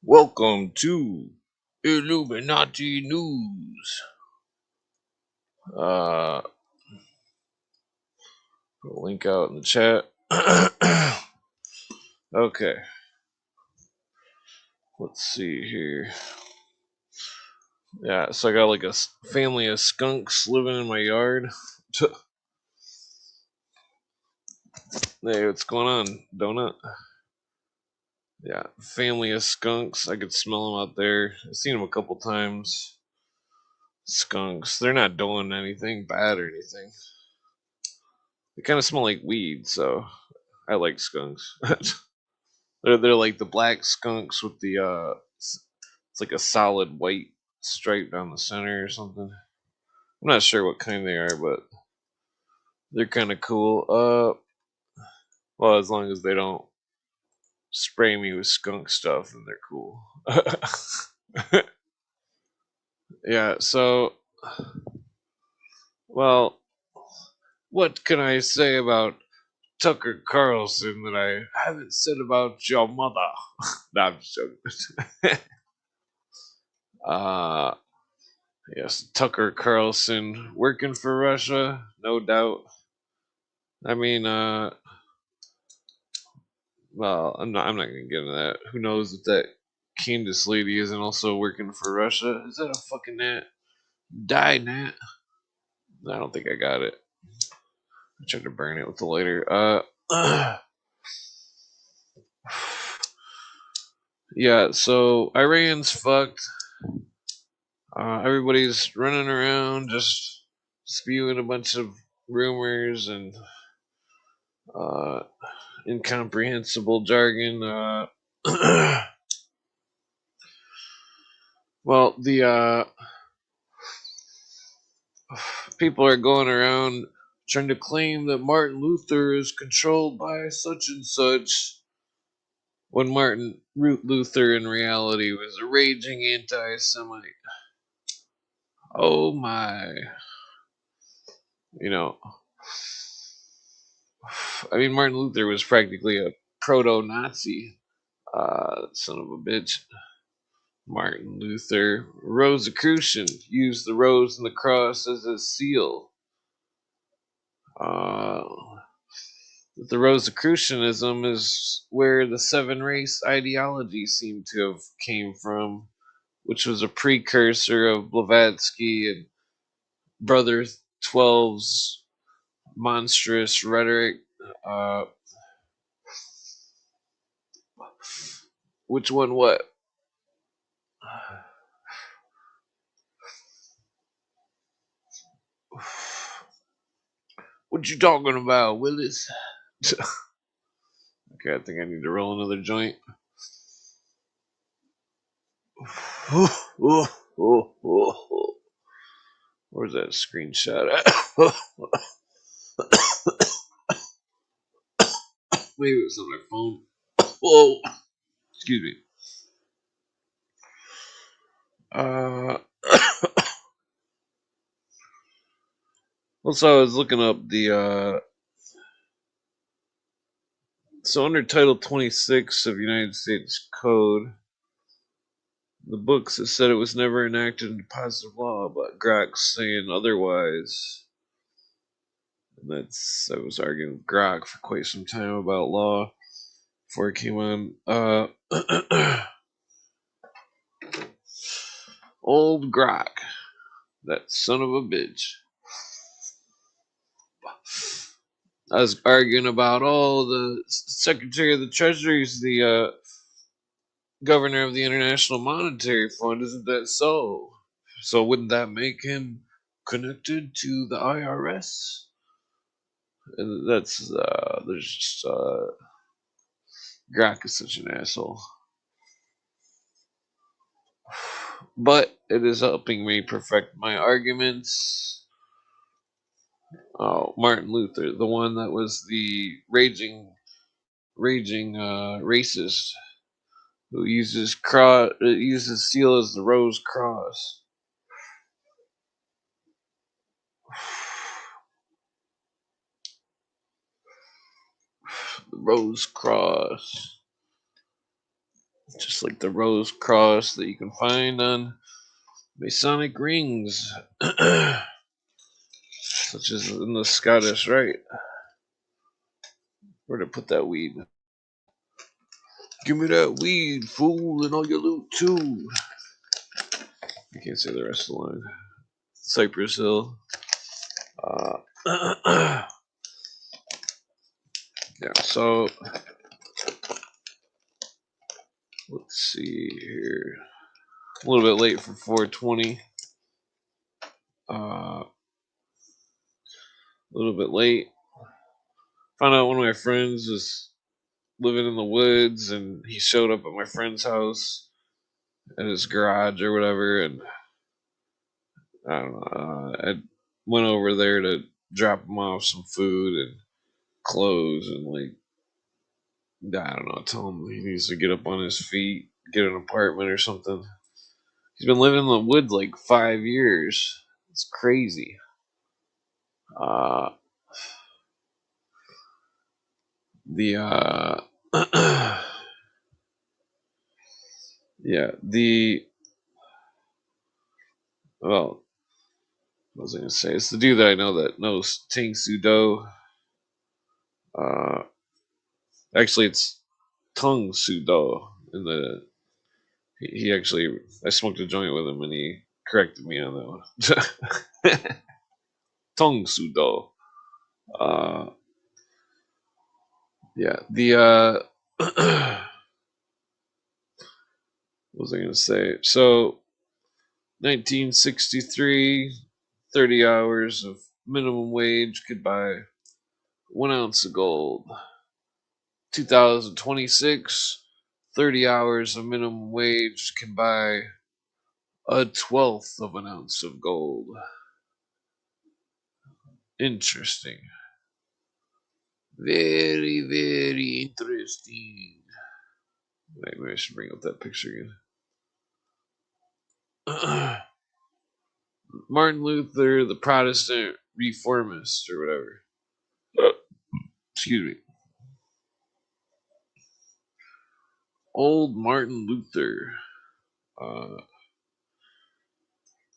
Welcome to Illuminati News. Put a link out in the chat. Okay, let's see here. Yeah, so I got like a family of skunks living in my yard. Hey, what's going on, Donut? Yeah, family of skunks. I could smell them out there. I've seen them a couple times. Skunks. They're not doing anything bad or anything. They kind of smell like weed, so I like skunks. They're like the black skunks with the it's like a solid white stripe down the center or something. I'm not sure what kind they are, but they're kind of cool. Well, as long as they don't spray me with skunk stuff, then they're cool. Yeah. So, well, what can I say about Tucker Carlson that I haven't said about your mother? Nah, I'm just joking. uh, yes, Tucker Carlson working for Russia, no doubt. I mean, well, I'm not gonna get into that. Who knows if that Candace lady isn't also working for Russia? Is that a fucking gnat? Die, gnat. I don't think I got it. I tried to burn it with the lighter. Yeah. So Iran's fucked. Everybody's running around just spewing a bunch of rumors and uh, incomprehensible jargon. Well, the people are going around trying to claim that Martin Luther is controlled by such and such, when Martin Luther in reality was a raging anti Semite. Oh my. You know, I mean, Martin Luther was practically a proto Nazi. Son of a bitch. Martin Luther, Rosicrucian, used the rose and the cross as a seal. Uh, the Rosicrucianism is where the seven race ideology seemed to have came from, which was a precursor of Blavatsky and Brother 12's monstrous rhetoric. Uh, which one? What? What you talking about, Willis? Okay, I think I need to roll another joint. Where's that screenshot at? Maybe it was on my phone. Whoa, excuse me. Uh, also, I was looking up the so under Title 26 of United States Code, the books that said it was never enacted into positive law, but Grok's saying otherwise. And that's I was arguing with Grok for quite some time about law before it came on. Old Grok, that son of a bitch. I was arguing about, the Secretary of the Treasury is the governor of the International Monetary Fund. Isn't that so? So wouldn't that make him connected to the IRS? And that's there's just Grok is such an asshole. But it is helping me perfect my arguments. Oh, Martin Luther, the one that was the raging racist who uses seal as the rose cross. Rose Cross. Just like the Rose Cross that you can find on Masonic rings. Such as in the Scottish Rite. Where to put that weed? Give me that weed, fool, and all your loot too. I can't say the rest of the line. Cypress Hill. Yeah, so let's see here. A little bit late for 420. A little bit late. Found out one of my friends was living in the woods, and he showed up at my friend's house at his garage or whatever, and I don't know. I went over there to drop him off some food and clothes, and like I don't know, tell him he needs to get up on his feet, get an apartment or something. He's been living in the woods like 5 years. It's crazy. Uh, the yeah, well, what was I gonna say? It's the dude that I know that knows Tang Sudo. Uh, Actually, it's Tung Sudo. In the he actually, I smoked a joint with him and he corrected me on that one. Tung Sudo. Uh, yeah, what was I gonna say? So 1963, 30 hours of minimum wage could buy 1 ounce of gold. 2026, 30 hours of minimum wage can buy 1/12 of an ounce of gold. Interesting. Very, very interesting. Wait, maybe I should bring up that picture again. Martin Luther, the Protestant reformist, or whatever. Excuse me. Old Martin Luther. Uh,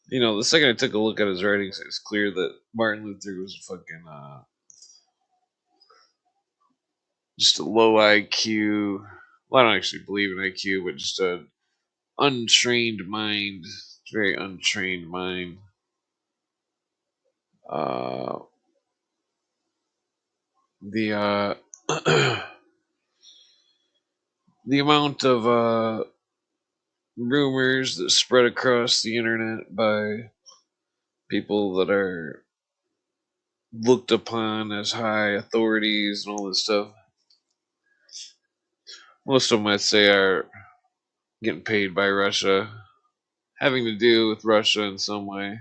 the second I took a look at his writings, it was clear that Martin Luther was fucking just a low IQ. Well, I don't actually believe in IQ, but just a untrained mind. Very untrained mind. Uh, the the amount of rumors that spread across the internet by people that are looked upon as high authorities and all this stuff. Most of them, I'd say, are getting paid by Russia, having to do with Russia in some way.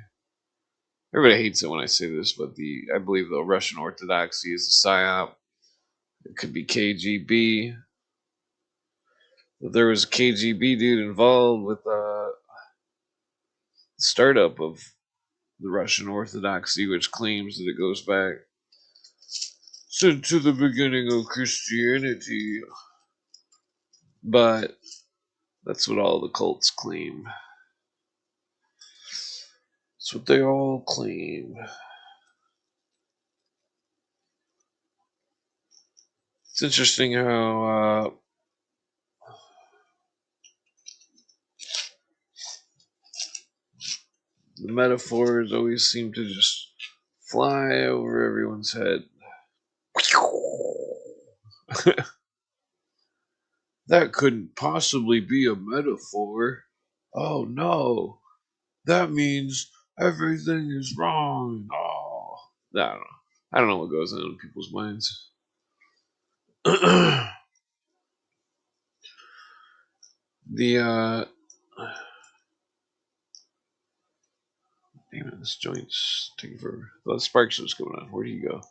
Everybody hates it when I say this, but I believe the Russian Orthodoxy is a psyop. It could be KGB. If there was a KGB dude involved with the startup of the Russian Orthodoxy, which claims that it goes back to the beginning of Christianity. But that's what all the cults claim. That's what they all claim. It's interesting how the metaphors always seem to just fly over everyone's head. That couldn't possibly be a metaphor. Oh no, that means everything is wrong. Oh, I don't know. I don't know what goes on in people's minds. the damn it, this joint's taking forever. The sparks was going on. Where do you go?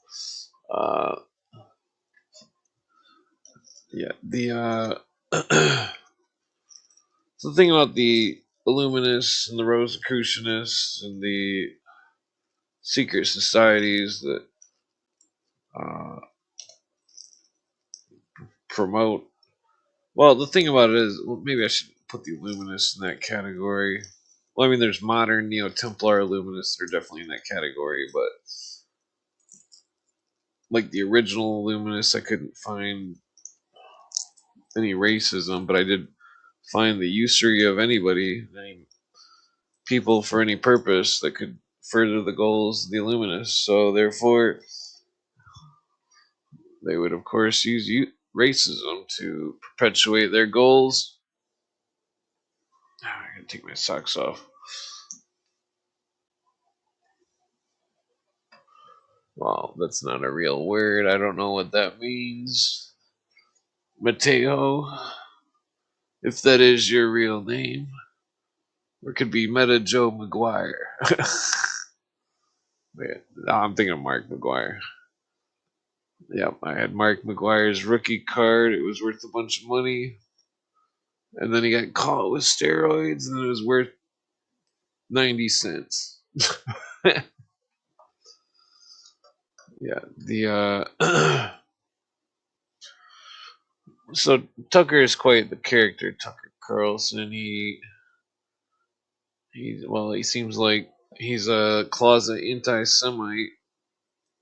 Yeah, so the thing about the Illuminists and the Rosicrucianists and the secret societies that uh, promote. Well, the thing about it is, well, maybe I should put the Illuminists in that category. Well, I mean, there's modern Neo-Templar Illuminists that are definitely in that category, but like the original Illuminists, I couldn't find any racism, but I did find the usury of anybody, any people for any purpose that could further the goals of the Illuminists. So therefore, they would of course use racism to perpetuate their goals. I'm gonna take my socks off. Well, that's not a real word. I don't know what that means. Mateo, if that is your real name. Or it could be Meta Joe McGuire. Wait, no, I'm thinking of Mark McGuire. Yep, I had Mark McGuire's rookie card. It was worth a bunch of money. And then he got caught with steroids, and it was worth 90 cents. Yeah, so Tucker is quite the character, Tucker Carlson. He seems like he's a closet anti-Semite,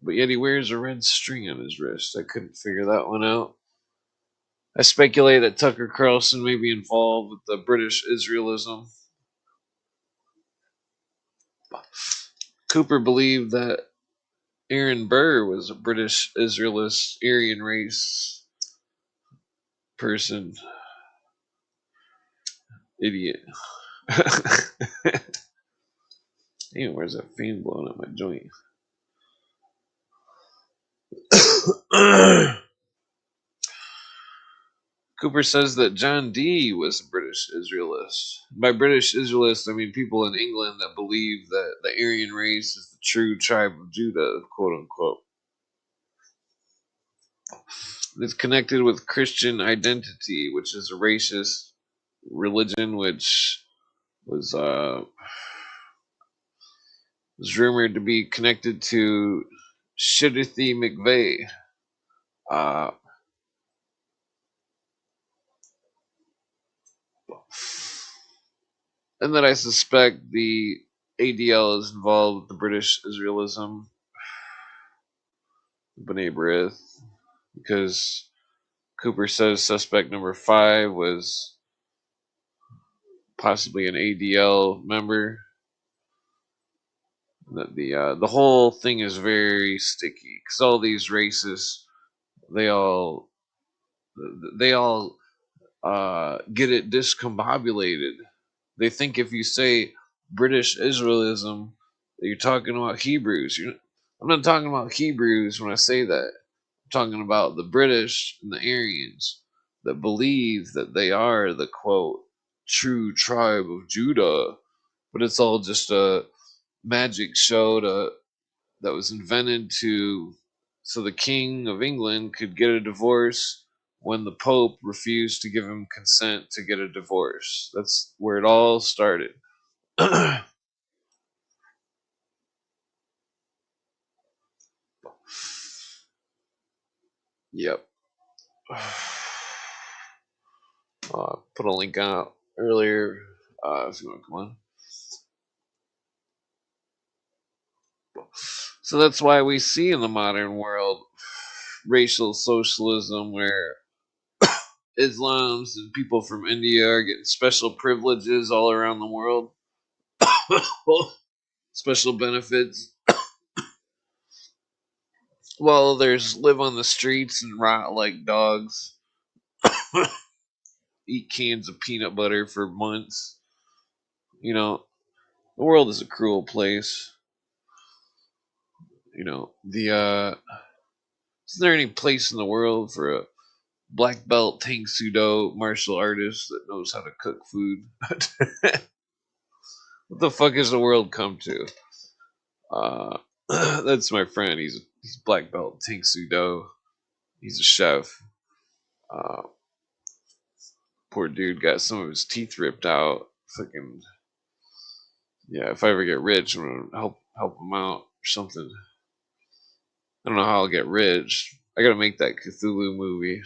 but yet he wears a red string on his wrist. I couldn't figure that one out. I speculate that Tucker Carlson may be involved with the British Israelism. Cooper believed that Aaron Burr was a British Israelist Aryan race person. Idiot. Damn, where's that fan blowing up my joint? Cooper says that John Dee was a British Israelist. By British Israelist, I mean people in England that believe that the Aryan race is the true tribe of Judah, quote unquote. It's connected with Christian identity, which is a racist religion which was rumored to be connected to Shidduthi McVeigh. And that I suspect the ADL is involved with the British Israelism, B'nai B'rith, because Cooper says suspect number 5 was possibly an ADL member. That the whole thing is very sticky because all these racists they all get it discombobulated. They think if you say British Israelism, that you're talking about Hebrews. I'm not talking about Hebrews when I say that. I'm talking about the British and the Aryans that believe that they are the quote true tribe of Judah, but it's all just a magic show that was invented so the King of England could get a divorce when the Pope refused to give him consent to get a divorce. That's where it all started. Yep. Put a link out earlier if you want to come on. So that's why we see in the modern world racial socialism where Islams and people from India are getting special privileges all around the world. Special benefits. While others live on the streets and rot like dogs. Eat cans of peanut butter for months. You know, the world is a cruel place. Is there any place in the world for a black belt Tang Sudo martial artist that knows how to cook food? What the fuck has the world come to? That's my friend. He's black belt Tang Sudo. He's a chef. Uh, Poor dude got some of his teeth ripped out. Fucking yeah. If I ever get rich, I'm gonna help him out or something. I don't know how I'll get rich. I gotta make that Cthulhu movie.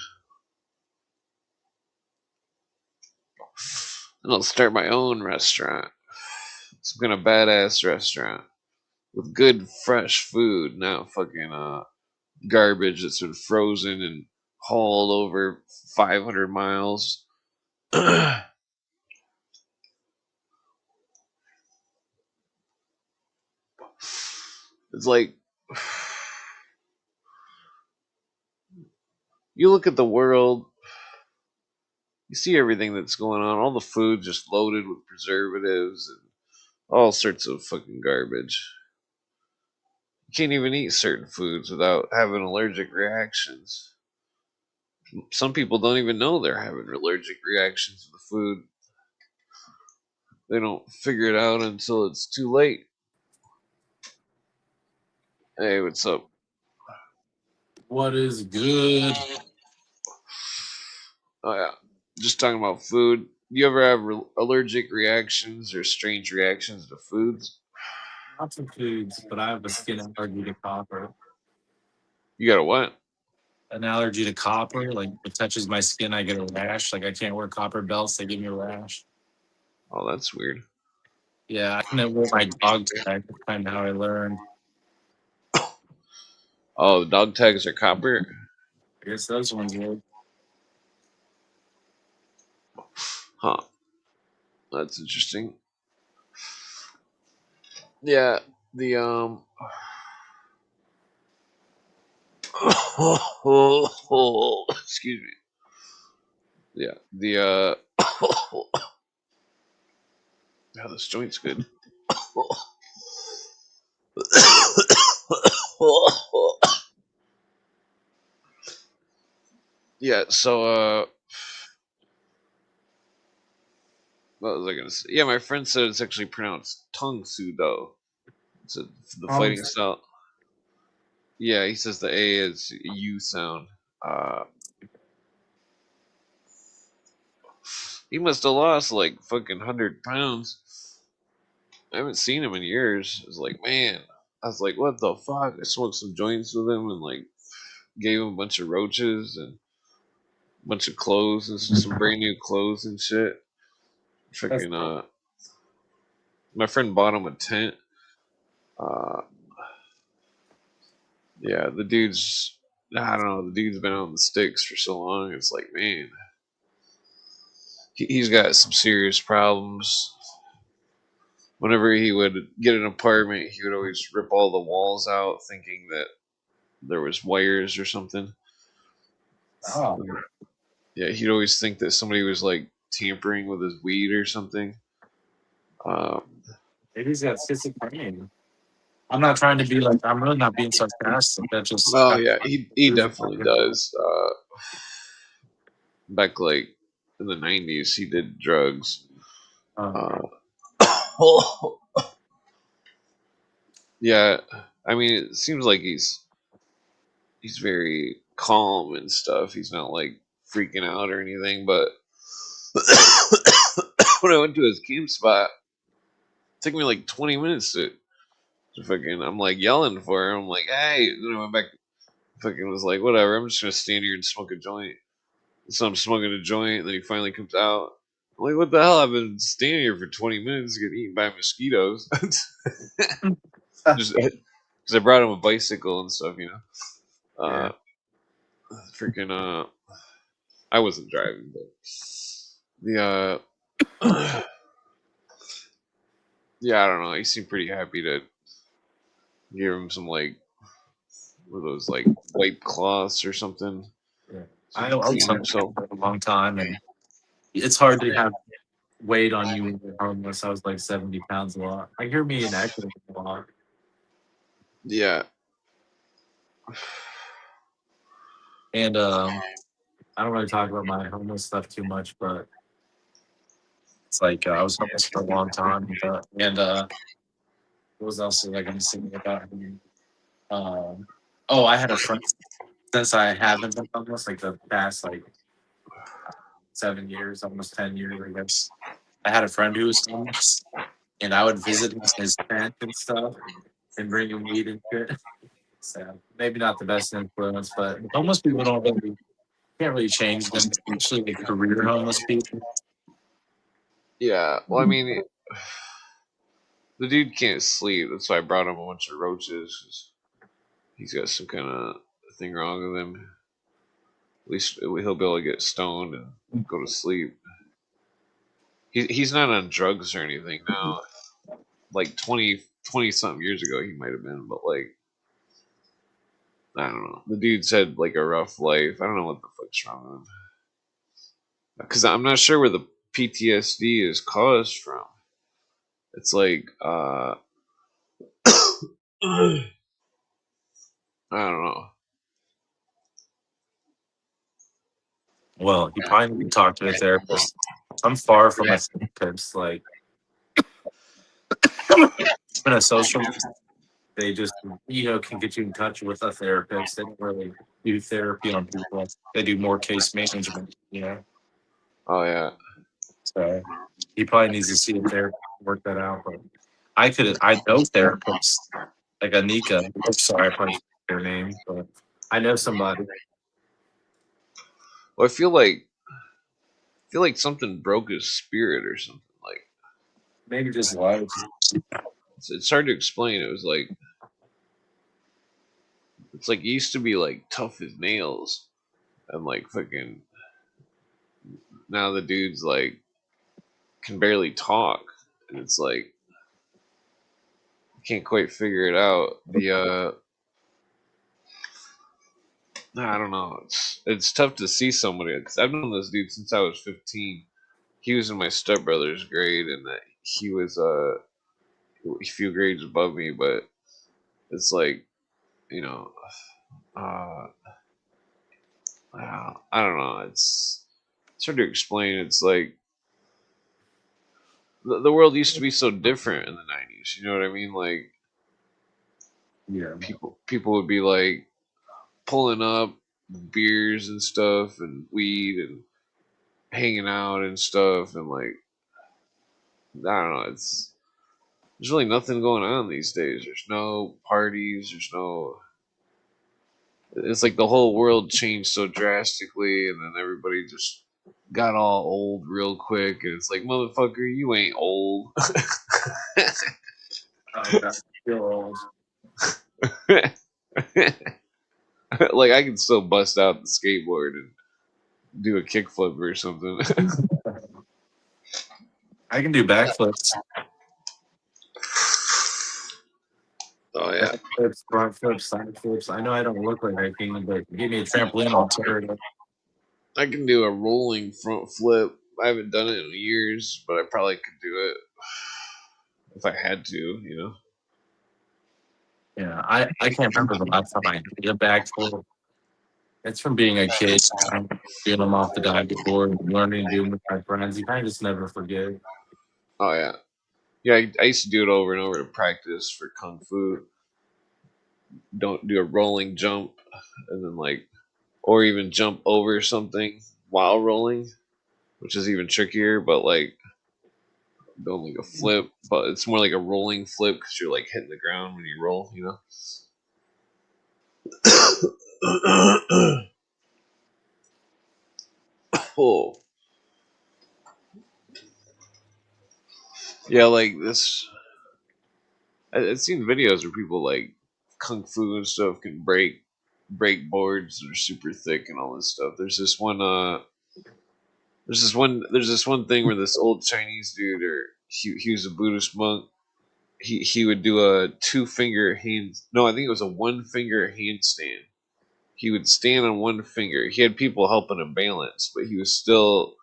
And I'll start my own restaurant. Some kind of badass restaurant with good fresh food, not fucking garbage that's been frozen and hauled over 500 miles. It's like you look at the world, you see everything that's going on, all the food just loaded with preservatives and all sorts of fucking garbage. You can't even eat certain foods without having allergic reactions. Some people don't even know they're having allergic reactions to the food. They don't figure it out until it's too late. Hey, what's up? What is good? Oh yeah, just talking about food. You ever have allergic reactions or strange reactions to foods? Lots of foods, but I have a skin allergy to copper. You got a what? An allergy to copper, like it touches my skin, I get a rash. Like I can't wear copper belts; they give me a rash. Oh, that's weird. Yeah, I couldn't wear my dog tag. That's kind of how I learned. Oh, dog tags are copper. I guess those ones work. Huh? That's interesting. Yeah, the excuse me. Yeah, the yeah, this joint's good. Yeah, so what was I gonna say? Yeah, my friend said it's actually pronounced tongue sudo. It's the fighting style. Yeah, he says the A is U sound. Uh, he must have lost like fucking 100 pounds. I haven't seen him in years. I was like, man. I was like, what the fuck? I smoked some joints with him and like gave him a bunch of roaches and a bunch of clothes and some brand new clothes and shit. That's Freaking my friend bought him a tent. Uh, yeah, the dude's I don't know. The dude's been on the sticks for so long. It's like, man, he's got some serious problems. Whenever he would get an apartment, he would always rip all the walls out, thinking that there was wires or something. oh, Yeah, he'd always think that somebody was like tampering with his weed or something. Um, maybe he's got schizophrenia. I'm not trying to be like. I'm really not being sarcastic. That just oh kind yeah, he of definitely does. Back like in the '90s, he did drugs. um, Uh, yeah, I mean, it seems like he's very calm and stuff. He's not like freaking out or anything. But when I went to his camp spot, it took me like 20 minutes to fucking. I'm like yelling for him. I'm like, hey. Then I went back. Fucking was like, whatever. I'm just gonna stand here and smoke a joint. So I'm smoking a joint. And then he finally comes out. I'm like, what the hell? I've been standing here for 20 minutes, getting eaten by mosquitoes. Just because I brought him a bicycle and stuff, you know. yeah. Freaking I wasn't driving, but the yeah, I don't know. He seemed pretty happy to give him some like one of those like wipe cloths or something, Yeah. so he I can was clean something himself. for a long time, and it's hard to have weight on you when you're homeless. I was like 70 pounds a lot. I hear me in acting a lot. Yeah, And I don't really talk about my homeless stuff too much, but it's like I was homeless for a long time. And what was else was I going to say about him? Um, oh, I had a friend since I haven't been homeless, like the past like 7 years, almost 10 years, I guess. I had a friend who was homeless, and I would visit him in his tent and stuff, and bring him weed and shit. So maybe not the best influence, but homeless people don't really can't really change them, especially like career homeless people. Yeah. Well, I mean, the dude can't sleep. That's why I brought him a bunch of roaches. 'Cause he's got some kind of thing wrong with him. At least he'll be able to get stoned and go to sleep. He's not on drugs or anything now. Like 20 something years ago, he might have been, but like, I don't know. The dude's had like a rough life. I don't know what the fuck's wrong with him. Because I'm not sure where the PTSD is caused from. It's like, I don't know. Well, you probably need to talk to a therapist. I'm far from a therapist. Like, in a social, they just can get you in touch with a therapist. They don't really do therapy on people. They do more case management. Oh yeah. So he probably needs to see a therapist to work that out. But I know therapists like Anika. I'm sorry, I probably forgot their name, but I know somebody. Well, I feel like something broke his spirit or something. Like Maybe just life. it's hard to explain. It was like it's like he used to be like tough as nails and like fucking. Now the dude's like can barely talk, and it's like can't quite figure it out. I don't know. It's tough to see somebody because I've known this dude since I was 15. He was in my stepbrother's grade, and that he was a few grades above me. But it's like you know, uh, I don't know. It's hard to explain. It's like the world used to be so different in the 90s. You know what I mean? Like Yeah. people would be like pulling up beers and stuff and weed and hanging out and stuff and like I don't know. There's really nothing going on these days. There's no parties. There's no. It's like the whole world changed so drastically, and then everybody just got all old real quick. And it's like, motherfucker, you ain't old. Oh, God. Feel old. Like I can still bust out the skateboard and do a kickflip or something. I can do backflips. Oh yeah, Backflips, front flips, side flips. I know I don't look like I can, but give me a trampoline, I'll tear it up. I can do a rolling front flip. I haven't done it in years, but I probably could do it if I had to. You know. Yeah, I can't remember the last time I did a backflip. It's from being a kid, doing them off the diving board, learning to do them with my friends. You kind of just never forget. Oh yeah, yeah. I used to do it over and over to practice for kung fu. Don't do a rolling jump, and then like, or even jump over something while rolling, which is even trickier. But like, don't like a flip, but it's more like a rolling flip because you're like hitting the ground when you roll. You know. Oh yeah, like this. I've seen videos where people like kung fu and stuff can break boards that are super thick and all this stuff. There's this one thing where this old Chinese dude or he was a Buddhist monk. He would do a two finger hand. No, I think it was a one finger handstand. He would stand on one finger. He had people helping him balance, but he was still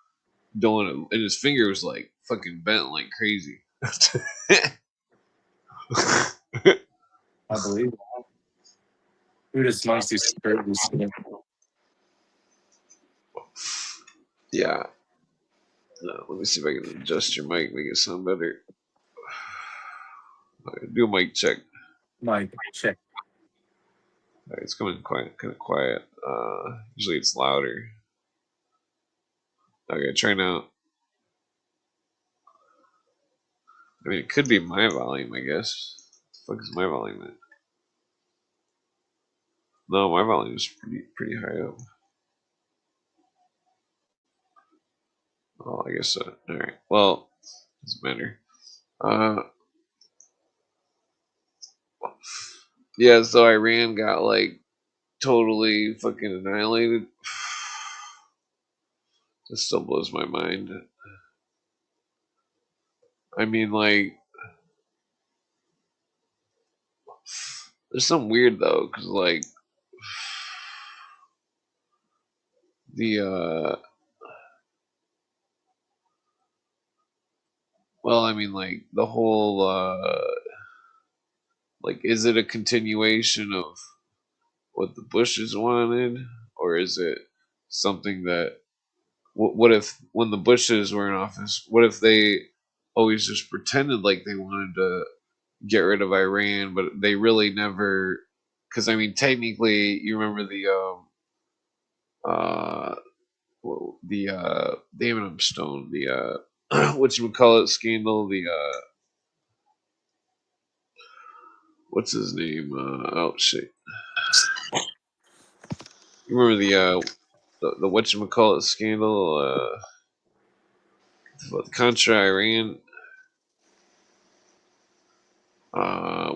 doing it, and his finger was like fucking bent like crazy. I believe Buddhist monks do spiritual stuff. Yeah. No, let me see if I can adjust your mic, make it sound better. Do a mic check. Like, check. It's coming quiet, kind of quiet. Usually it's louder. Okay, try now. I mean, it could be my volume, I guess. What the fuck is my volume at? No, my volume is pretty high up. Oh, I guess so. All right. Well, Doesn't matter. Uh, yeah. So Iran got like totally fucking annihilated. This still blows my mind. I mean, like, there's something weird though, because like the well, I mean, like the whole like, is it a continuation of what the Bushes wanted, or is it something that what if when the Bushes were in office, what if they always just pretended like they wanted to get rid of Iran, but they really never? Because I mean, technically, you remember uh David M. Stone, the what you would call it scandal, the what's his name? Oh shit, you remember the what you would call it scandal? Contra Iran,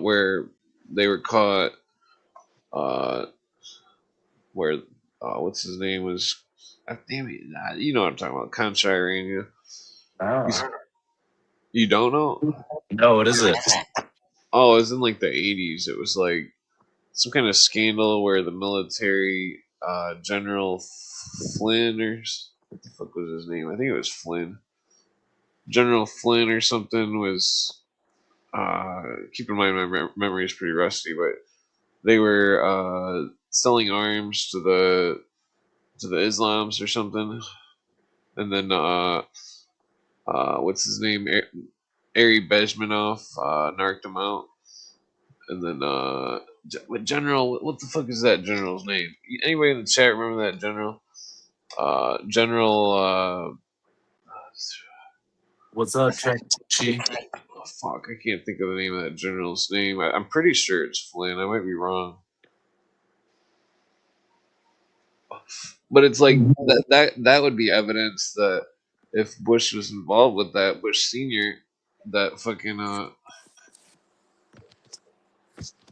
where they were caught, uh, where what's his name was, damn it, you know what I'm talking about, Contra Iran. You, Ah. you don't know? No, what is it? Oh, it was in like the '80s. It was like some kind of scandal where the military General Flynn what the fuck was his name? I think it was Flynn. General Flynn or something was. Keep in mind my memory is pretty rusty, but they were selling arms to the Islams or something, and then what's his name? Ari Bezmenov narked him out, and then General, what the fuck is that general's name? Anybody in the chat remember that general? General. What's up, Chi? Oh, fuck, I can't think of the name of that general's name. I'm pretty sure it's Flynn. I might be wrong, but it's like that would be evidence that if Bush was involved with that, Bush Senior, that fucking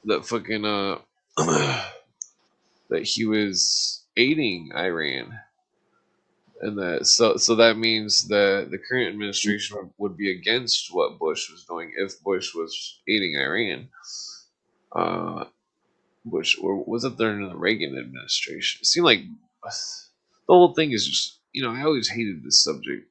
that fucking that he was aiding Iran, and that so that means that the current administration would be against what Bush was doing if Bush was aiding Iran. Uh, Bush, or was it during the Reagan administration? It seemed like the whole thing is just, I always hated this subject.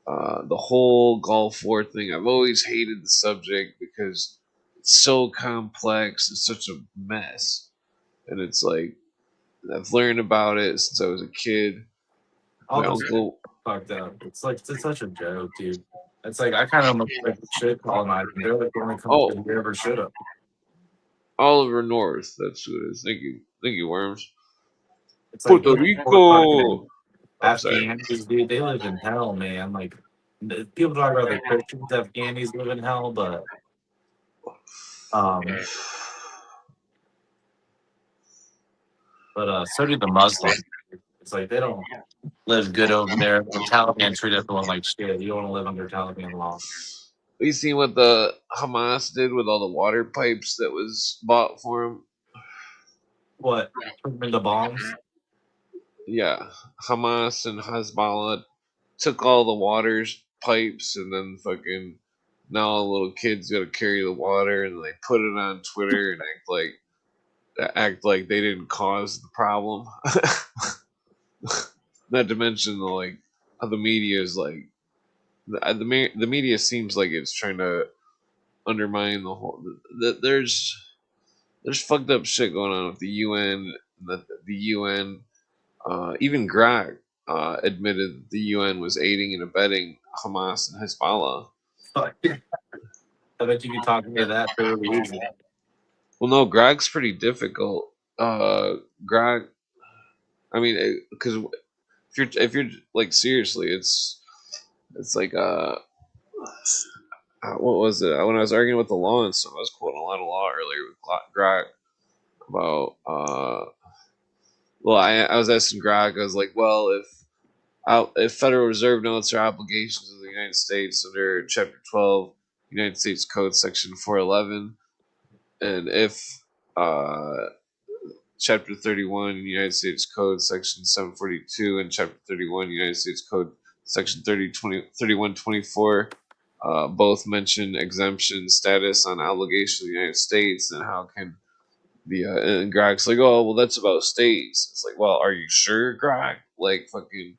The whole Gulf War thing, I've always hated the subject because it's so complex. It's such a mess, and it's like I've learned about it since I was a kid. All My this uncle. fucked up. It's like it's such a joke, dude. It's like I kind of almost like shit colonizing. They're like the only country Oh, we ever should have. Oliver North. That's who it is. Thank you, Worms. It's like Puerto those poor fucking Rico. I'm sorry. Afghanis, dude. They live in hell, man. Like people talk about the Christians, Afghanis live in hell, but um, so do the Muslims. It's like they don't live good over there. The Taliban treat everyone like shit. You don't want to live under Taliban law. You seen what the Hamas did with all the water pipes that was bought for them? What? Turn them into bombs? Yeah, Hamas and Hezbollah took all the water's pipes and then fucking now all the little kids got to carry the water and they put it on Twitter and act like they didn't cause the problem. Not to mention the media is like the media seems like it's trying to undermine the whole. There's fucked up shit going on with the UN. The UN, even Greg admitted that the UN was aiding and abetting Hamas and Hezbollah. I bet you could talk me to that fairly easy. Well, no, Greg's pretty difficult. Greg, I mean, because if you're like seriously, it's like what was it? When I was arguing with the law and stuff, I was quoting a lot of law earlier with Greg about well, I was asking Greg, I was like, well, if if Federal Reserve notes are obligations of the United States under Chapter 12, United States Code, Section 411, and if uh, Chapter 31, United States Code, Section 742, and Chapter 31, United States Code, Section 3124, both mention exemption status on obligation of the United States, and how can and Greg's like, oh, well, that's about states. It's like, well, are you sure, Greg? Like, fucking.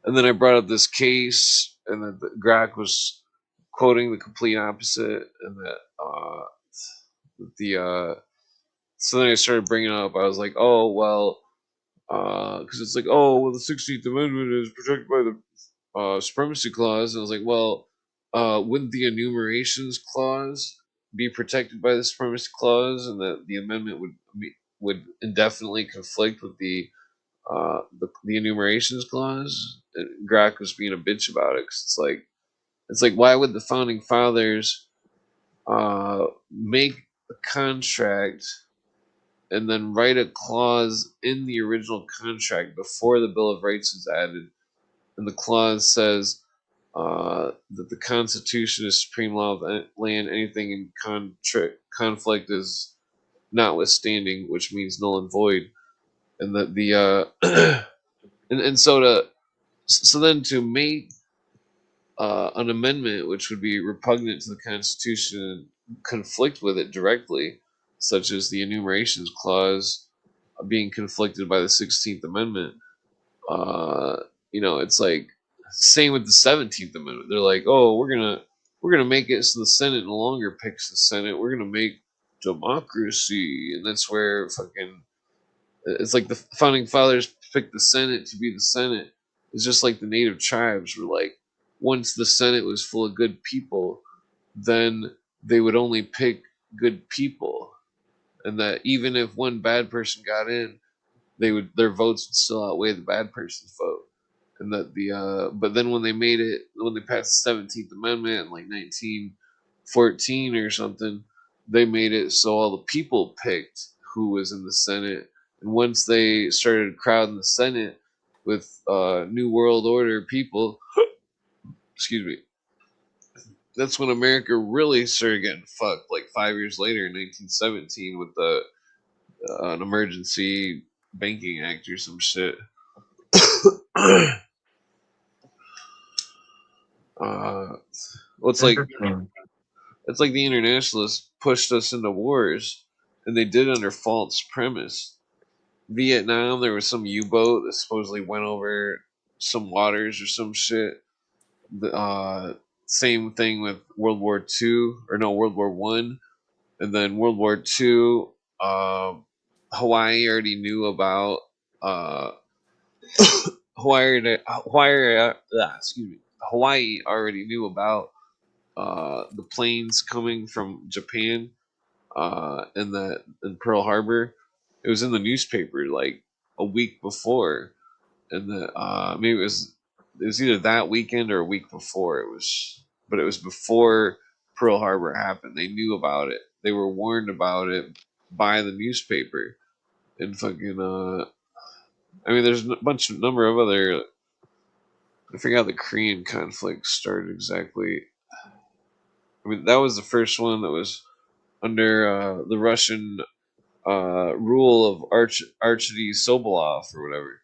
And then I brought up this case, and then Greg was quoting the complete opposite, and that the so then I started bringing up. I was like, oh well, because it's like, oh well, the 16th Amendment is protected by the supremacy clause, and I was like, well, wouldn't the enumerations clause be protected by the supremacy clause, and that the amendment would indefinitely conflict with the enumerations clause? And Grok was being a bitch about it because it's like why would the founding fathers make a contract and then write a clause in the original contract before the Bill of Rights is added, and the clause says that the Constitution is supreme law of the land. Anything in conflict is notwithstanding, which means null and void. And that and so then to make an amendment which would be repugnant to the Constitution and conflict with it directly, such as the enumerations clause being conflicted by the 16th Amendment, uh, it's like same with the 17th Amendment. They're like, oh, we're gonna make it so the Senate no longer picks the Senate. We're gonna make democracy, and that's where fucking it's like the founding fathers picked the Senate to be the Senate. It's just like the native tribes were like, once the Senate was full of good people, then they would only pick good people, and that even if one bad person got in, their votes would still outweigh the bad person's vote. And that but then when they passed the 17th Amendment in like 1914 or something, they made it so all the people picked who was in the Senate. And once they started crowding the Senate with New World Order people, excuse me, that's when America really started getting fucked. Like 5 years later, in 1917, with the an emergency banking act or some shit. Well, it's like the internationalists pushed us into wars, and they did under false premise. Vietnam, there was some U-boat that supposedly went over some waters or some shit. Same thing with World War Two, or no, World War One, and then World War Two. Hawaii already knew about. Uh, excuse me. Hawaii already knew about the planes coming from Japan, in Pearl Harbor. It was in the newspaper like a week before, and maybe it was either that weekend or a week before. But it was before Pearl Harbor happened. They knew about it. They were warned about it by the newspaper, and fucking. I mean, there's a number of other. I forget how the Korean conflict started exactly. I mean, that was the first one that was under the Russian rule of Archdy Sobolov or whatever,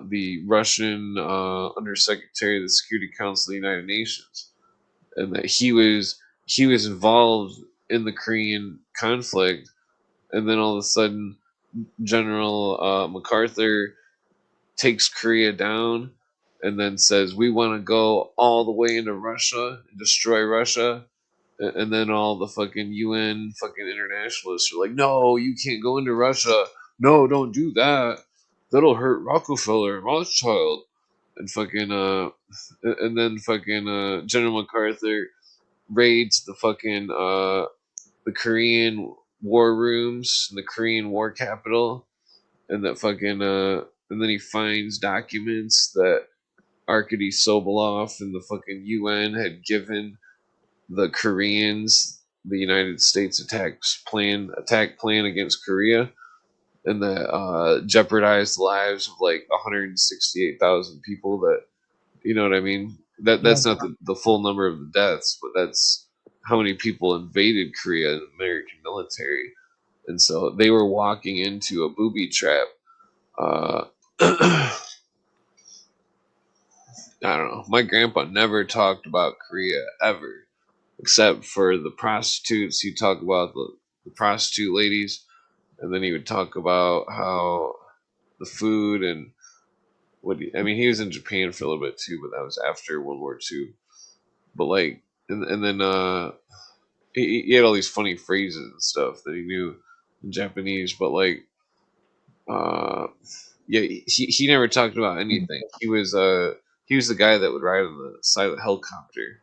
the Russian undersecretary of the Security Council of the United Nations, and that he was involved in the Korean conflict, and then all of a sudden, General MacArthur takes Korea down, and then says we want to go all the way into Russia and destroy Russia. And then all the fucking UN fucking internationalists are like, no, you can't go into Russia. No, don't do that. That'll hurt Rockefeller and Rothschild. And fucking and then fucking General MacArthur raids the Korean war rooms and the Korean war capital, and that fucking and then he finds documents that Arkady Sobolov and the fucking UN had given the Koreans the United States attack plan against Korea, and that jeopardized the lives of like 168,000 people. That, you know what I mean? Yeah. That's not the full number of the deaths, but that's how many people invaded Korea in the American military. And so they were walking into a booby trap. Uh, I don't know. My grandpa never talked about Korea ever, except for the prostitutes. He'd talk about the prostitute ladies, and then he would talk about how the food and I mean, he was in Japan for a little bit too, but that was after World War II. But like, and then he had all these funny phrases and stuff that he knew in Japanese, but like, uh, yeah, he never talked about anything. He was the guy that would ride on the side of the helicopter.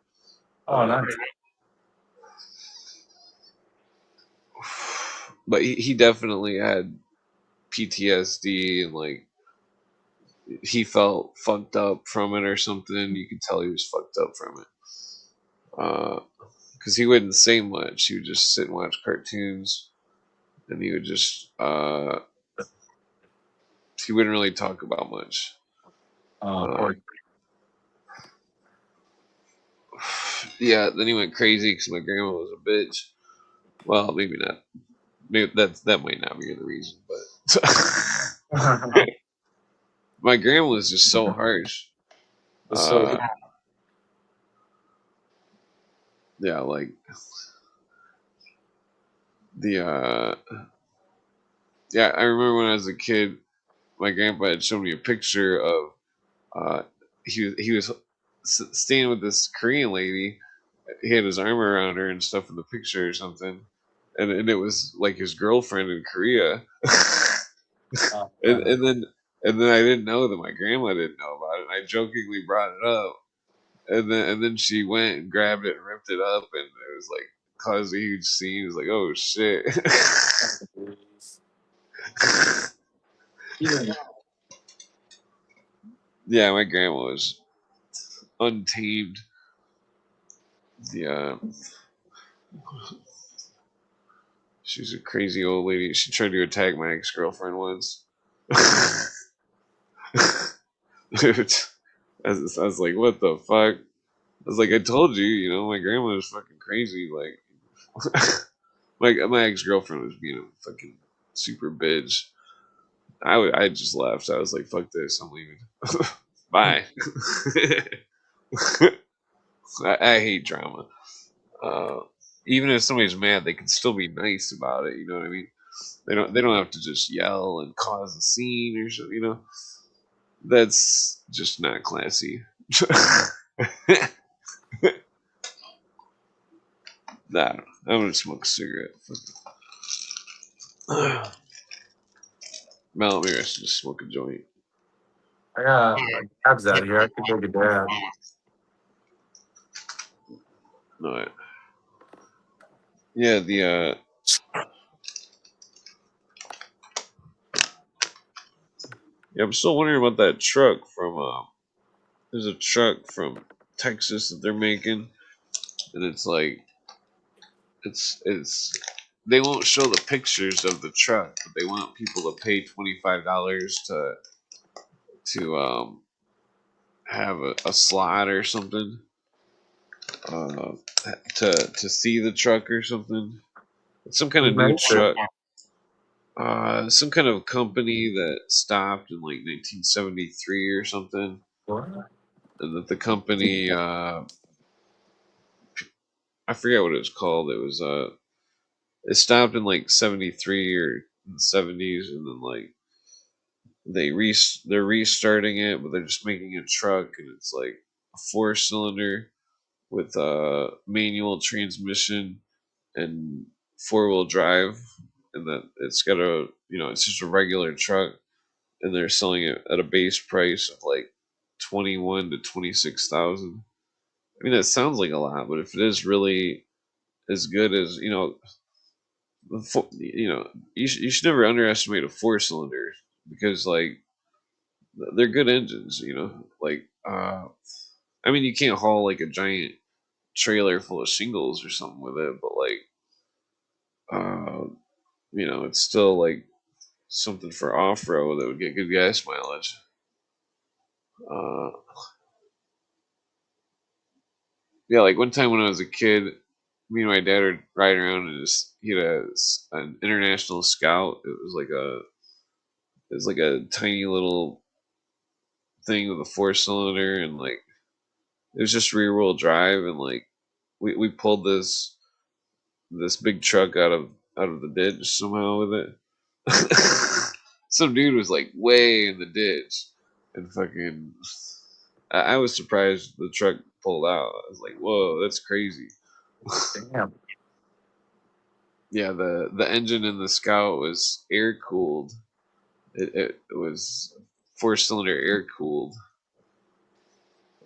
Oh, Uh, nice. but he definitely had PTSD, and like he felt fucked up from it or something. You could tell he was fucked up from it. Because he wouldn't say much. He would just sit and watch cartoons, and he would just he wouldn't really talk about much. Uh, Poor. yeah, then he went crazy because my grandma was a bitch. Well, maybe not. Maybe that might not be the reason, but my grandma was just so harsh. So Uh, yeah, like the yeah, I remember when I was a kid, my grandpa had shown me a picture of uh, he was staying with this Korean lady. He had his arm around her and stuff in the picture or something, and it was like his girlfriend in Korea. and, uh, and then and then I didn't know that my grandma didn't know about it. And I jokingly brought it up, and then she went and grabbed it and ripped it up, and it was like caused a huge scene. It was like, oh shit. even Yeah, my grandma was untamed. The she's a crazy old lady. She tried to attack my ex girlfriend once. I was like, what the fuck? I was like, I told you, you know, my grandma was fucking crazy. Like, my ex girlfriend was being a fucking super bitch. I just left. I was like, fuck this, I'm leaving. Bye. I hate drama. Uh, Even if somebody's mad, they can still be nice about it. You know what I mean? They don't have to just yell and cause a scene or something. You know, that's just not classy. Nah, I'm gonna smoke a cigarette. Mel, maybe I should just smoke a joint. I got cabs out here. I could take a dab. No, yeah, yeah, I'm still wondering about that truck from. There's a truck from Texas that they're making, and it's like it's. They won't show the pictures of the truck, but they want people to pay $25 to have a slot or something, uh, to see the truck or something. It's some kind Who of new makes it? truck. Some kind of company that stopped in like 1973 or something, What? and that the company, I forget what it was called. It stopped in like 73 or in the 70s, and then like they're restarting it, but they're just making a truck, and it's like a 4 cylinder with a manual transmission and 4-wheel drive, and that it's got a, you know, it's just a regular truck, and they're selling it at a base price of like 21 to 26,000. I mean, that sounds like a lot, but if it is really as good as, you know, you know, you should never underestimate a 4 cylinder, because like they're good engines, you know. Like, I mean, you can't haul like a giant trailer full of shingles or something with it, but like, uh, you know, it's still like something for off road that would get good gas mileage. Uh, yeah, like one time when I was a kid, me and my dad would ride around and he had an international scout. It was like a tiny little thing with a 4 cylinder, and like it was just rear wheel drive, and like we pulled this big truck out of the ditch somehow with it. Some dude was like way in the ditch, and fucking. I was surprised the truck pulled out. I was like, "Whoa, that's crazy." Damn. Yeah, the engine in the Scout was air cooled. It was 4 cylinder air cooled.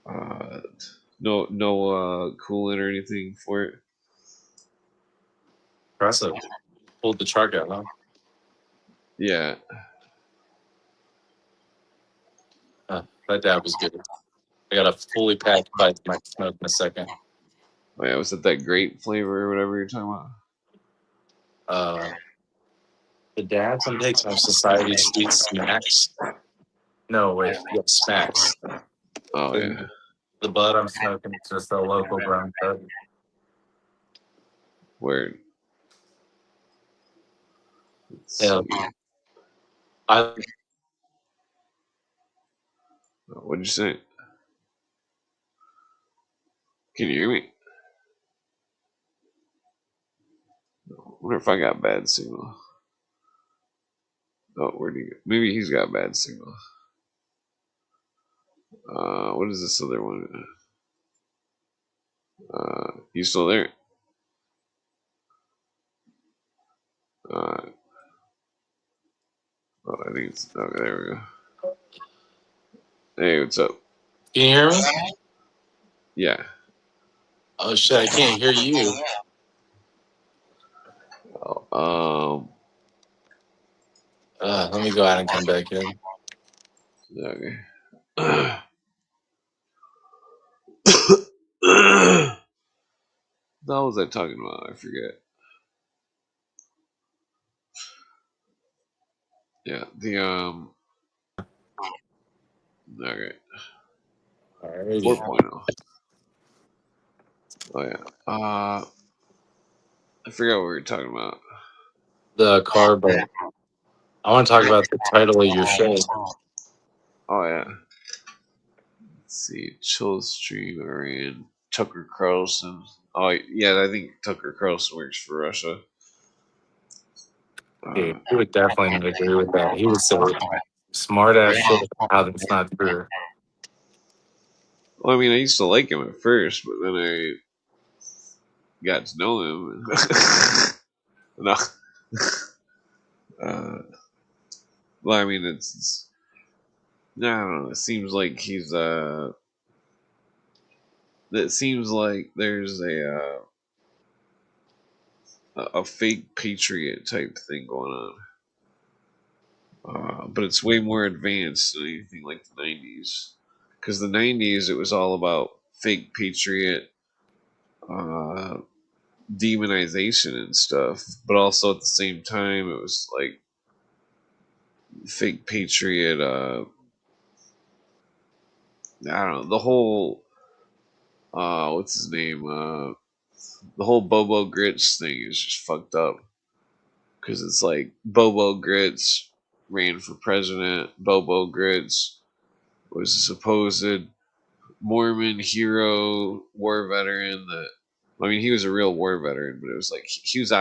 Uh, no coolant or anything for it. Impressive. Pulled the truck out, huh? Yeah, That dab was good. I got a fully packed bite to my smoke in a second. oh, yeah. Was it that grape flavor or whatever you're talking about? Uh, the dabs I'm taking are Society Sweet Smacks. No, wait. Yeah, Smacks. Oh The, yeah, the bud I'm smoking is just a local ground bud. where. Let's Yeah, see. I What'd you say? Can you hear me? I wonder if I got bad signal. Oh, where'd he go? Maybe he's got bad signal. What is this other one? You still there? Uh, oh, I think it's okay. There we go. Hey, what's up? can you hear me? Yeah. Oh shit, I can't hear you. Oh, Let me go out and come back in. okay. What was I talking about? I forget. Yeah, the okay, Alrighty. 4.0. Oh yeah. I forgot what we were talking about. The car, but I want to talk about the title of your show. Oh yeah. Let's see, chillstream or in Tucker Carlson. Oh yeah, I think Tucker Carlson works for Russia. Yeah, Uh, he would definitely not agree with that. He would say smart ass shit about how that's not true. well, I mean, I used to like him at first, but then I got to know him. No. Uh, well, I mean, I don't know. It seems like it seems like there's a fake patriot type thing going on. But it's way more advanced than anything like the 90s. Because the 90s, it was all about fake patriot uh, demonization and stuff. But also at the same time, it was like fake patriot. I don't know. The whole. What's his name? The whole Bobo Grits thing is just fucked up. Because it's like Bobo Grits ran for president. Bobo Grits was a supposed Mormon hero war veteran that I mean he was a real war veteran, but it was like he was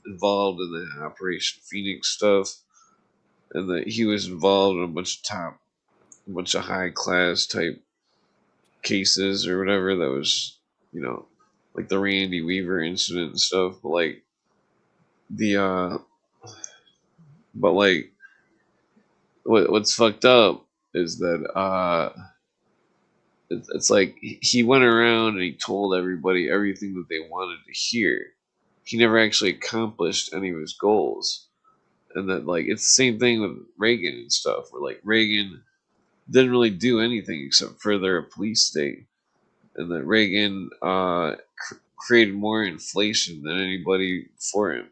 involved in the Operation Phoenix stuff, and that he was involved in a bunch of high class type cases or whatever that was you know like the Randy Weaver incident and stuff, but like the but like what's fucked up is that it's like he went around and he told everybody everything that they wanted to hear. He never actually accomplished any of his goals, and that like it's the same thing with Reagan and stuff. Where like Reagan didn't really do anything except further a police state, and that Reagan created more inflation than anybody before him.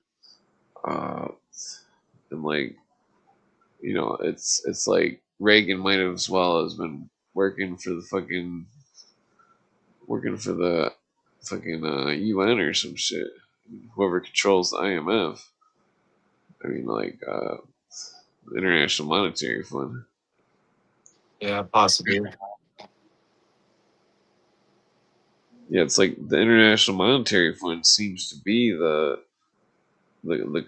And like it's like Reagan might have as well has been working for the fucking UN or some shit. Whoever controls the IMF. I mean, like the International Monetary Fund. Yeah, possibly. Yeah, it's like the International Monetary Fund seems to be the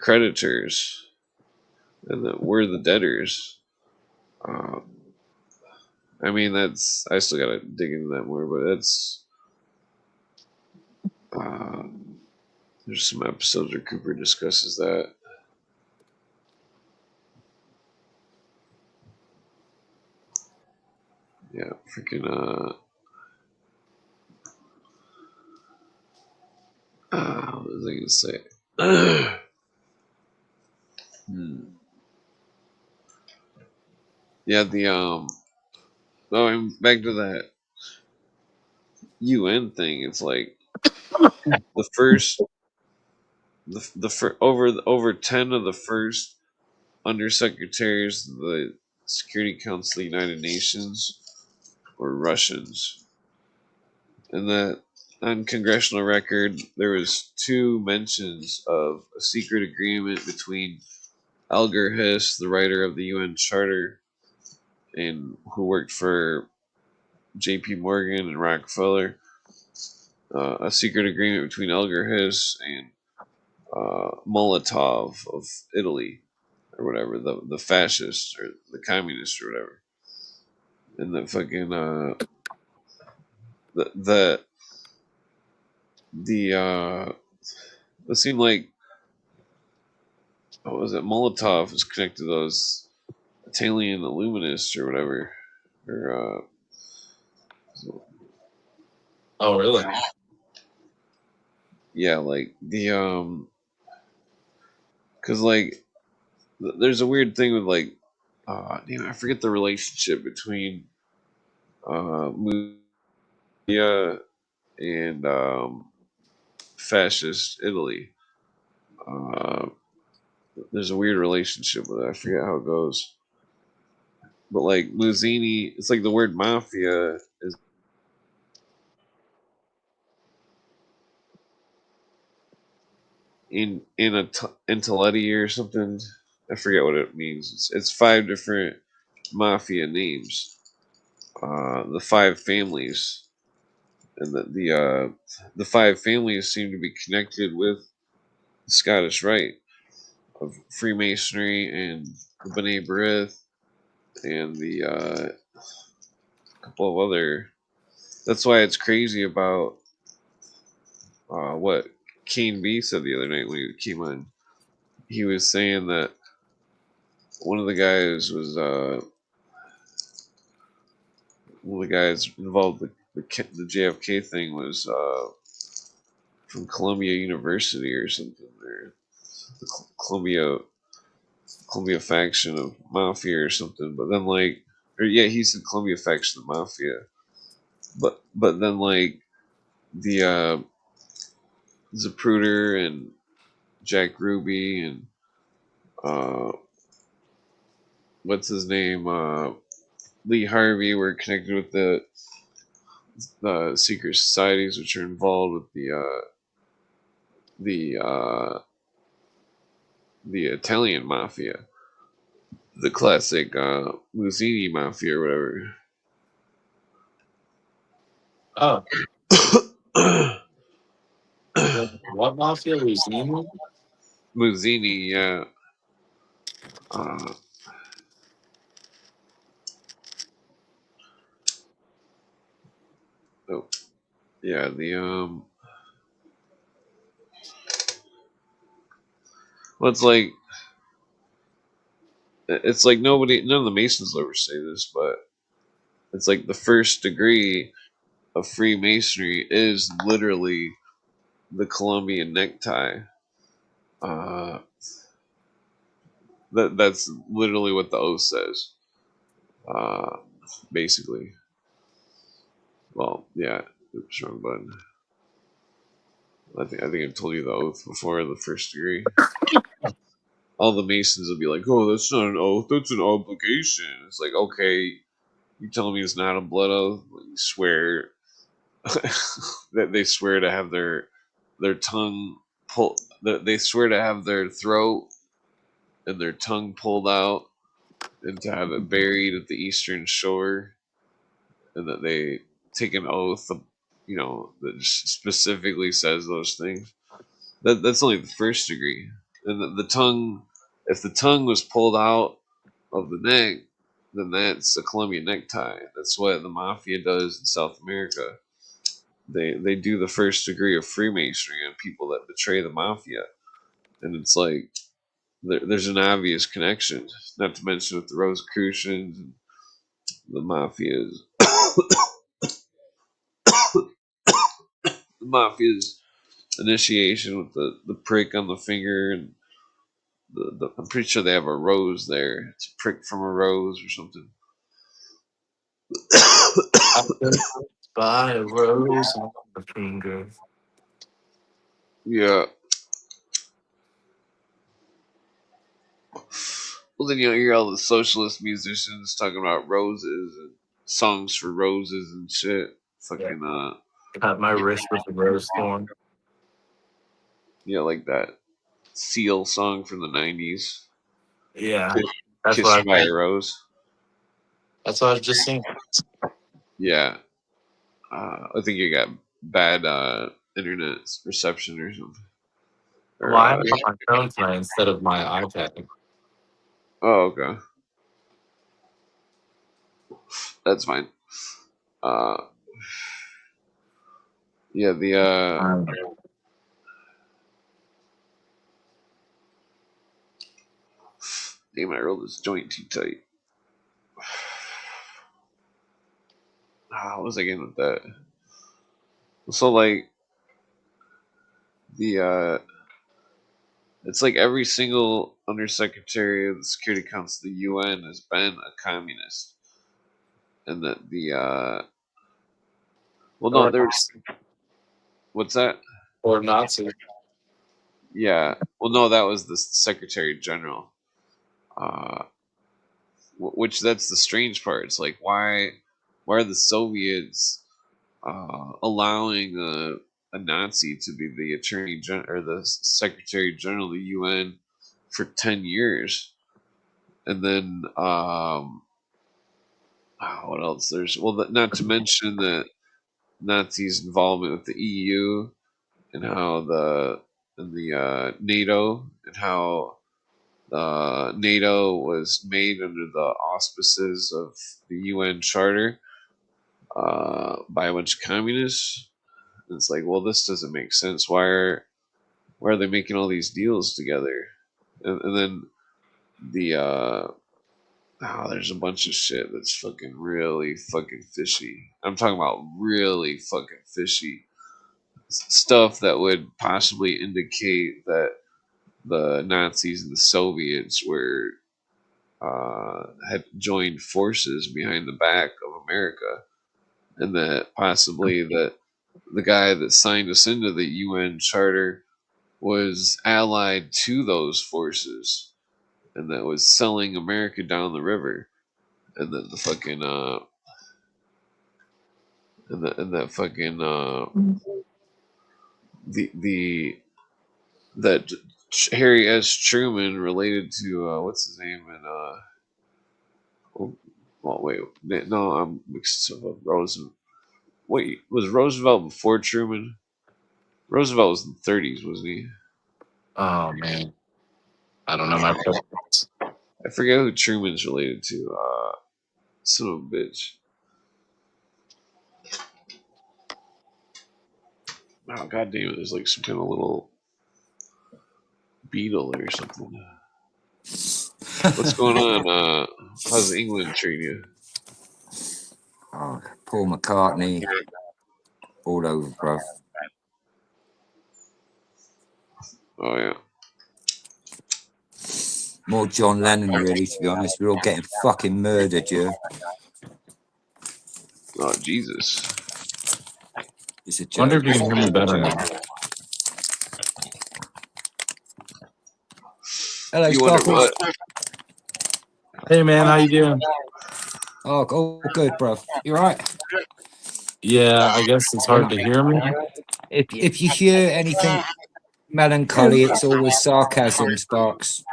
creditors, and that we're the debtors. Uh, I mean, I still gotta dig into that more, but uh, there's some episodes where Cooper discusses that. Yeah, freaking what was I gonna say? Hmm. Yeah, oh, and back to that UN thing. It's like the first, over 10 of the first undersecretaries of the Security Council of the United Nations were Russians, and that on congressional record there was two mentions of a secret agreement between Alger Hiss, the writer of the UN Charter, and who worked for J.P. Morgan and Rockefeller, a secret agreement between Alger Hiss and Molotov of Italy, or whatever, the fascists or the communists or whatever, and the fucking the the the it seemed like, what was it, Molotov was connected to those Italian Illuminists or whatever, or Oh, really? yeah, like because like there's a weird thing with like damn, I forget the relationship between Mulia and fascist Italy. Uh, there's a weird relationship with it. I forget how it goes. But like Muzzini, it's like the word mafia is in a Intelletti or something. I forget what it means. It's five different mafia names. The five families, and the five families seem to be connected with the Scottish Rite of Freemasonry and the B'nai B'rith and the couple of other. That's why it's crazy about what Keen B said the other night when he came on. He was saying that one of the guys was one of the guys involved with the JFK thing was from Columbia University or something, or the Columbia faction of Mafia or something. But then like, or yeah, he said Columbia faction of Mafia. But then like the Zapruder and Jack Ruby and uh, what's his name, Lee Harvey were connected with the secret societies, which are involved with the the Italian mafia, the classic Muzzini mafia or whatever. Oh, what mafia was Nemo? Muzzini, yeah. Uh, oh, yeah. Well, it's like none of the Masons will ever say this, but it's like the first degree of Freemasonry is literally the Colombian necktie. Uh, that's literally what the oath says. Uh, basically. Well, yeah. Oops, wrong button. I think I told you the oath before, the first degree. all the Masons will be like, "Oh, that's not an oath. That's an obligation." It's like, okay, you telling me it's not a blood oath? You swear that they swear to have their tongue pull. They swear to have their throat and their tongue pulled out, and to have it buried at the eastern shore, and that they take an oath, that specifically says those things. That's only the first degree, and the tongue. If the tongue was pulled out of the neck, then that's a Colombian necktie. That's what the mafia does in South America. They do the first degree of Freemasonry on people that betray the mafia, and it's like there's an obvious connection. Not to mention with the Rosicrucians and the mafias, the mafia's initiation with the prick on the finger, and I'm pretty sure they have a rose there. It's a prick from a rose or something. By a rose on the finger. Yeah. Well, then you hear all the socialist musicians talking about roses and songs for roses and shit. Fucking Cut my wrist with a rose thorn. yeah, like that Seal song from the '90s. Yeah, that's Kiss what You by a Rose. that's what I was just saying. Yeah, I think you got bad internet reception or something. Or, Well, I have it on my phone tonight instead of my iPad. oh, okay, that's fine. Uh, yeah, damn, I rolled this joint too tight. What was I getting with that? So like the it's like every single undersecretary of the Security Council of the UN has been a communist, and that well, no, Or there's what's that? or Nazi. Yeah, well, no, that was the Secretary General. Uh, which that's the strange part. It's like why are the Soviets allowing a Nazi to be the Attorney General or the Secretary General of the UN for 10 years, and then what else? There's not to mention that Nazis' involvement with the EU and how the NATO and how NATO was made under the auspices of the UN Charter by a bunch of communists. And it's like, well, this doesn't make sense. Why are they making all these deals together? And then there's a bunch of shit that's fucking really fucking fishy. I'm talking about really fucking fishy stuff that would possibly indicate that the Nazis and the Soviets were had joined forces behind the back of America, and that possibly that the guy that signed us into the UN Charter was allied to those forces, and that was selling America down the river, and that the fucking and that fucking the that Harry S. Truman related to what's his name and well wait no I'm mixed up with Roosevelt. Wait, was Roosevelt before Truman? Roosevelt was in the 30s, wasn't he? Oh man, I don't know my preference. I forget who Truman's related to. Son of a bitch. Oh god damn it! There's like some kind of little beetle or something. What's going on? How's England treating you? Oh, Paul McCartney, all over, bruv. Oh yeah. More John Lennon, really, to be honest. We're all getting fucking murdered, yeah. Oh Jesus. It's a I wonder joke. if you can hear me better now. Hello, You wonder Sparkles. what? Hey man, how you doing? Oh, all good, bro. You right? Yeah, I guess it's hard to hear me. If you hear anything melancholy, it's always sarcasm, Sparks.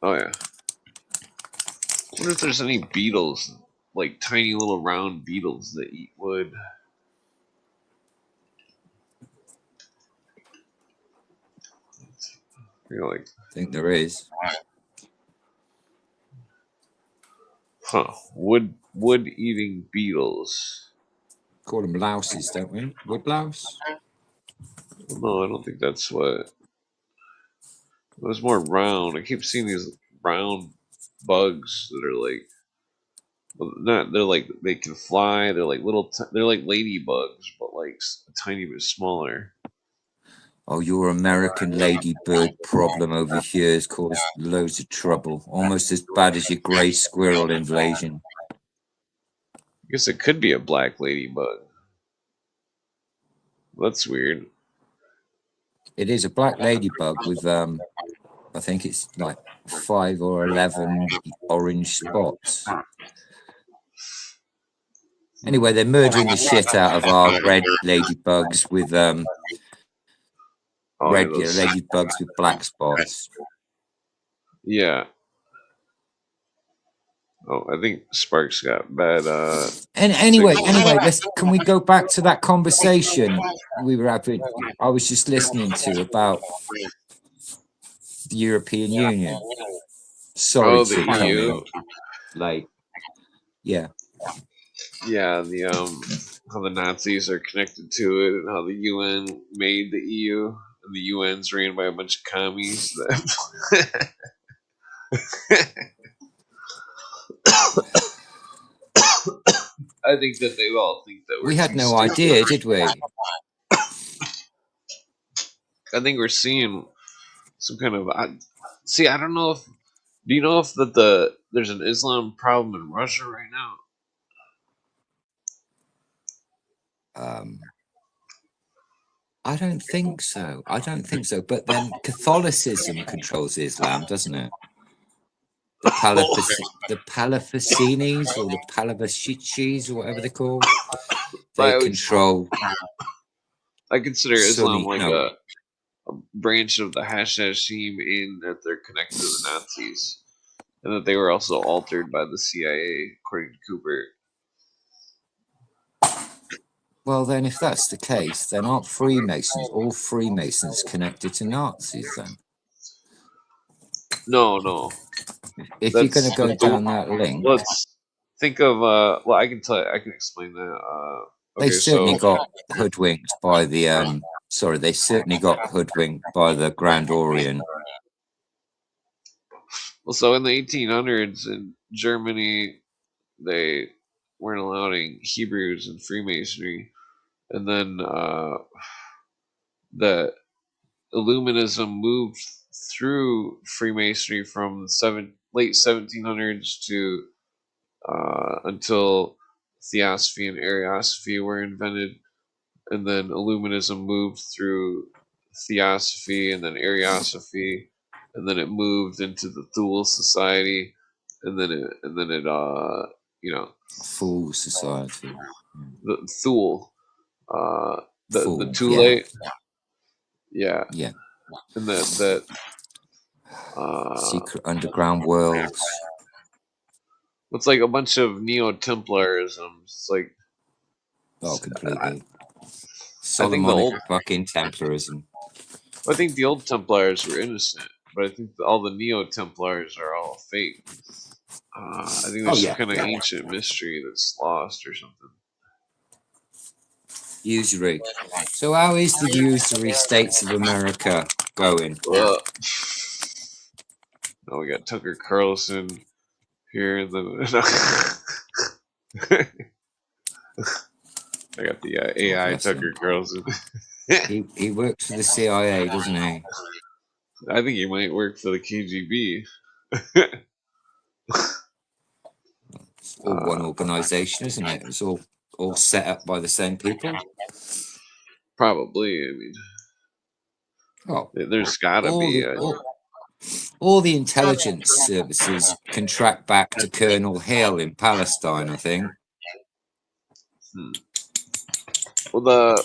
Oh yeah. I wonder if there's any beetles, like tiny little round beetles that eat wood. You're like, I think there is. huh? Wood eating beetles. Call them louses, don't we? Wood louse. No, I don't think that's what. It was more round. I keep seeing these round bugs that are like, well, not they're like they can fly. They're like little. They're like ladybugs, but like a tiny bit smaller. Oh, your American ladybird problem over here has caused loads of trouble. Almost as bad as your grey squirrel invasion. I guess it could be a black ladybug. That's weird. It is a black ladybug with I think it's like 5 or 11 orange spots. Anyway, they're murdering the shit out of our red ladybugs with Oh, red yeah, those- ladybugs with black spots. yeah. Oh, I think Sparks got bad. And anyway, signal. can we go back to that conversation we were having? I was just listening to about the European Union. Sorry Oh, the to come EU. in late. Yeah. Yeah, the how the Nazis are connected to it, and how the UN made the EU, and the UN's ran by a bunch of commies. That I think that they all think that We had no idea, did we? I think we're seeing some kind of. See, I don't know if. Do you know if there's an Islam problem in Russia right now? I don't think so. I don't think so. But then Catholicism controls Islam, doesn't it? The Palafasinis or the Palavasichis or whatever they're called. They control. I consider Islam Sunni, like no. a branch of the Hashashim, in that they're connected to the Nazis, and that they were also altered by the CIA, according to Cooper. Well, then, if that's the case, then aren't Freemasons, all Freemasons connected to Nazis then? No. If you're going to go down that link, let's think of. Well, I can explain that. They certainly got hoodwinked by the. They certainly got hoodwinked by the Grand Orient. Well, so in the 1800s in Germany, they weren't allowing Hebrews in Freemasonry, and then the Illuminism moved through Freemasonry from the late 1700s to until Theosophy and Ariosophy were invented, and then Illuminism moved through Theosophy and then Ariosophy, and then it moved into the Thule Society, and then it Fool Society. The Thule, the Thule, yeah, and that secret underground worlds. It's like a bunch of Neo-Templarism. It's like, completely Solomonic fucking Templarism. I think the old Templars were innocent, but I think all the Neo-Templars are all fake. I think there's some kind of ancient mystery that's lost or something. Usury. So how is the usury States of America going? Now we got Tucker Carlson here in the. I got the AI Tucker Carlson. he works for the CIA, doesn't he? I think he might work for the KGB. It's all one organization, isn't it? It's all set up by the same people. Probably. I mean, Oh, There's gotta all be the all the intelligence services can track back to Colonel Hill in Palestine, I think. well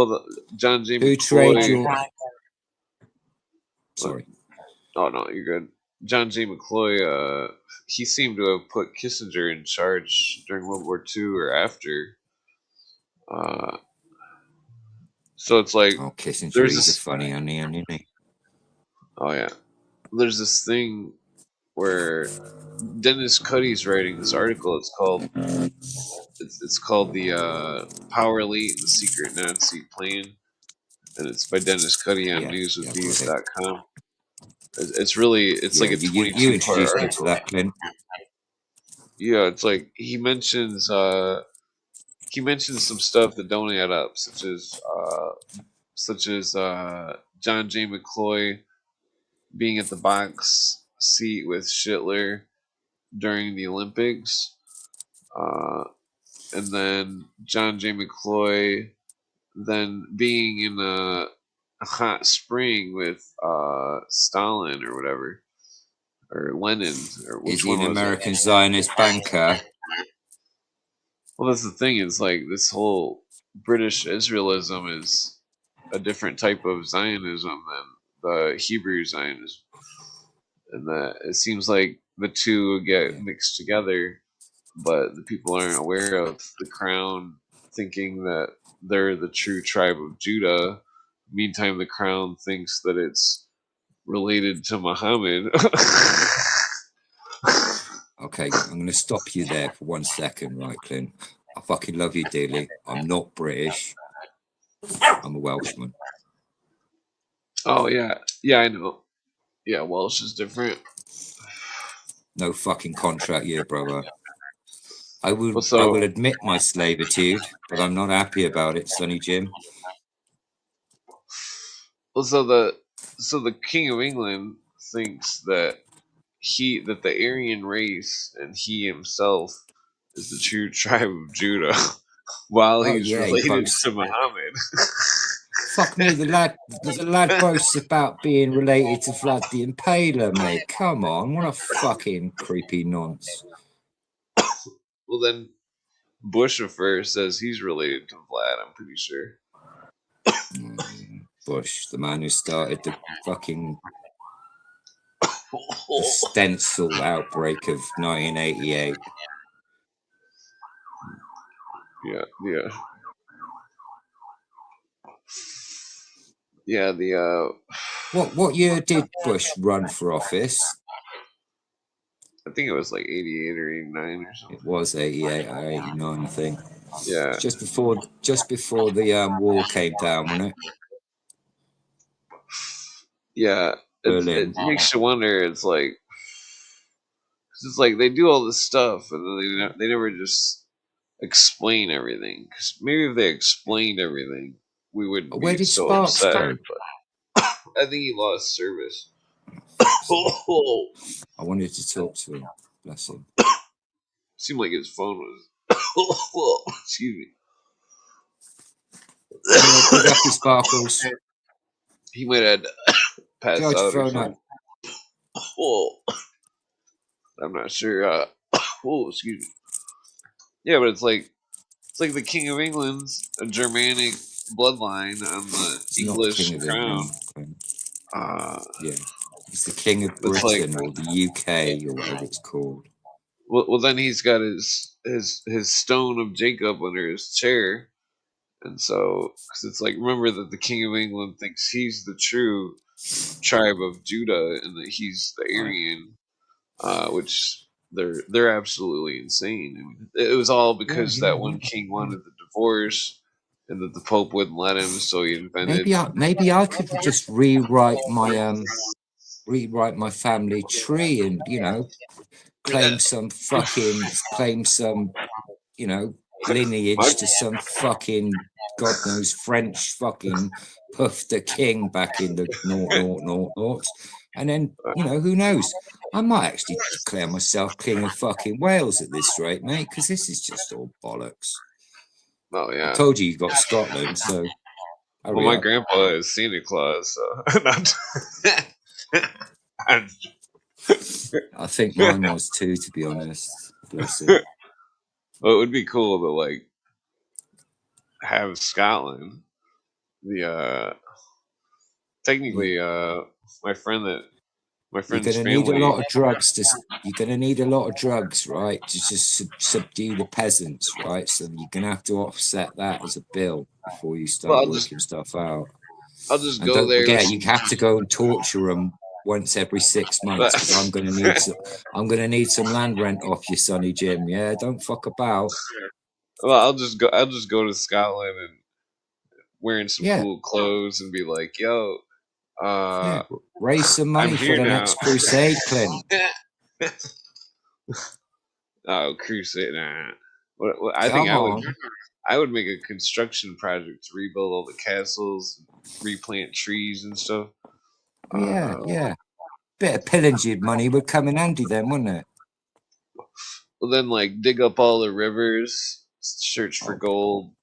the John J. Who trade McCloy. your? Sorry. Oh no, you're good. John J. McCloy. He seemed to have put Kissinger in charge during World War II or after. So it's like Oh, Kissinger, there's he's a this. funny onion, isn't he? Oh yeah, there's this thing where Dennis Cuddy's writing this article. It's called the Power Elite and the Secret Nazi Plan, and it's by Dennis Cuddy on Yeah, newswithviews.com. It's really it's yeah. like a You 22 part introduced me to article. that, Clint. Yeah, it's like he mentions some stuff that don't add up, such as John J. McCloy being at the box seat with Hitler during the Olympics, uh, and then John J. McCloy then being in a hot spring with Stalin or whatever, or Lenin, or Is which he one an was it? American Zionist banker? Well, that's the thing. Is like this whole British Israelism is a different type of Zionism than the Hebrew Zionism, and that it seems like the two get mixed together, but the people aren't aware of the crown thinking that they're the true tribe of Judah. Meantime, the crown thinks that it's related to Muhammad. Okay, I'm going to stop you there for 1 second, right, Clint? I fucking love you dearly. I'm not British. I'm a Welshman. Oh yeah, I know. Yeah, Welsh is different. No fucking contract here, brother. I will Well, admit my slavitude, but I'm not happy about it, Sonny Jim. so the King of England thinks that the Aryan race and he himself is the true tribe of Judah, while Oh he's yeah, he related boasts. to Muhammad. Fuck me, the lad boasts about being related to Vlad the Impaler, mate. Come on, what a fucking creepy nonce. Well, then Bushifer says he's related to Vlad. I'm pretty sure. Bush, the man who started the fucking the stencil outbreak of 1988. Yeah. The What year did Bush run for office? I think it was like 88 or 89 or something. It was 88 or 89, I think. Yeah. It's just before the wall came down, wasn't it? Yeah. Berlin. It makes you wonder. It's like they do all this stuff and then they never just explain everything. Because maybe if they explained everything, we wouldn't Where be did so Sparks upset. go? But I think he lost service. I wanted to talk to him. Bless him. Seemed like his phone was. Excuse me. Big up his sparkles. He might have passed Judge out or phone something. I'm not sure. Excuse me. Yeah, but it's like the King of England's a Germanic bloodline on the English crown. Yeah, he's the King of Britain or the UK or whatever it's called. Well, then he's got his stone of Jacob under his chair, and so because it's like remember that the King of England thinks he's the true tribe of Judah and that he's the Aryan, which they're absolutely insane. I mean, it was all because that one king wanted the divorce, and that the Pope wouldn't let him, so he invented. Maybe I could just rewrite my family tree and claim some lineage to some fucking God knows French fucking puff the king back in the noughts. And then, who knows? I might actually declare myself King of fucking Wales at this rate, mate, because this is just all bollocks. Oh, yeah. I told you got Scotland, so. Well, my Hurry up. grandpa is Santa Claus, so I think mine was too, to be honest. Bless him. Well, it would be cool to like have Scotland. The technically, my friend that my You're friend's gonna need a family. lot of drugs you're gonna need a lot of drugs, right? To just subdue the peasants, right? So you're gonna have to offset that as a bill before you Well, start working stuff out. I'll just And go don't there with forget, you have to go and torture them once every 6 months because I'm gonna need some land rent off you, Sonny Jim. Yeah, don't fuck about. Well, I'll just go. I'll just go to Scotland and wearing some Yeah, cool clothes and be like, "Yo, yeah. Raise some money I'm for here the now." next crusade, Clint. Oh, crusade! Nah. What I think Come on. I would make a construction project to rebuild all the castles, replant trees and stuff. Yeah, yeah. Bit of pillaging money would come in handy then, wouldn't it? Well, then like dig up all the rivers, search for Oh, gold.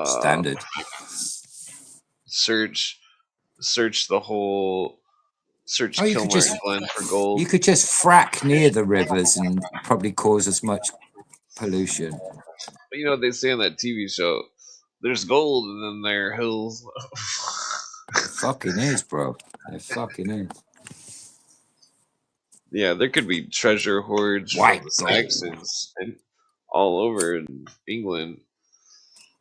standard. Search the whole. Search Oh, you could Kilmartin Glen for gold. you could just frack near the rivers and probably cause as much pollution. But you know what they say on that TV show? There's gold and then there are hills. It fucking is, bro. It fucking is. Yeah, there could be treasure hoards White from the gold. Saxons and all over in England.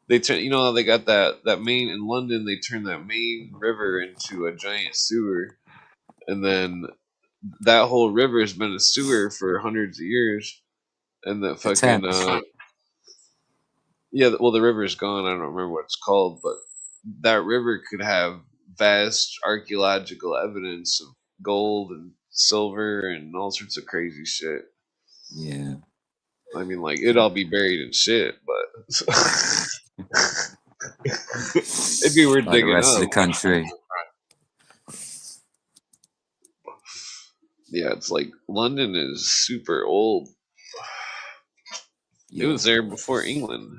They turn, you know, how they got that main in London. They turned that main river into a giant sewer, and then that whole river has been a sewer for hundreds of years. And that The fucking Thames. yeah, well, the river's gone. I don't remember what it's called, but that river could have vast archaeological evidence of gold and silver and all sorts of crazy shit. Yeah. I mean, like, it'd all be buried in shit, but it'd be weird Like the digging rest of up. the country. Yeah, it's like London is super old. Yeah. It was there before England.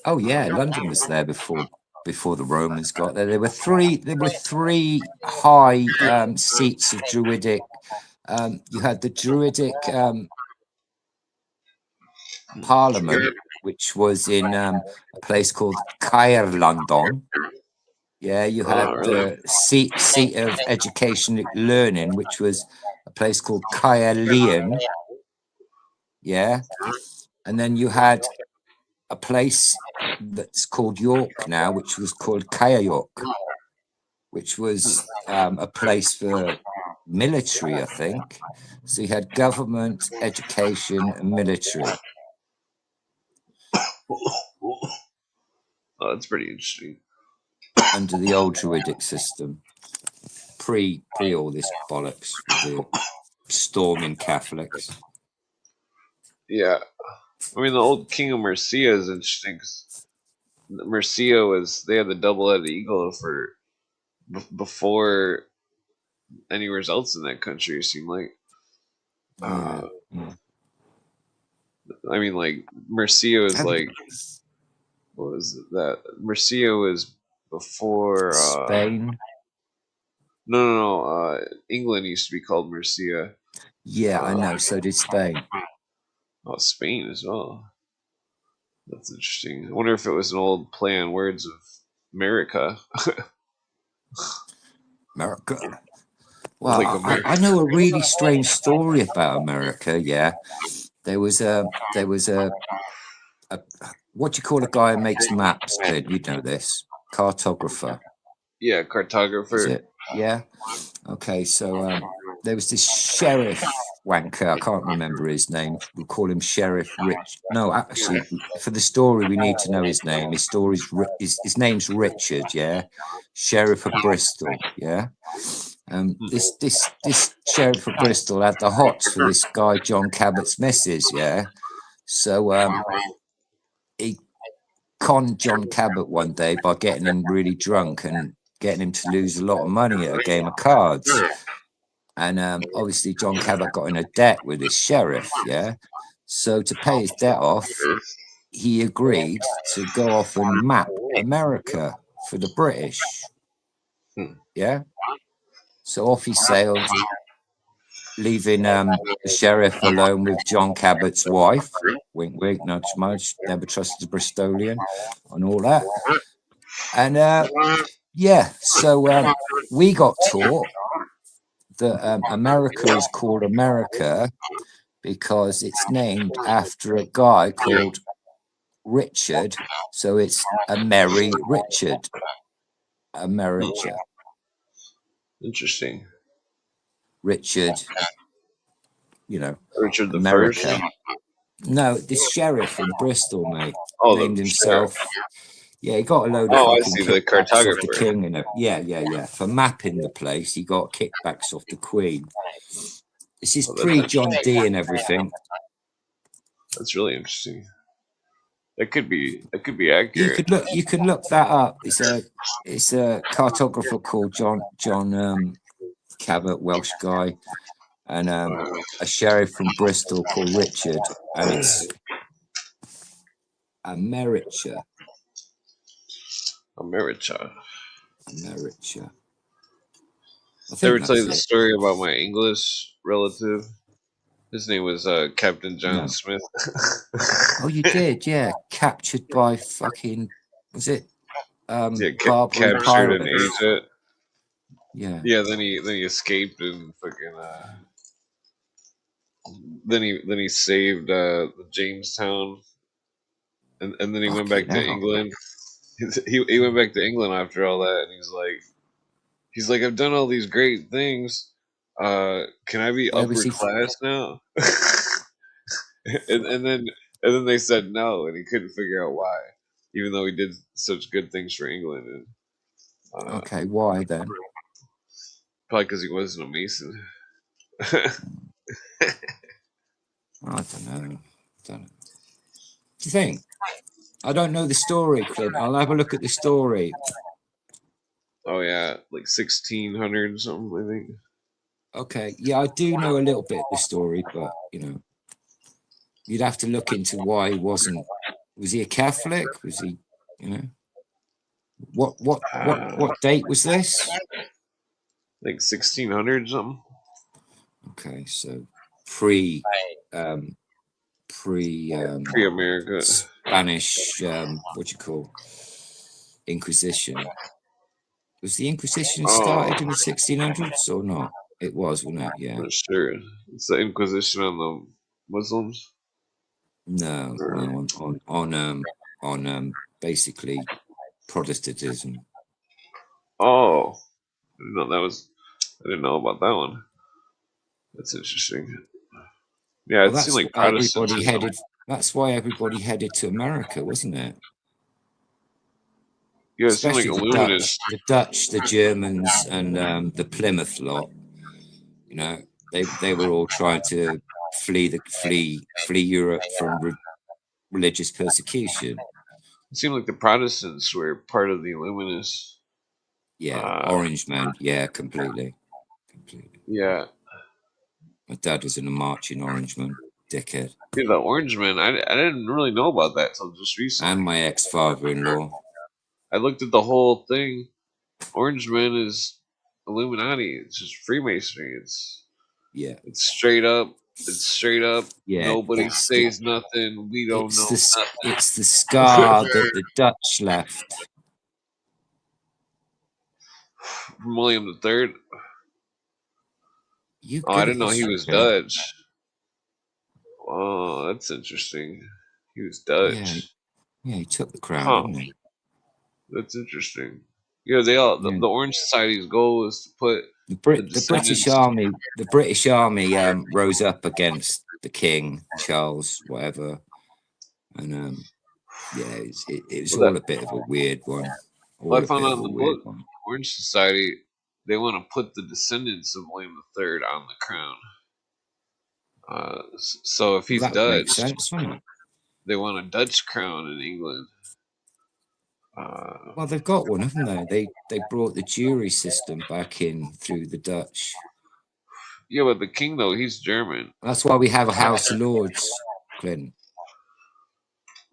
Oh yeah, London was there before the Romans got there. There were three high seats of Druidic. You had the Druidic Parliament, which was in a place called Caerlondon. Yeah, you had the seat of education and learning, which was a place called Caerleon. Yeah, and then you had a place that's called York now, which was called Caeryork, which was a place for military, I think. So you had government, education, and military. Oh, that's pretty interesting. Under the old Druidic system, pre all this bollocks with the storming Catholics. Yeah, I mean the old King of Mercia is interesting. 'Cause Mercia they had the double-headed eagle for before anywhere else in that country. It seemed like. Yeah. I mean, like Mercia was like, what was it, that? Mercia was before Spain. No. England used to be called Mercia. Yeah, I know. So did Spain. Oh, Spain as well. That's interesting. I wonder if it was an old play on words of America. America. Well, Like America. I know a really strange story about America. Yeah, there was a what do you call a guy who makes maps? Clint, you know this, cartographer. Yeah, cartographer. Is it? Yeah. Okay, so there was this sheriff wanker. I can't remember his name. We'll call him Sheriff Rich. No, actually, for the story, we need to know his name. His name's Richard. Yeah, Sheriff of Bristol. Yeah. This Sheriff of Bristol had the hots for this guy John Cabot's missus. Yeah. So he conned John Cabot one day by getting him really drunk and getting him to lose a lot of money at a game of cards. And obviously John Cabot got in a debt with his sheriff, yeah? So to pay his debt off, he agreed to go off and map America for the British. Hmm. Yeah. So off he sailed, leaving the sheriff alone with John Cabot's wife. Wink, wink, nudge, nudge. Never trusted a Bristolian, and all that. And yeah, so we got taught that America is called America because it's named after a guy called Richard. So it's a Merry Richard, America. Interesting. Richard, you know, Richard the America. First. No, this sheriff in Bristol, mate, Oh, named the himself. sheriff. Yeah, he got a load of Oh, I fucking see, the kickbacks off the cartographer. king and yeah. For mapping the place, he got kickbacks off the queen. This is Oh, that's pre-John interesting. D and everything. That's really interesting. That could be accurate. You could look that up. It's a cartographer called John Cabot, Welsh guy, and a sheriff from Bristol called Richard, and it's America. America. America. I Did I think ever tell you the that's it. story about my English relative? His name was Captain John No. Smith. Oh, you did, yeah. Captured by fucking, was it Yeah, Barbary captured in pirates? Asia. Yeah. Yeah, then he escaped and fucking then he saved Jamestown, and then he went back Fucking to hell. England. He went back to England after all that, and he's like, I've done all these great things. Can I be Where upper was he? class now? and then they said no, and he couldn't figure out why, even though he did such good things for England. And, Okay, why then? probably because he wasn't a Mason. I don't know. Do you think? I don't know the story, Clint. I'll have a look at the story. Oh yeah, like 1600 something, I think. Okay, yeah, I do know a little bit the story, but you know, you'd have to look into why he wasn't. Was he a Catholic? Was he, you know? What date was this? Like 1600 something. Okay, so pre Pre-America. Spanish what you call Inquisition. Was the Inquisition started in the 1600s or not? It was, wasn't it? Yeah. For sure. It's the Inquisition on the Muslims. No, on basically Protestantism. Oh, I didn't know about that one. That's interesting. Yeah, Well, it seemed like Protestants. That's why everybody headed to America, wasn't it? Yeah, it seemed like Especially the Dutch, the Germans, and the Plymouth lot. You know, they were all trying to flee Europe from religious persecution. It seemed like the Protestants were part of the Illuminists. Yeah, Orange Man. Yeah, completely. Yeah. My dad was in a marching Orange Man, dickhead. Yeah, the Orange Man. I didn't really know about that until just recently. And my ex-father-in-law. I looked at the whole thing. Orange Man is Illuminati. It's just Freemasonry. It's straight up. It's straight up. Yeah, nobody says nothing. We don't know nothing. It's the scar that the Dutch left. From William III. I didn't know he was Dutch. Oh, that's interesting. He was Dutch. Yeah, he took the crown, didn't he? That's interesting. Yeah, the Orange Society's goal is to put the British Army rose up against the King, Charles, whatever, and it was all a bit of a weird one. I found out in the book, Orange Society, they want to put the descendants of William III on the crown. So if he's Dutch, they want a Dutch crown in England. Well, they've got one, haven't they? They brought the jury system back in through the Dutch. Yeah, but the king, though, he's German. That's why we have a House of Lords, Clint.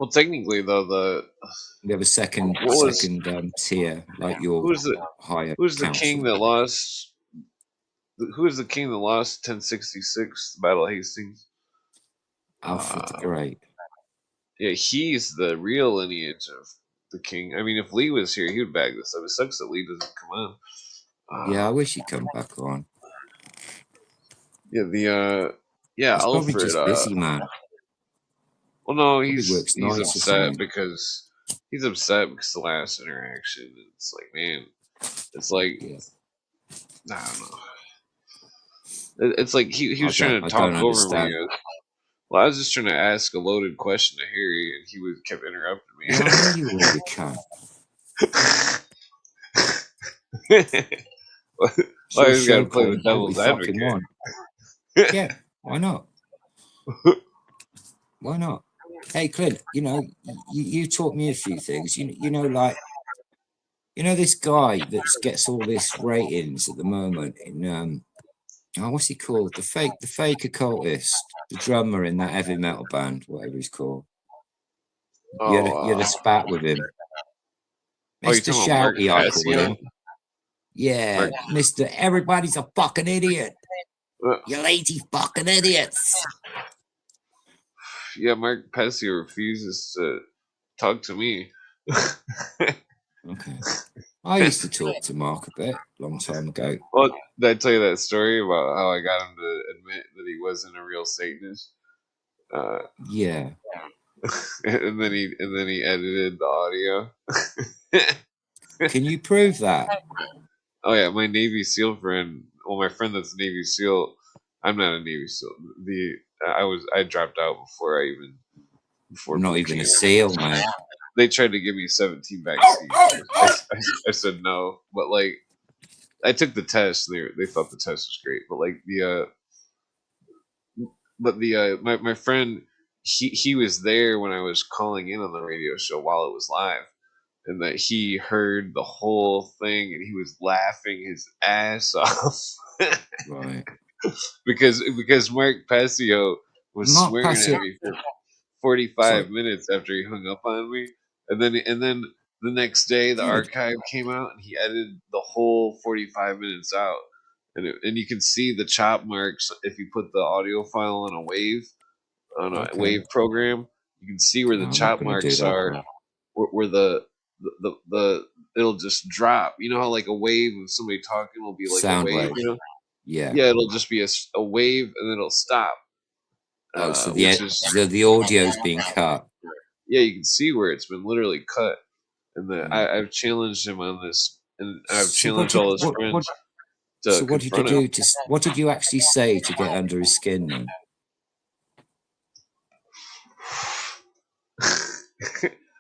Well, technically though, We have a second What was- tier, like your who's the higher who's the council. king that lost? Who is the king that lost 1066, the Battle of Hastings? Alfred the Great. Yeah, he's the real lineage of the king. I mean, if Lee was here, he would bag this up. It sucks that Lee doesn't come on. Yeah, I wish he'd come back on. Yeah, He's Alfred. probably just busy, man. Well, no, Probably he's works nights or upset something. because the last interaction. It's like, man, it's like Yeah. I don't know. It's like he was trying to I talk don't over me. understand. Well, I was just trying to ask a loaded question to Harry, and he kept interrupting me. Yeah, I know you were, you cunt. Well, I just got to play the devil's advocate. Yeah, why not? Why not? Hey, Clint, you taught me a few things. Like, this guy that gets all this ratings at the moment in what's he called? The fake occultist, the drummer in that heavy metal band, whatever he's called. You had a spat with him. Mr. Shouty, I call him. Yeah, Mr. Everybody's a fucking idiot. You lazy fucking idiots. Yeah, Mark Pescio refuses to talk to me. Okay. I used to talk to Mark a bit, long time ago. Well, did I tell you that story about how I got him to admit that he wasn't a real Satanist? Yeah. and then he edited the audio. Can you prove that? Oh yeah, my Navy SEAL friend. Well, my friend that's a Navy SEAL. I'm not a Navy SEAL. I dropped out before I'm not even a SEAL, mate. They tried to give me 17 vaccines. I said no, but like I took the test. They thought the test was great, but like my friend he was there when I was calling in on the radio show while it was live, and that he heard the whole thing and he was laughing his ass off. Right. because Mark Pescio was swearing at me for 45 minutes after he hung up on me, and then the next day the archive came out and he edited the whole 45 minutes out, and you can see the chop marks if you put the audio file on a wave program. You can see where the chop marks are, where the it'll just drop. You know how like a wave of somebody talking will be like sound a wave, Yeah, it'll just be a wave and then it'll stop. So the audio's being cut. Yeah, you can see where it's been literally cut, and I've challenged him on this, and I've challenged all his friends. So what did you do? What did you actually say to get under his skin, then?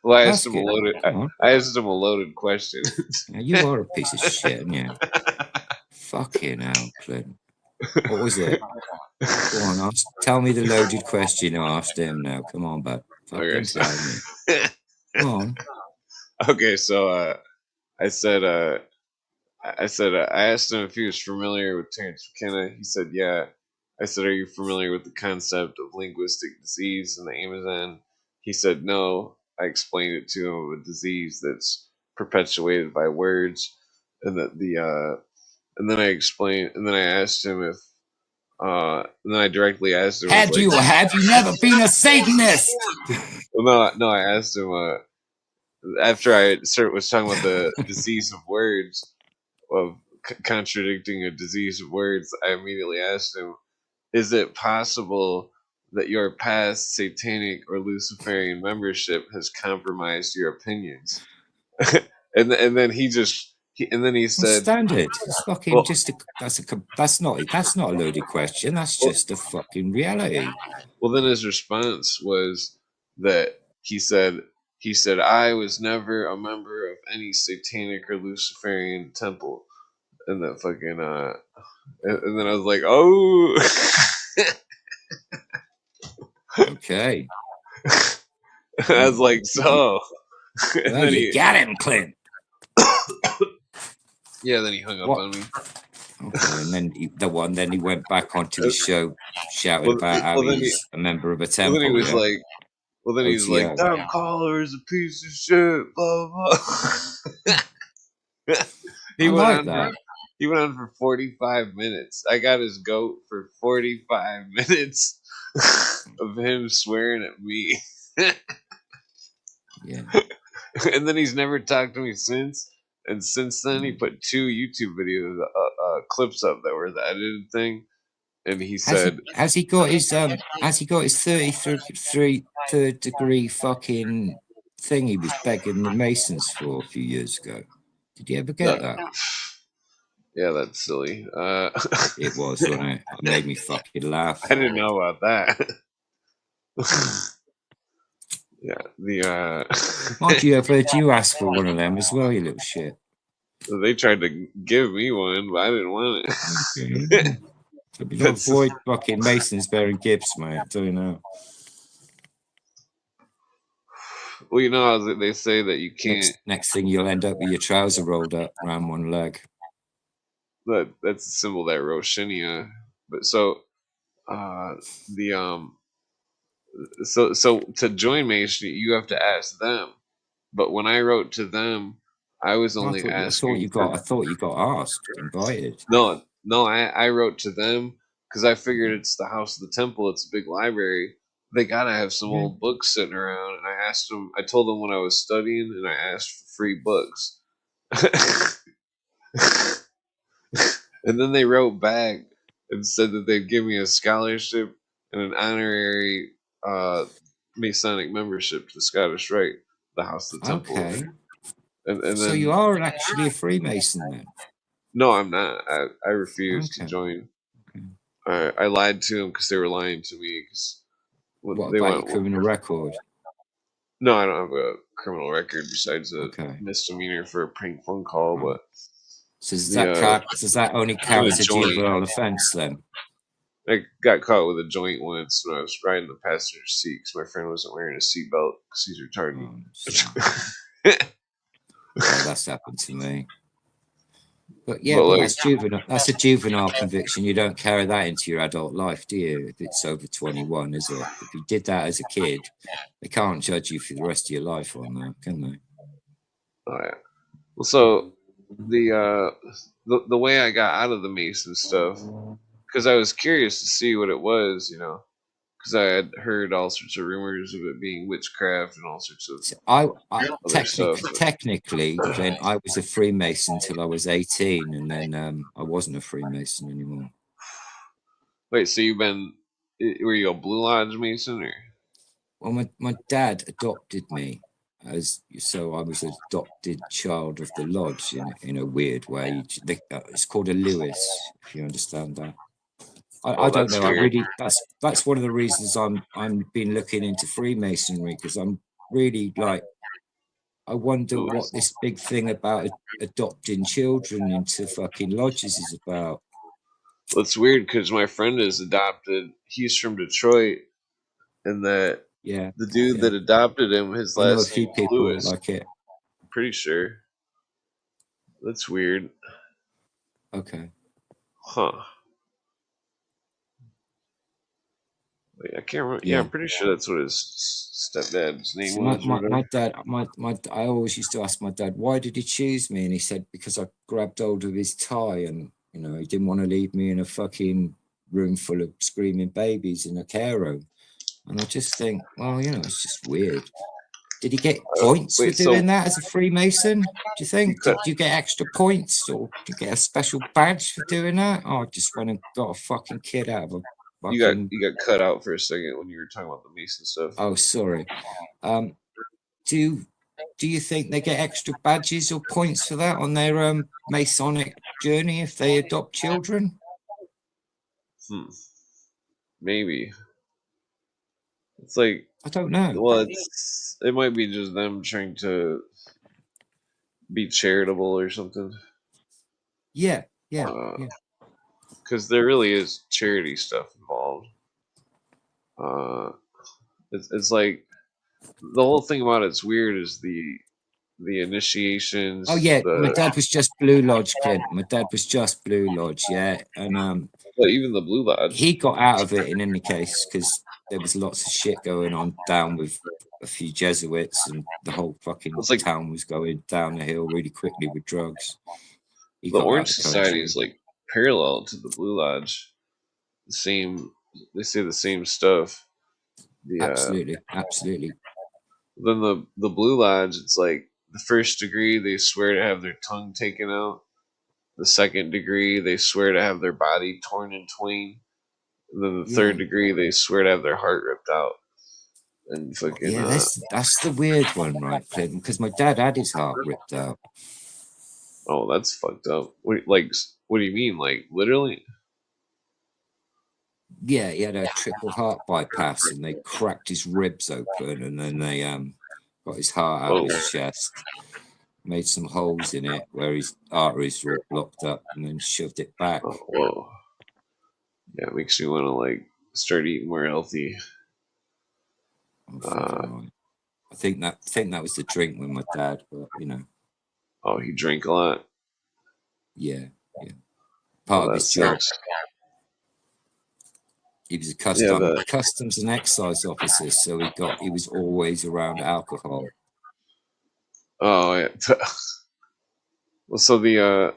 Well, I asked him a loaded question. Now, you are a piece of shit, aren't you? Fucking hell, Clint. What was it? Go on, tell me the loaded question I asked him now. Come on, bud. Fucking tell me. Come on. Okay, so I asked him if he was familiar with Terence McKenna. He said, yeah. I said, are you familiar with the concept of linguistic disease in the Amazon? He said, no. I explained it to him, a disease that's perpetuated by words, and that and then I asked him if, and then I directly asked him, have you never been a Satanist? No, I asked him, after I was talking about the disease of words, of contradicting a disease of words, I immediately asked him, is it possible that your past satanic or Luciferian membership has compromised your opinions? and then he said, standard. It's fucking that's not a loaded question. That's just a fucking reality. Well, then his response was that he said I was never a member of any satanic or Luciferian temple, and that fucking and then I was like, oh. Okay. I was like, so. And then you got him, Clint. Yeah, then he hung up on me. Okay, and then he went back onto the show shouting about how he's a member of a temple. And then he was like, Well, then he's like, OTO. "That caller is a piece of shit." Blah blah. I like For, that. he went on for 45 minutes. I got his goat for 45 minutes of him swearing at me. Yeah. And then he's never talked to me since. And since then, he put 2 YouTube videos, clips up that were the edited thing. And he said, has he got his 33 third degree fucking thing he was begging the Masons for a few years ago? Did you ever get that? Yeah, that's silly. It was, wasn't it? It made me fucking laugh. I didn't know about that. Yeah, Mind you, I've heard you ask for one of them as well, you little shit. They tried to give me one, but I didn't want it. Okay. So you don't avoid fucking Masons bearing gifts, mate. Do you know? Well, you know, they say that you can't. Next thing you'll end up with your trouser rolled up around one leg. That's a symbol that Roshinia. But so, so to join Mason, you have to ask them. But when I wrote to them, I was only asking. I thought you got asked, invited. No, I wrote to them because I figured it's the house of the temple. It's a big library. They gotta have some old books sitting around. And I asked them. I told them when I was studying, and I asked for free books. And then they wrote back and said that they'd give me a scholarship and an honorary Masonic membership to the Scottish Rite, the House of the Temple. Okay. And so then, you are actually a Freemason then? No, I'm not. I refused to join. Okay. I lied to them because they were lying to me. What about your criminal record? No, I don't have a criminal record besides a misdemeanor for a prank phone call. But so does that only count as a juvenile offense then? I got caught with a joint once when I was riding the passenger seat because my friend wasn't wearing a seatbelt because he's retarded. Well, that's happened to me. But yeah, but that's juvenile. That's a juvenile conviction. You don't carry that into your adult life, do you? If it's over 21, is it? If you did that as a kid, they can't judge you for the rest of your life on that, can they? Oh yeah. Well, so the way I got out of the Mason stuff, because I was curious to see what it was, you know, because I had heard all sorts of rumors of it being witchcraft and all sorts of. So technically, then I was a Freemason till I was 18, and then I wasn't a Freemason anymore. Wait, so were you a Blue Lodge Mason or? Well, my dad adopted me so I was an adopted child of the lodge in a weird way. It's called a Lewis, if you understand that. I don't know. Weird. That's one of the reasons I'm been looking into Freemasonry, because I'm really like, I wonder what this big thing about adopting children into fucking lodges is about. Well, it's weird because my friend is adopted. He's from Detroit, and the dude that adopted him, his last name is Lewis. Like it. I'm pretty sure. That's weird. Okay. Huh. Wait, I can't remember. Yeah, I'm pretty sure that's what his stepdad's name was. My dad, I always used to ask my dad, why did he choose me? And he said, because I grabbed hold of his tie, and you know, he didn't want to leave me in a fucking room full of screaming babies in a care home. And I just think, well, you know, it's just weird. Did he get points for doing that as a Freemason? Do you think? Did you get extra points, or did you get a special badge for doing that? Oh, I just went and got a fucking kid out of a fucking... You got cut out for a second when you were talking about the Mason stuff. Oh, sorry. Do you think they get extra badges or points for that on their Masonic journey if they adopt children? Maybe. It's like, I don't know. Well, it might be just them trying to be charitable or something. Yeah. Because there really is charity stuff involved. It's like the whole thing about it's weird is the initiations. Oh yeah, my dad was just Blue Lodge, Clint. My dad was just Blue Lodge, yeah, and well, even the Blue Lodge, he got out of it in any case because there was lots of shit going on down with a few Jesuits, and the whole fucking It's like town was going down the hill really quickly with drugs. He the got out Orange of the Society country. is like parallel to the Blue Lodge. The same, they say the same stuff. The Absolutely. then the Blue Lodge, it's like the first degree they swear to have their tongue taken out. The second degree they swear to have their body torn in twain. And then the third degree they swear to have their heart ripped out. And fucking Yeah, that's the weird one, right, Clint? Because my dad had his heart ripped out. oh, that's fucked up. What do you mean? Like literally? Yeah, he had a triple heart bypass, and they cracked his ribs open, and then they got his heart out of his chest, made some holes in it where his arteries were all blocked up, and then shoved it back. Oh, whoa. Yeah, it makes me want to like start eating more healthy. I think that was the drink with my dad, but you know. Oh, he drank a lot. Yeah. Part of his job. He was a customs and excise officer, so he was always around alcohol. Oh yeah. Well, so the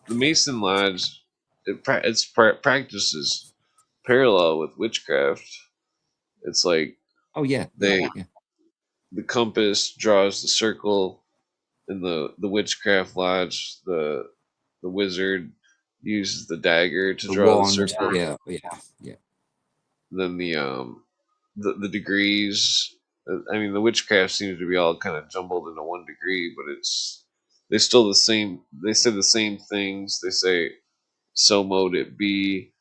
Mason Lodge, its practices parallel with witchcraft. It's like the compass draws the circle, in the witchcraft lodge. The wizard uses the dagger to draw wand. the circle. Yeah. Then the degrees. I mean, the witchcraft seems to be all kind of jumbled into one degree, but they still the same. They say the same things. They say, "So mote it be."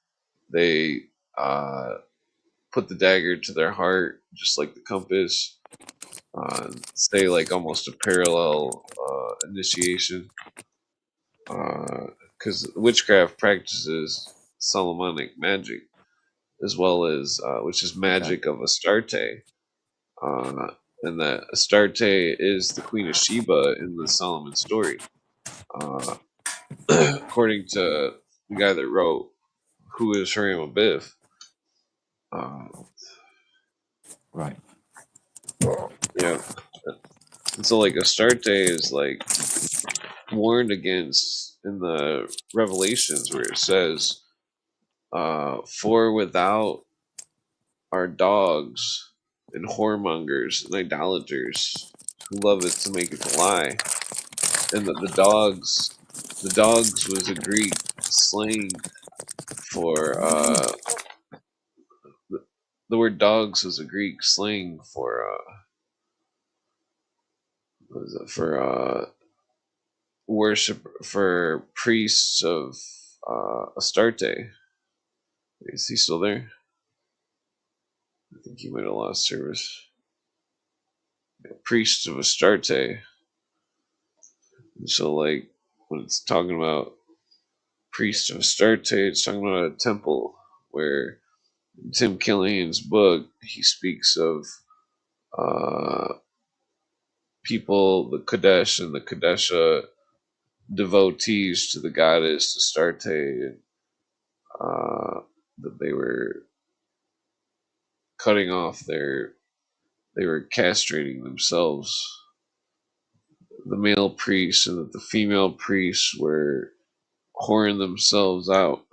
They put the dagger to their heart, just like the compass. Say like almost a parallel initiation, because witchcraft practices Solomonic magic, as well as which is magic of Astarte. And that Astarte is the Queen of Sheba in the Solomon story. According to the guy that wrote Who is Hurriam Abiff. Right. Yeah. And so like Astarte is like warned against in the Revelations where it says, for without are dogs and whoremongers and idolaters who love it to make it to lie. And that the dogs was a Greek slang for the word dogs was a Greek slang for what is it, for worship, for priests of Astarte. Is he still there? I think he might have lost service. Yeah, priests of Astarte. And so like when it's talking about priests of Astarte, it's talking about a temple where in Tim Killian's book he speaks of people, the Kadesh and the Kadesha, devotees to the goddess Astarte, and that they were cutting off they were castrating themselves, the male priests, and that the female priests were whoring themselves out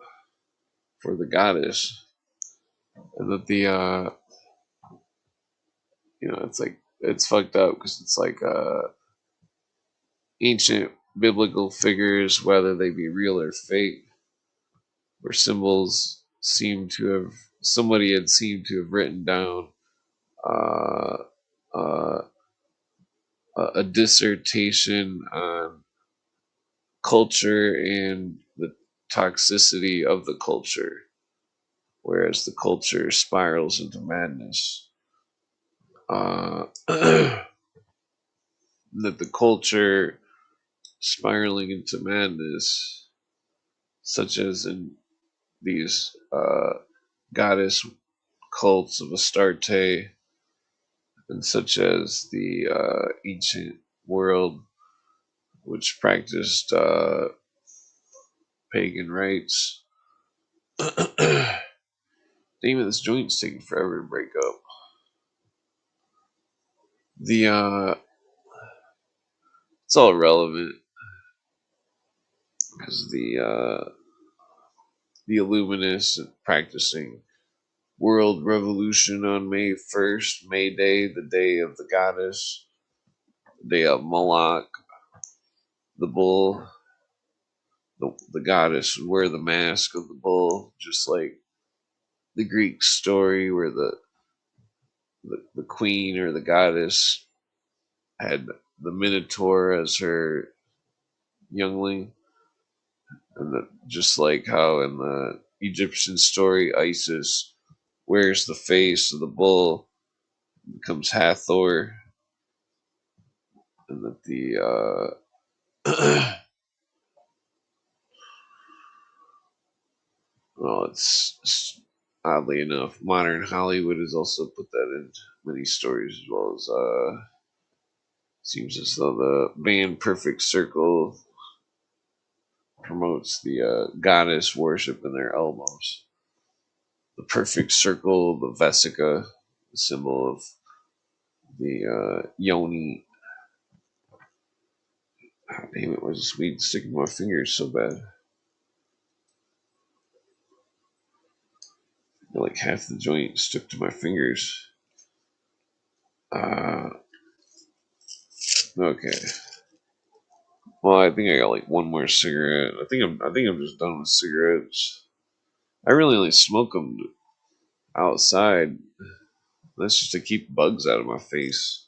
for the goddess, and that the it's like it's fucked up because it's like ancient biblical figures, whether they be real or fake, where symbols seem to have somebody had seemed to have written down uh, uh, a dissertation on culture and the toxicity of the culture, whereas the culture spirals into madness. That the culture spiraling into madness, such as in these goddess cults of Astarte, and such as the ancient world, which practiced pagan rites, Damn it, this joint's taking forever to break up. It's all irrelevant because the Illuminists practicing world revolution on May 1st, May Day, the day of the goddess, the day of Moloch, the bull. The goddess would wear the mask of the bull, just like the Greek story where the queen or the goddess had the Minotaur as her youngling, and just like how in the Egyptian story Isis wears the face of the bull, becomes Hathor, and that well, it's oddly enough, modern Hollywood has also put that in many stories as well as seems as though the band Perfect Circle promotes the goddess worship in their albums. The perfect circle, the vesica, the symbol of the yoni. Oh, damn it, where's this weed sticking to my fingers so bad? Like half the joint stuck to my fingers. Okay. Well, I think I got like one more cigarette. I think I'm just done with cigarettes. I really only smoke them outside. That's just to keep bugs out of my face.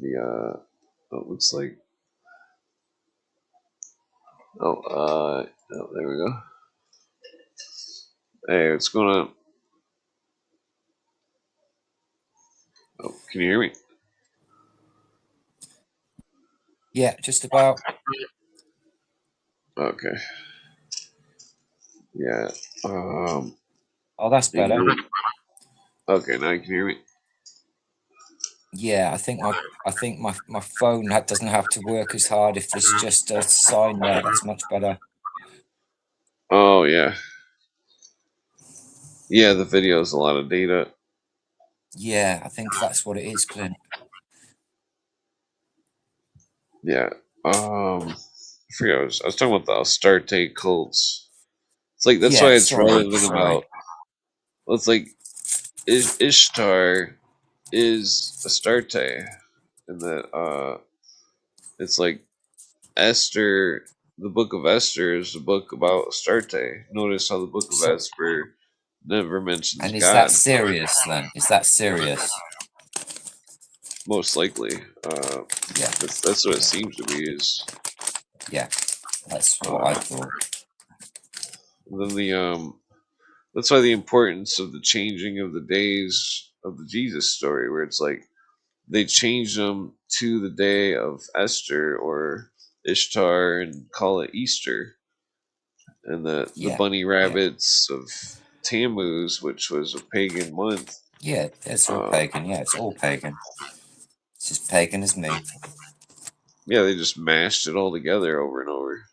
It looks like. Oh, there we go. Hey, what's going on? Oh, can you hear me? Yeah, just about. Okay. Yeah. Oh, that's better. Okay, now you can hear me. Yeah, I think my phone doesn't have to work as hard if there's just a sign there. That's much better. Oh yeah. Yeah, the video is a lot of data. Yeah, I think that's what it is, Clint. Yeah. I forget. I was talking about the Astarte cults. It's like that's why it's relevant about. Well, it's like Ishtar is Astarte, and that it's like Esther. The book of Esther is a book about Astarte. Notice how the book of Esther never mentions And is God. that serious then? Is that serious? Most likely. Yeah. That's what it seems to be. Is yeah, that's what I thought. And then that's why the importance of the changing of the days of the Jesus story, where it's like they change them to the day of Esther or Ishtar and call it Easter, and the bunny rabbits of Tammuz, which was a pagan month. Yeah, it's all pagan. Yeah, it's all pagan. It's as pagan as me. Yeah, they just mashed it all together over and over.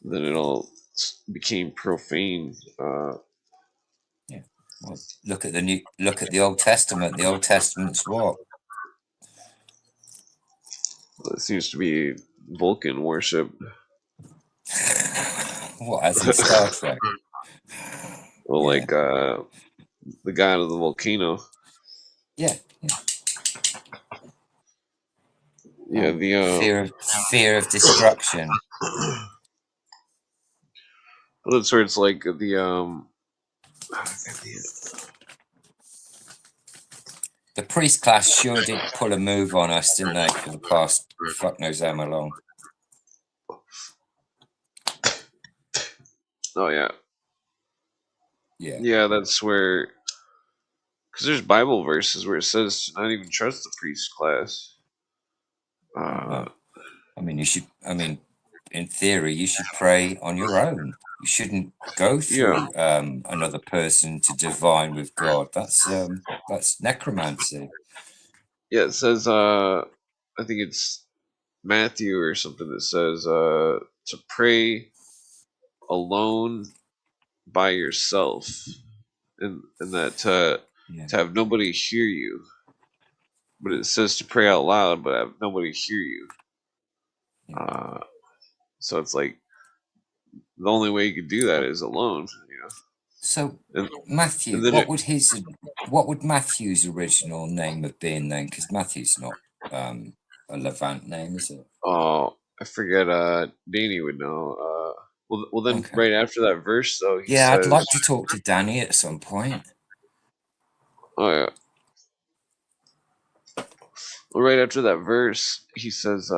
Then it all became profane. Yeah. Well, look at the Old Testament. The Old Testament's what? It seems to be Vulcan worship. What, as in Star Trek? Well, like the god of the volcano. Yeah. Yeah, the fear of destruction. Well, that's where it's like the priest class sure did pull a move on us, didn't they, for the past fuck knows how long. Oh yeah. Yeah, that's where, because there's Bible verses where it says to not even trust the priest class. I mean, in theory, you should pray on your own. You shouldn't go through another person to divine with God. That's necromancy. Yeah, it says I think it's Matthew or something that says to pray alone by yourself, and that to have nobody hear you. But it says to pray out loud, but have nobody hear you. So it's like the only way you could do that is alone. So And, Matthew, and then what would Matthew's original name have been then? Because Matthew's not a Levant name, is it? Oh, I forget. Danny would know. Well, then Okay. right after that verse, though, he Yeah, I'd says, like to talk to Danny at some point. "Oh yeah." Well, right after that verse, he says,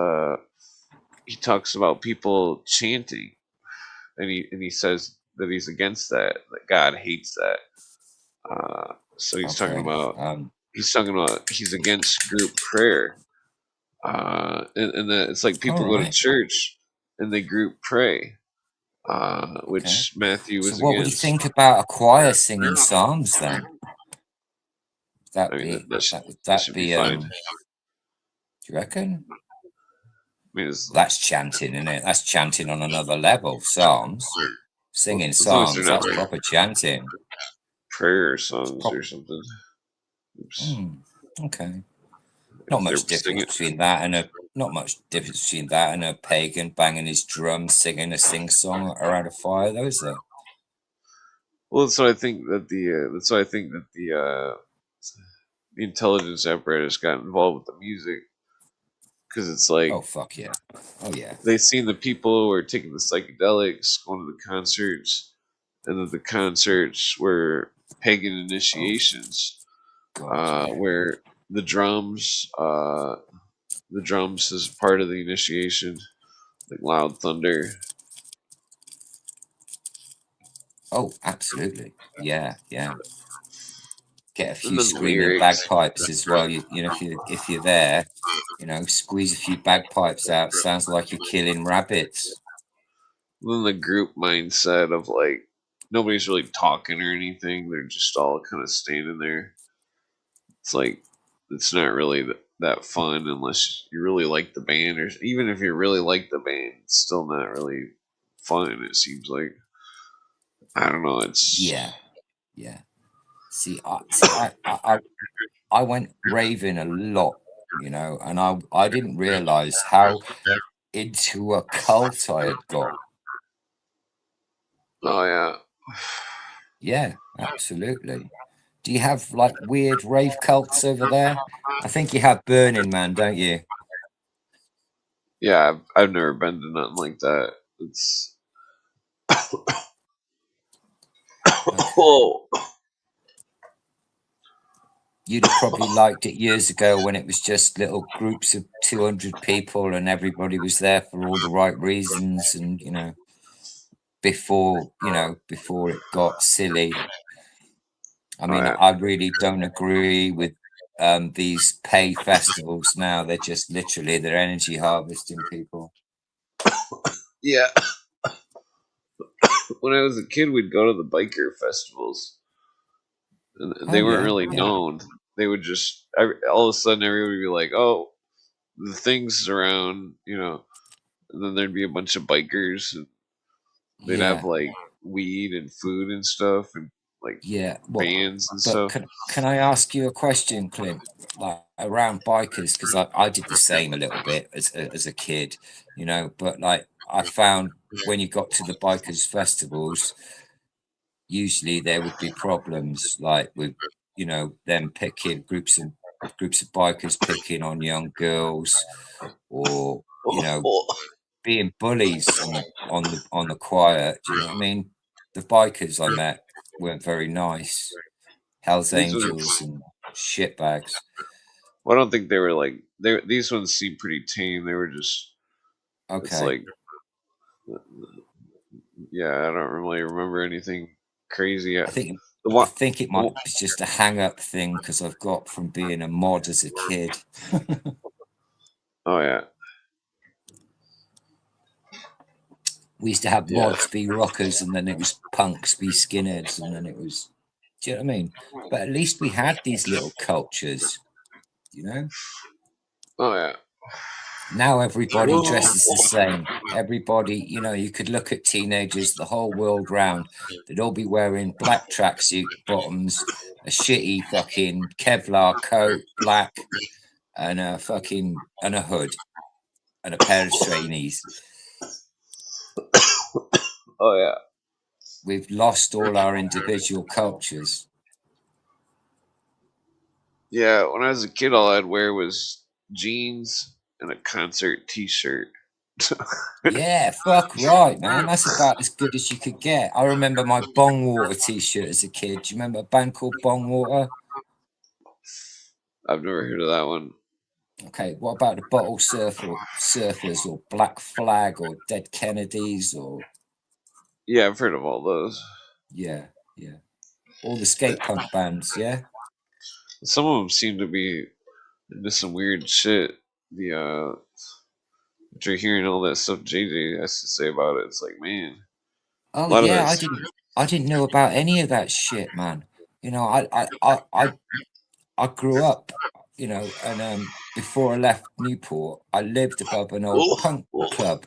he talks about people chanting, and he says that he's against that. That God hates that. So he's talking about he's against group prayer. And that it's like people go to church and they group pray, which Matthew So was what would you against. think about a choir singing psalms then? I mean, that should be fine. Do you reckon? I mean, That's chanting, isn't it? That's chanting on another level. Psalms, singing as long as they're psalms, not that's proper chanting. prayer songs or something. Okay. Not much difference between that and a pagan banging his drums, singing a sing song around a fire, though, is there? Well, that's why I think that the intelligence apparatus got involved with the music, because it's like, oh fuck yeah, oh yeah, they seen the people who were taking the psychedelics, going to the concerts, and that the concerts were pagan initiations, where the drums is part of the initiation, like loud thunder. Oh, absolutely, yeah. Get a few screaming lyrics. bagpipes as well. You know, if you're there, squeeze a few bagpipes out. Sounds like you're killing rabbits. Then the group mindset of like nobody's really talking or anything; they're just all kind of standing there. It's like it's not really that fun unless you really like the band, or even if you really like the band, it's still not really fun. It seems like, I don't know. It's yeah. See, I went raving a lot, and I didn't realize how into a cult I had got. Oh yeah. Yeah, absolutely. Do you have like weird rave cults over there? I think you have Burning Man, don't you? Yeah, I've never been to nothing like that. It's oh. You'd have probably liked it years ago when it was just little groups of 200 people and everybody was there for all the right reasons, and before it got silly. I mean, I really don't agree with these pay festivals now. They're just literally they're energy harvesting people. Yeah. When I was a kid, we'd go to the biker festivals, and they weren't really known. They would just all of a sudden everybody would be like, "Oh, the thing's around," and then there'd be a bunch of bikers, and they'd have like weed and food and stuff, and like bands and stuff. Can I ask you a question, Clint? Like around bikers, because I did the same a little bit as a kid, but like I found when you got to the bikers festivals, usually there would be problems like with them picking groups of bikers picking on young girls, or being bullies on the quiet. Do you know what I mean? The bikers I met weren't very nice. Hell's Angels and shitbags. Well, I don't think they were like these ones seem pretty tame. They were just It's like, yeah, I don't really remember anything crazy. I think it might be just a hang-up thing because I've got from being a mod as a kid. Oh yeah. We used to have mods be rockers, and then it was punks be skinheads, and then it was, do you know what I mean? But at least we had these little cultures, Oh yeah. Now everybody dresses the same. Everybody, you know, you could look at teenagers the whole world round. They'd all be wearing black tracksuit bottoms, a shitty fucking Kevlar coat, black, and a hood and a pair of trainees. Oh yeah. We've lost all our individual cultures. Yeah, when I was a kid, all I'd wear was jeans and a concert T-shirt. Yeah, fuck right, man. That's about as good as you could get. I remember my Bong Water t-shirt as a kid. Do you remember a band called Bong Water? I've never heard of that one. Okay, what about the Bottle Surfers or Black Flag or Dead Kennedys or Yeah, I've heard of all those. yeah, all the skate punk bands, yeah. Some of them seem to be into some weird shit. The after hearing all that stuff JJ has to say about it, it's like, man, Oh a lot of yeah, that. I didn't know about any of that shit, man. You know, I grew up, you know, and before I left Newport, I lived above an old punk club.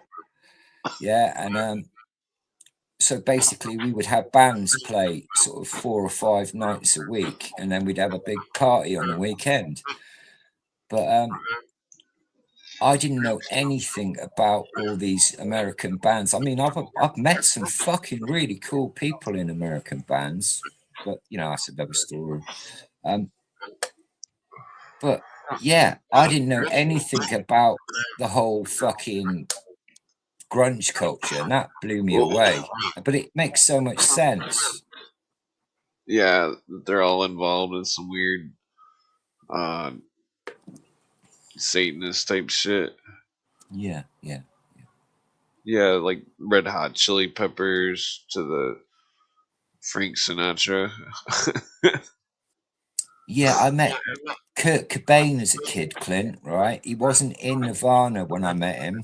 Yeah, and so basically we would have bands play sort of 4 or 5 nights a week, and then we'd have a big party on the weekend. But I didn't know anything about all these American bands. I mean, I've met some fucking really cool people in American bands, but you know, that's another story. But yeah, I didn't know anything about the whole fucking grunge culture, and that blew me away. But it makes so much sense. Yeah, they're all involved in some weird uh, Satanist type shit. Yeah. Yeah, like Red Hot Chili Peppers to the Frank Sinatra. Yeah, I met Kurt Cobain as a kid, Clint, right? He wasn't in Nirvana when I met him.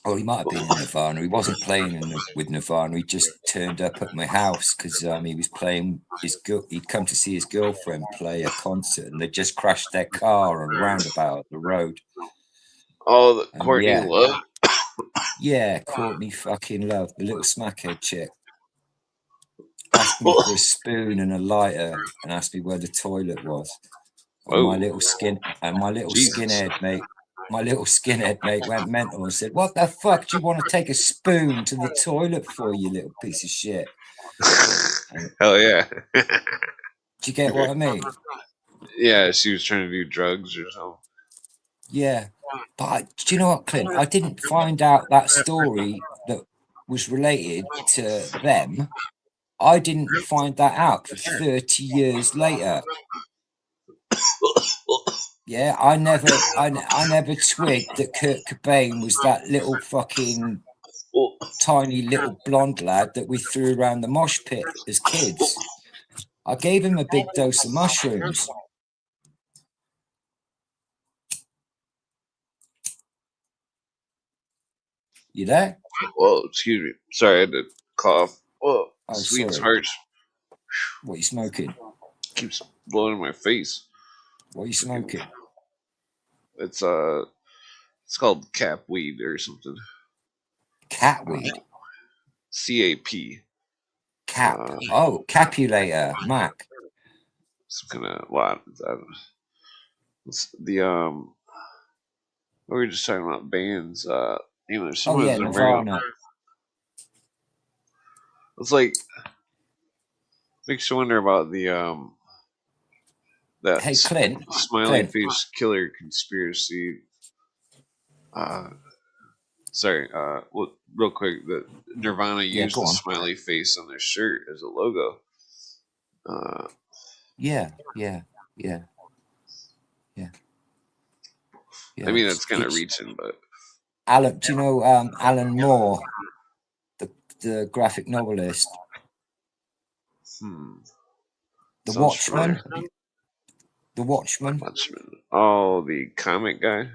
Or he might have been in Nirvana. He wasn't playing with Nirvana. He just turned up at my house because he was playing he'd come to see his girlfriend play a concert, and they just crashed their car on a roundabout up the road. Oh, the And Courtney Love. yeah, Courtney fucking Love, the little smackhead chick, asked me for a spoon and a lighter, and asked me where the toilet was. And Whoa. my little Jesus. skinhead mate went mental and said, "What the fuck do you want to take a spoon to the toilet for, you little piece of shit?" Hell yeah. Do you get what I mean? Yeah, she was trying to do drugs or something. Yeah. But do you know what, Clint? I didn't find out that story that was related to them. I didn't find that out for 30 years later. Yeah, I never twigged that Kurt Cobain was that little fucking tiny little blonde lad that we threw around the mosh pit as kids. I gave him a big dose of mushrooms. You there? Whoa, excuse me. Sorry, I had to cough. Whoa, Oh, sweetheart. What are you smoking? Keeps blowing in my face. What are you smoking? It's called cap weed or something. Cat weed. CAP. Cap. Capulator, Mac. Some kind of what? It's the we were just talking about bands. You know, some of them are very. Nirvana. It's like makes you wonder about the that Hey, Clint. smiley face killer conspiracy. Sorry. Well, real quick, the Nirvana used the smiley face on their shirt as a logo. Yeah. I mean, that's kind of reaching, but Alan, do you know Alan Moore, the graphic novelist? The Watchman. The Watchman. Oh, the comic guy.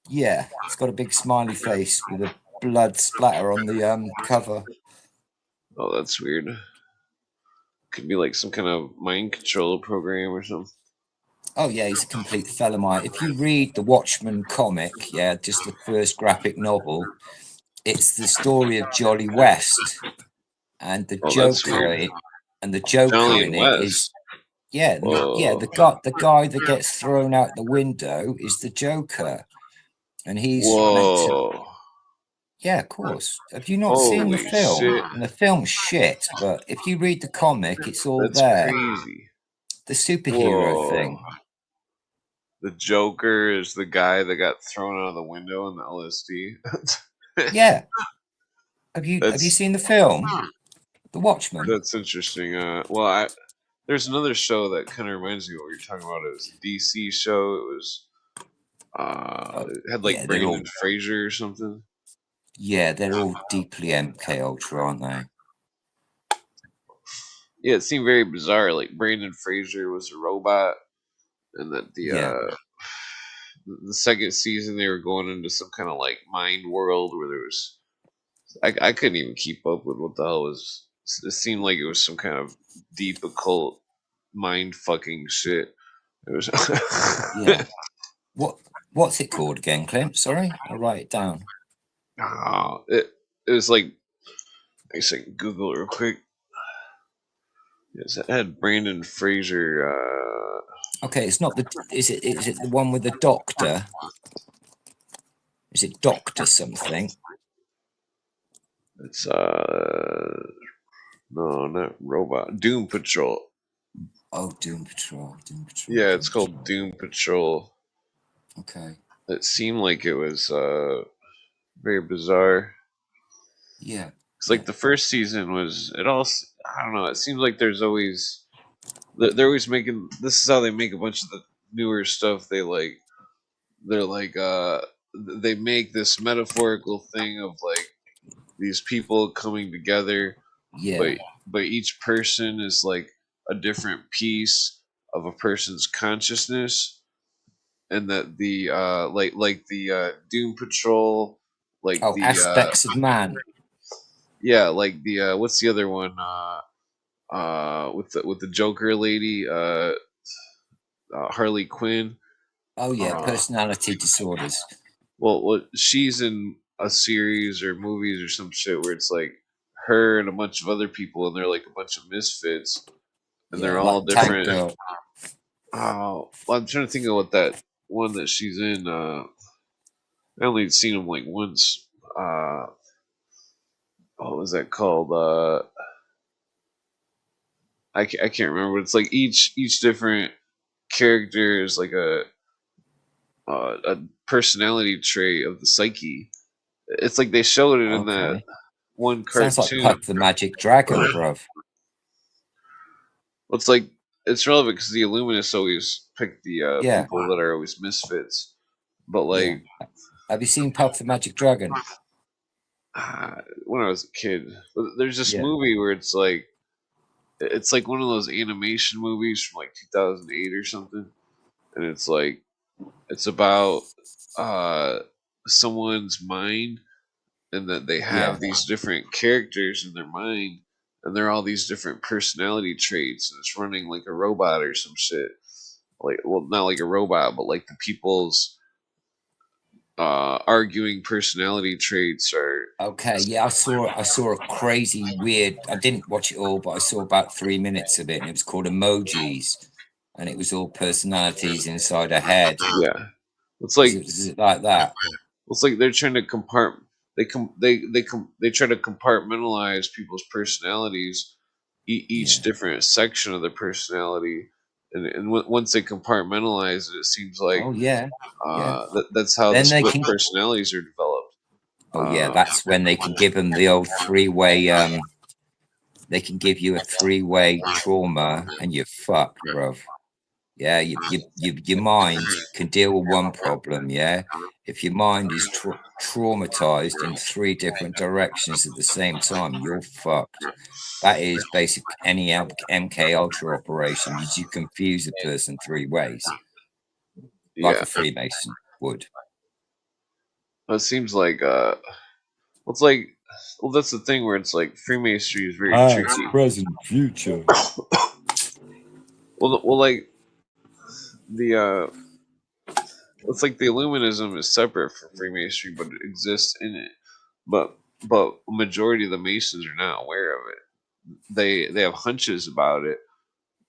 Yeah, it's got a big smiley face with a blood splatter on the cover. Oh, that's weird. Could be like some kind of mind control program or something. Oh yeah, he's a complete Thelemite. If you read the Watchmen comic, yeah, just the first graphic novel, it's the story of Jolly West, and the that's Joker, weird. and the Joker Jolly in and it is West. Whoa. the guy that gets thrown out the window is the Joker, and he's meant to. Whoa. Yeah, of course. Have you not seen the Holy film? shit. And the film's shit, but if you read the comic, it's all That's there. crazy. The superhero Whoa. thing. The Joker is the guy that got thrown out of the window in the LSD. Yeah. Have you seen the film? The Watchmen. That's interesting. There's another show that kind of reminds me of what you're talking about. It was a DC show. It was it had like Brandon Fraser or something. Yeah, they're all deeply MK Ultra, aren't they? Yeah, it seemed very bizarre. Like Brandon Fraser was a robot, and that the second season they were going into some kind of like mind world where there was I couldn't even keep up with what the hell was. It seemed like it was some kind of deep occult mind fucking shit. It was Yeah. What's it called again, Clint? Sorry, I'll write it down. It was like I guess I can Google it real quick. Yes, it had Brandon Fraser. Okay, it's not the. Is it the one with the doctor? Is it Doctor something? It's no, not robot. Doom Patrol. Oh, Doom Patrol. Yeah, it's called Doom Patrol. Okay. It seemed like it was very bizarre. Yeah. It's like the first season was it all. I don't know. It seems like there's always they're always making. This is how they make a bunch of the newer stuff. They're like they make this metaphorical thing of like these people coming together. Yeah. But each person is like a different piece of a person's consciousness, and that the like the Doom Patrol, like the aspects of man. Yeah, like the what's the other one? With the Joker lady, Harley Quinn. Oh yeah, personality disorders. Well, she's in a series or movies or some shit where it's like her and a bunch of other people, and they're like a bunch of misfits, and they're all like different. Girl. Oh, well, I'm trying to think of what that one that she's in. I only seen him like once. What was that called? I can't remember. But it's like each different character is like a personality trait of the psyche. It's like they showed it in that one cartoon. Sounds like Puck the Magic Dragon, bruv. Well, it's relevant because the Illuminists always pick the people that are always misfits. But like, have you seen Puck the Magic Dragon? When I was a kid, there's this movie where it's like one of those animation movies from like 2008 or something, and it's like it's about someone's mind, and that they have these different characters in their mind, and they're all these different personality traits, and it's running like a robot or some shit. Like, well, not like a robot, but like the people's arguing personality traits are. Okay, yeah, I saw a crazy weird. I didn't watch it all, but I saw about 3 minutes of it, and it was called Emojis, and it was all personalities inside a head. Yeah, it's like is it like that? It's like they're trying to They try to compartmentalize people's personalities, each different section of their personality, and once they compartmentalize it, it seems like that's how the split personalities are developed. Oh yeah, that's when they can give them the old three-way. They can give you a three-way trauma, and you're fucked, bruv. Yeah, your mind can deal with one problem. Yeah, if your mind is traumatized in 3 different directions at the same time, you're fucked. That is basic any MK Ultra operation. You confuse a person 3 ways, like a Freemason would. It seems like it's like, well, that's the thing where it's like Freemasonry is very tricky. Present, future. Well, like it's like the Illuminism is separate from Freemasonry, but it exists in it. But a majority of the Masons are not aware of it. They have hunches about it,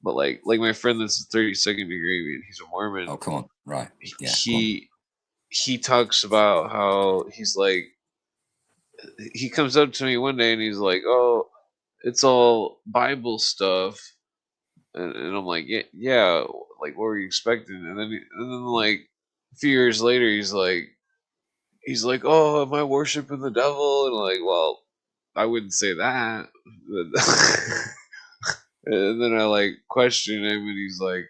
but like my friend that's a 32nd degree, he's a Mormon. Oh, come on, right? Yeah, he talks about how he's like, he comes up to me one day and he's like, "Oh, it's all Bible stuff," and I'm like, yeah, like what were you expecting? And then like a few years later, he's like, "Oh, am I worshiping the devil?" And I'm like, well, I wouldn't say that. And then I like questioned him, and he's like,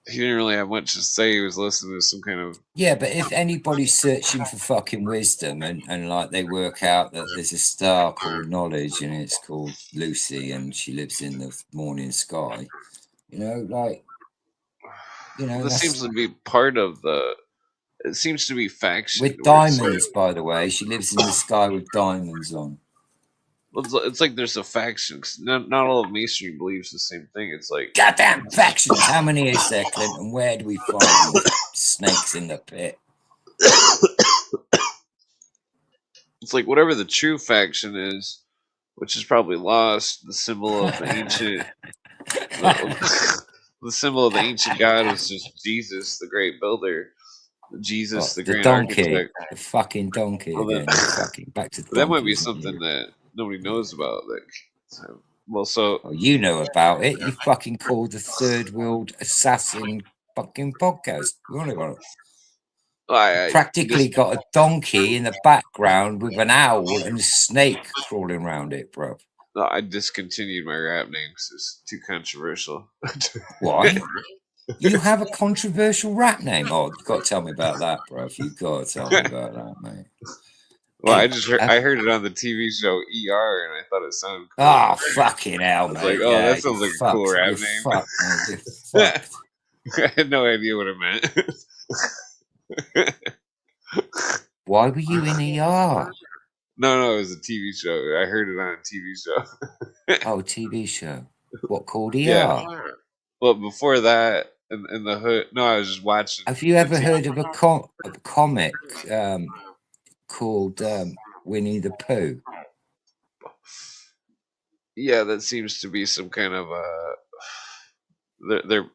he didn't really have much to say. He was listening to some kind of yeah. But if anybody's searching for fucking wisdom and like they work out that there's a star called knowledge and it's called Lucy and she lives in the morning sky, like this that's seems to be part of the. It seems to be faction with diamonds, by the way. She lives in the sky with diamonds on. It's like there's a faction. Not all of Masonry believes the same thing. It's like goddamn factions. How many is there, Clinton? Where do we find these snakes in the pit? It's like whatever the true faction is, which is probably lost. The symbol of the ancient, the symbol of the ancient god is just Jesus, the great builder. Jesus, the grand donkey, architect. the fucking donkey again. Fucking back to that might be something that nobody knows about. You know about it. You fucking called the Third World Assassin fucking podcast. Practically got a donkey in the background with an owl and a snake crawling around it, bro. No, I discontinued my rap name because it's too controversial. Why? You have a controversial rap name. Oh, you've got to tell me about that, bro. If you've got to tell me about that, mate. Well, I heard it on the TV show ER, and I thought it sounded cool. Oh, fucking hell, mate. Like, oh, that sounds like a cool rap name. Fucked, mate. You're fucked. I had no idea what it meant. Why were you in ER? No, it was a TV show. I heard it on a TV show. Oh, TV show. What, called ER? Yeah. Well, before that, in the hood. No, I was just watching. Have you ever heard of a comic called Winnie the Pooh? Yeah, that seems to be some kind of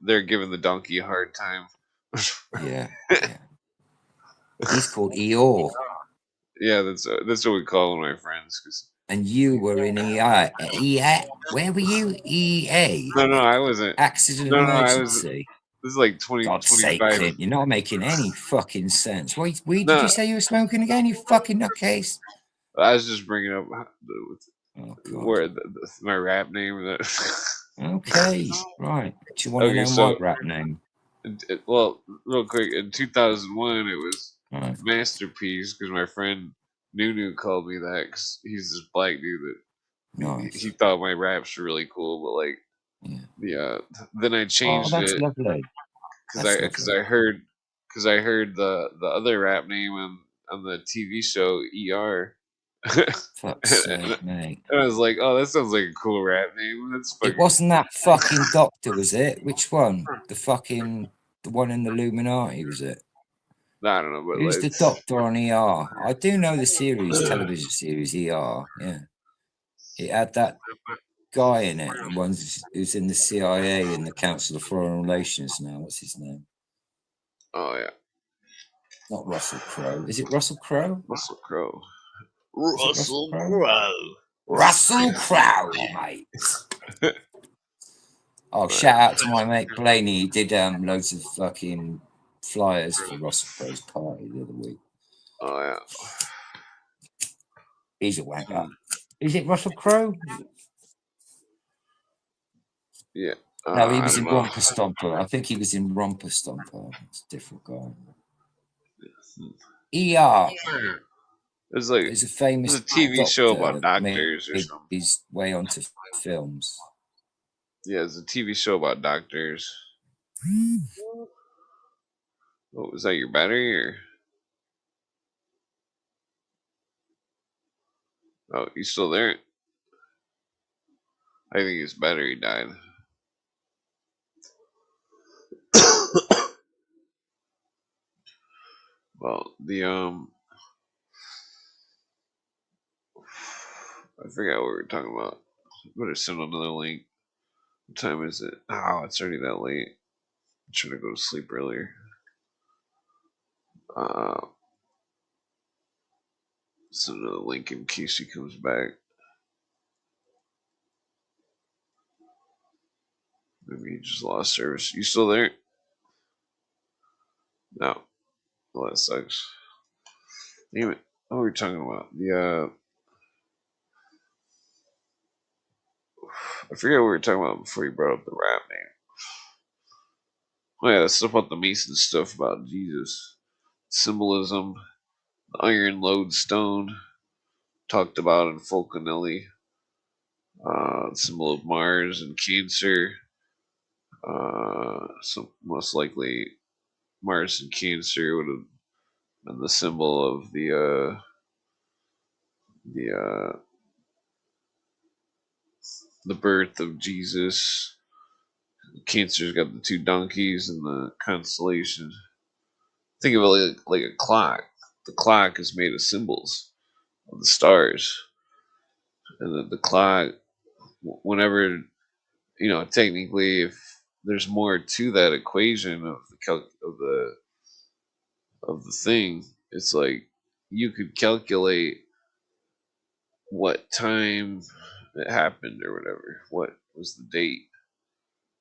they're giving the donkey a hard time. Yeah. He's called Eeyore. Yeah, that's what we call one of my friends. And you were in EI. Where were you? EA? No, I wasn't. Accident emergency. This is like 20, God's 25. sake, Clint, you're not making any fucking sense. What did you say you were smoking again, you fucking nutcase? I was just bringing up where my rap name. Okay, right. Do you want to know my rap name? Well, real quick, in 2001, it was Masterpiece because my friend Nunu called me that because he's this black dude that he thought my raps were really cool, but like, then I changed that's it lovely. Because I heard the other rap name on the TV show ER. Fuck's sake, mate. And I was like, oh, that sounds like a cool rap name. It wasn't that fucking doctor, was it? Which one? The one in the Illuminati, was it? I don't know, but who's the doctor on ER? I do know the television series ER. Yeah, it had that guy in it, the one who's in the CIA and the Council of Foreign Relations now. What's his name? Oh yeah, not Russell Crowe. Is it Russell Crowe? Russell Crowe. Russell Crowe, mate. Oh, shout out to my mate Blaney. He did loads of fucking flyers for Russell Crowe's party the other week. Oh yeah. He's a wanker. Is it Russell Crowe? Yeah. No, he was in Romper Stomper. I think he was in Romper Stomper. It's a different guy. ER. It's like a famous TV show about doctors or something. His way onto films. Yeah, it's a TV show about doctors. Oh, was that your battery or? Oh, you still there? I think his battery died. Well, I forgot what we were talking about. Better send another link. What time is it? Oh, it's already that late. I'm trying to go to sleep earlier. Send another link in case he comes back. Maybe he just lost service. You still there? No. Well, that sucks. Damn it. What were we talking about? I forget what we were talking about before you brought up the rap name. Oh yeah, that's stuff about the Mason stuff about Jesus. Symbolism, the iron lodestone, talked about in Fulcanelli. Symbol of Mars and Cancer. So most likely Mars and Cancer would have been the symbol of the birth of Jesus. Cancer's got the two donkeys and the constellation. Think of it like a clock. The clock is made of symbols of the stars, and the clock, whenever technically, if there's more to that equation of the thing, it's like you could calculate what time it happened or whatever. What was the date?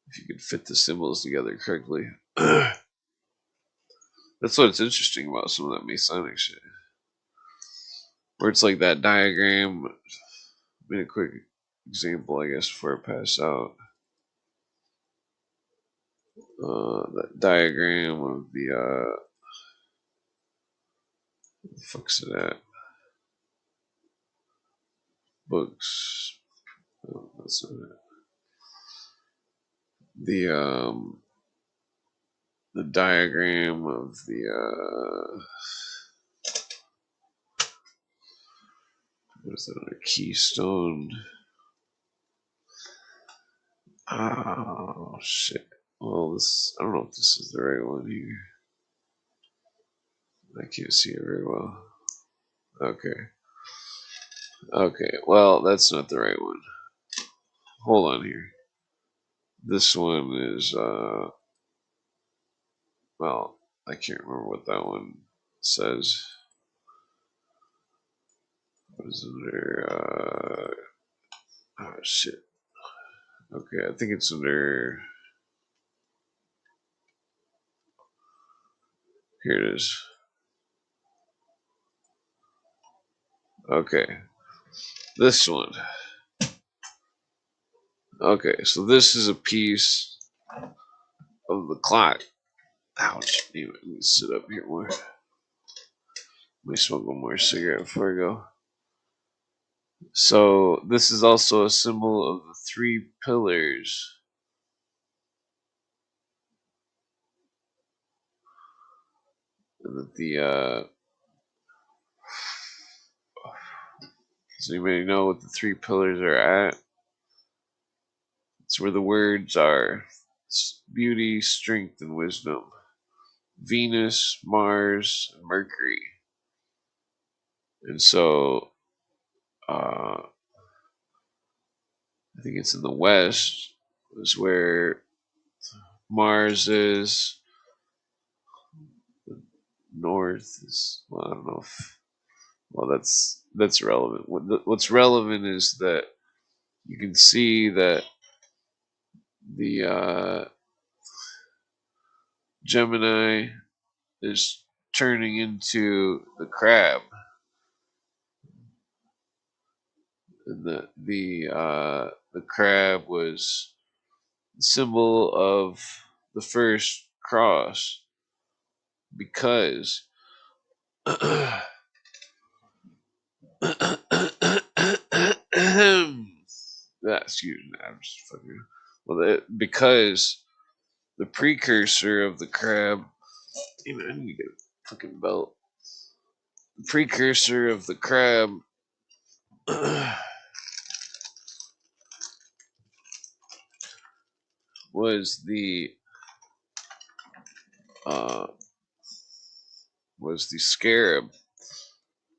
If you could fit the symbols together correctly. That's what's interesting about some of that Masonic shit. Where it's like that diagram. I mean, a quick example, I guess, before I pass out. That diagram of the fuck's it at? Books. Oh, that's not it. The diagram of the what is that? A keystone. Oh shit. Well, I don't know if this is the right one here. I can't see it very well. Okay. Well, that's not the right one. Hold on here. This one is well, I can't remember what that one says. What is under oh shit. Okay, I think it's under here it is. Okay. This one. Okay, so this is a piece of the clock. Ouch. Anyway, let me sit up here more. Let me smoke one more cigarette before I go. So this is also a symbol of the three pillars. And that does anybody know what the three pillars are at? It's where the words are beauty, strength, and wisdom. Venus, Mars, and Mercury. And so I think it's in the west is where Mars is. The north is, well, I don't know if, well, that's relevant. What's relevant is that you can see that the Gemini is turning into the crab, and the crab was the symbol of the first cross because excuse me, I'm just fucking. Well, because the precursor of the crab. Damn it, I need to get a fucking belt. The precursor of the crab was was the scarab,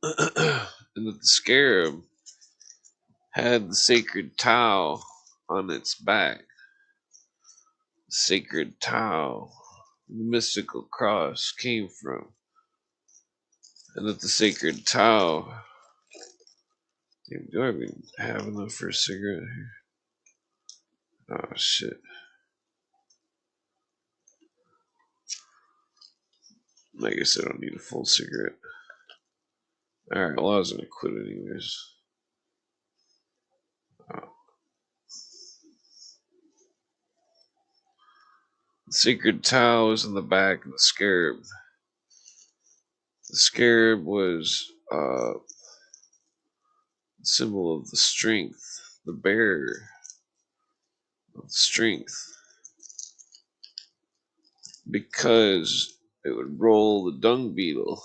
and that the scarab had the sacred tau on its back. The sacred tau, the mystical cross came from, and that the sacred tau. Damn, do I even have enough for a cigarette here? Oh shit. I guess I don't need a full cigarette. Alright, well I was gonna quit anyways. Oh. The sacred tau was in the back of the scarab. The scarab was a symbol of the strength, the bearer of strength, because it would roll the dung beetle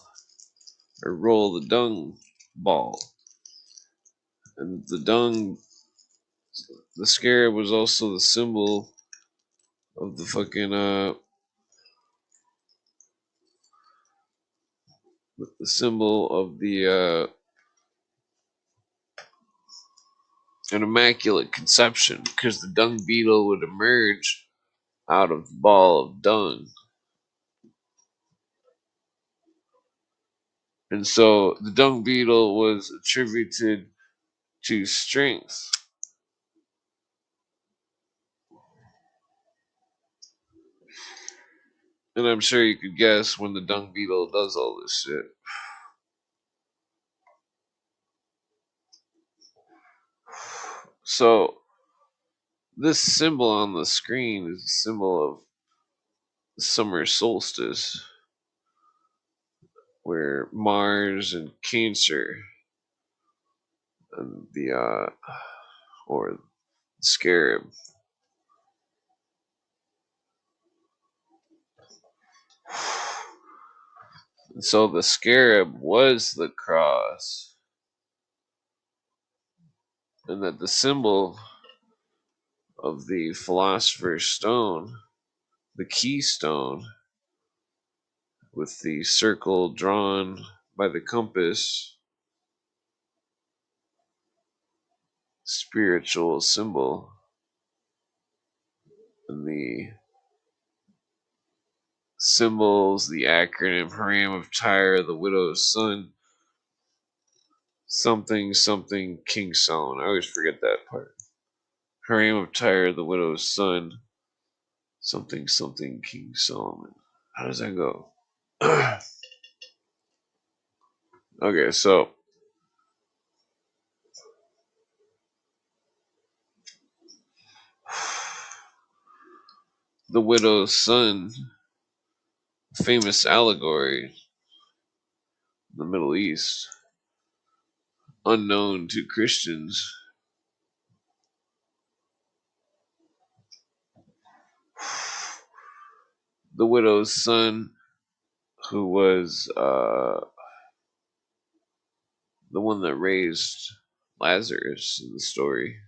or roll the dung ball. And the scarab was also the symbol of the fucking the symbol of the an immaculate conception, because the dung beetle would emerge out of the ball of dung. And so the dung beetle was attributed to strength. And I'm sure you could guess when the dung beetle does all this shit. So this symbol on the screen is a symbol of the summer solstice, where Mars and Cancer and the or scarab. And so the scarab was the cross, and that the symbol of the philosopher's stone, the keystone, with the circle drawn by the compass, spiritual symbol, and the symbols, the acronym Haram of Tyre, the widow's son, something something King Solomon. I always forget that part. Haram of Tyre, the widow's son, something something King Solomon. How does that go? Okay, so the widow's son, famous allegory in the Middle East, unknown to Christians. The widow's son, who was the one that raised Lazarus in the story,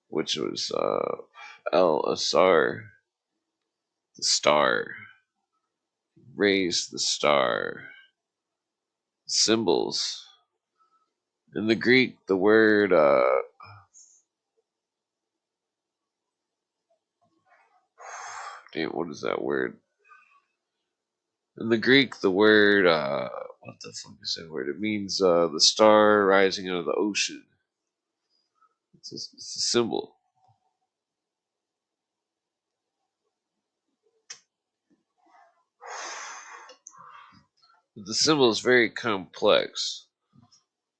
which was El Asar, the star, raised the star. Symbols. In the Greek, the word damn, what is that word? In the Greek, the word what the fuck is that word? It means the star rising out of the ocean. It's a symbol. The symbol is very complex.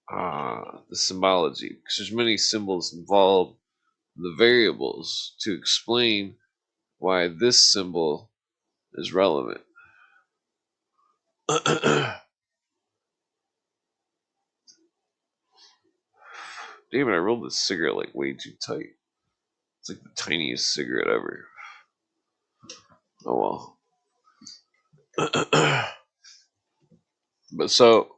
The symbology, because there's many symbols involved, the variables to explain why this symbol is relevant. Damn it, I rolled this cigarette like way too tight. It's like the tiniest cigarette ever. Oh well. But so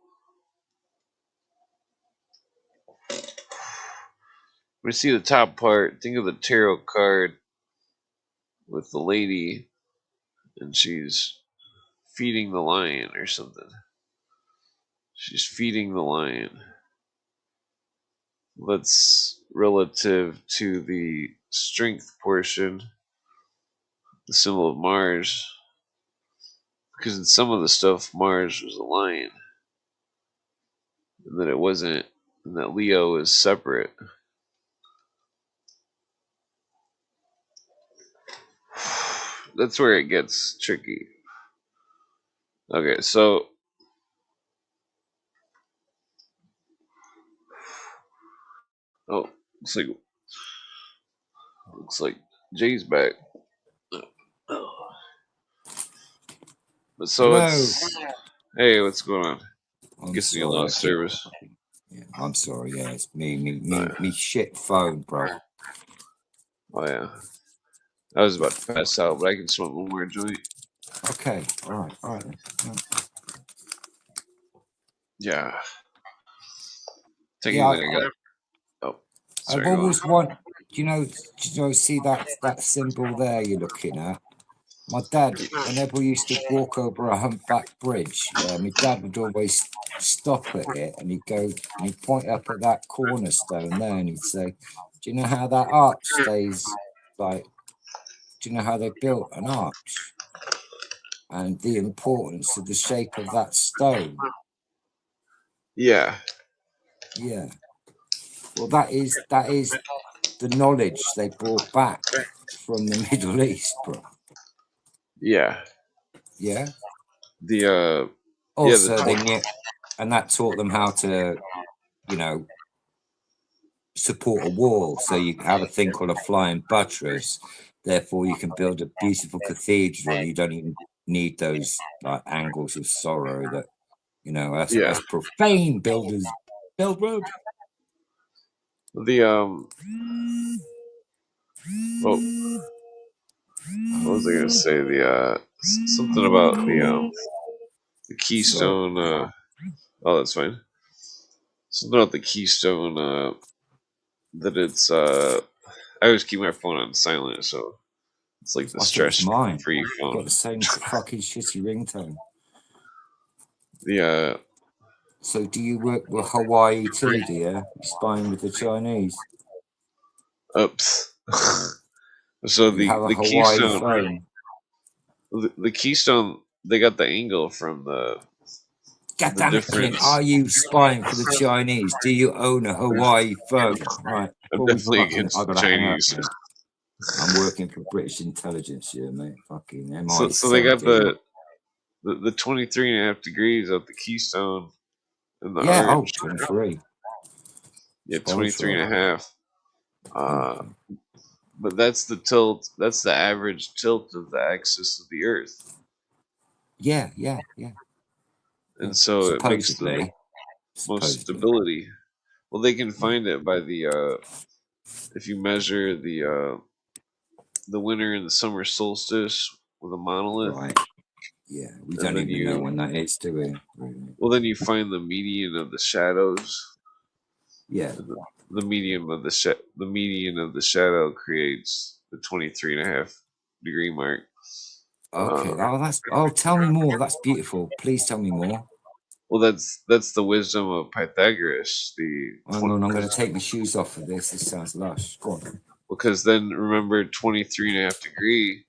when you see the top part, think of the tarot card with the lady, and she's feeding the lion or something. She's feeding the lion. That's relative to the strength portion, the symbol of Mars. Because in some of the stuff, Mars was a lion. And that it wasn't, and that Leo is separate. That's where it gets tricky. Okay, so looks like Jay's back. But so Hello. it's hey, what's going on? I'm Guessing you sorry, lost service. Yeah, I'm sorry. Yeah, it's me shit phone, bro. Oh yeah, I was about to pass out, but I can smoke one more joint. Okay, all right. Yeah. Yeah, Technically, I got. Oh, I've sorry. Go on. always see that symbol there you're looking at? My dad, whenever we used to walk over a humpback bridge, my dad would always stop at it and he'd go and he'd point up at that cornerstone there and he'd say, "Do you know how that arch stays like? Do you know how they built an arch and the importance of the shape of that stone?" Yeah. Yeah. Well, that is the knowledge they brought back from the Middle East, bro. Yeah. Yeah. The Also, they knew, and that taught them how to, support a wall. So you have a thing called a flying buttress. Therefore, you can build a beautiful cathedral. You don't even need those angles of sorrow that us profane builders build, bro. Well, what was I gonna say? The something about the keystone. Oh, that's fine. Something about the keystone. That it's. I always keep my phone on silent, so it's like the I thought it was mine. stress-free phone. Got the same fucking shitty ringtone. The So do you work with Hawaii too, do you? You spying with the Chinese? Oops. So You have a the Hawaii keystone. phone. The keystone. They got the angle from the. God damn it, Clint. Are you spying for the Chinese? Do you own a Hawaii phone? Right. I'm definitely I against gotta the hang up, Chinese. mate. I'm working for British intelligence here, mate. Fucking MI17. So they got the 23.5 degrees of the keystone and the orange. 23. Yeah, 23.5. But that's the tilt. That's the average tilt of the axis of the Earth. Yeah. And so it makes the most stability. Well, they can find it by the if you measure the winter and the summer solstice with a monolith. Right. Yeah, we don't even know when that is, do we? Really? Well, then you find the median of the shadows. Yeah. The median of the shadow creates the 23.5 degree mark. Okay. Tell me more. That's beautiful. Please tell me more. Well, that's the wisdom of Pythagoras. Hang on, I'm going to take my shoes off for this. This sounds lush. Go on. Because then remember, 23.5 degree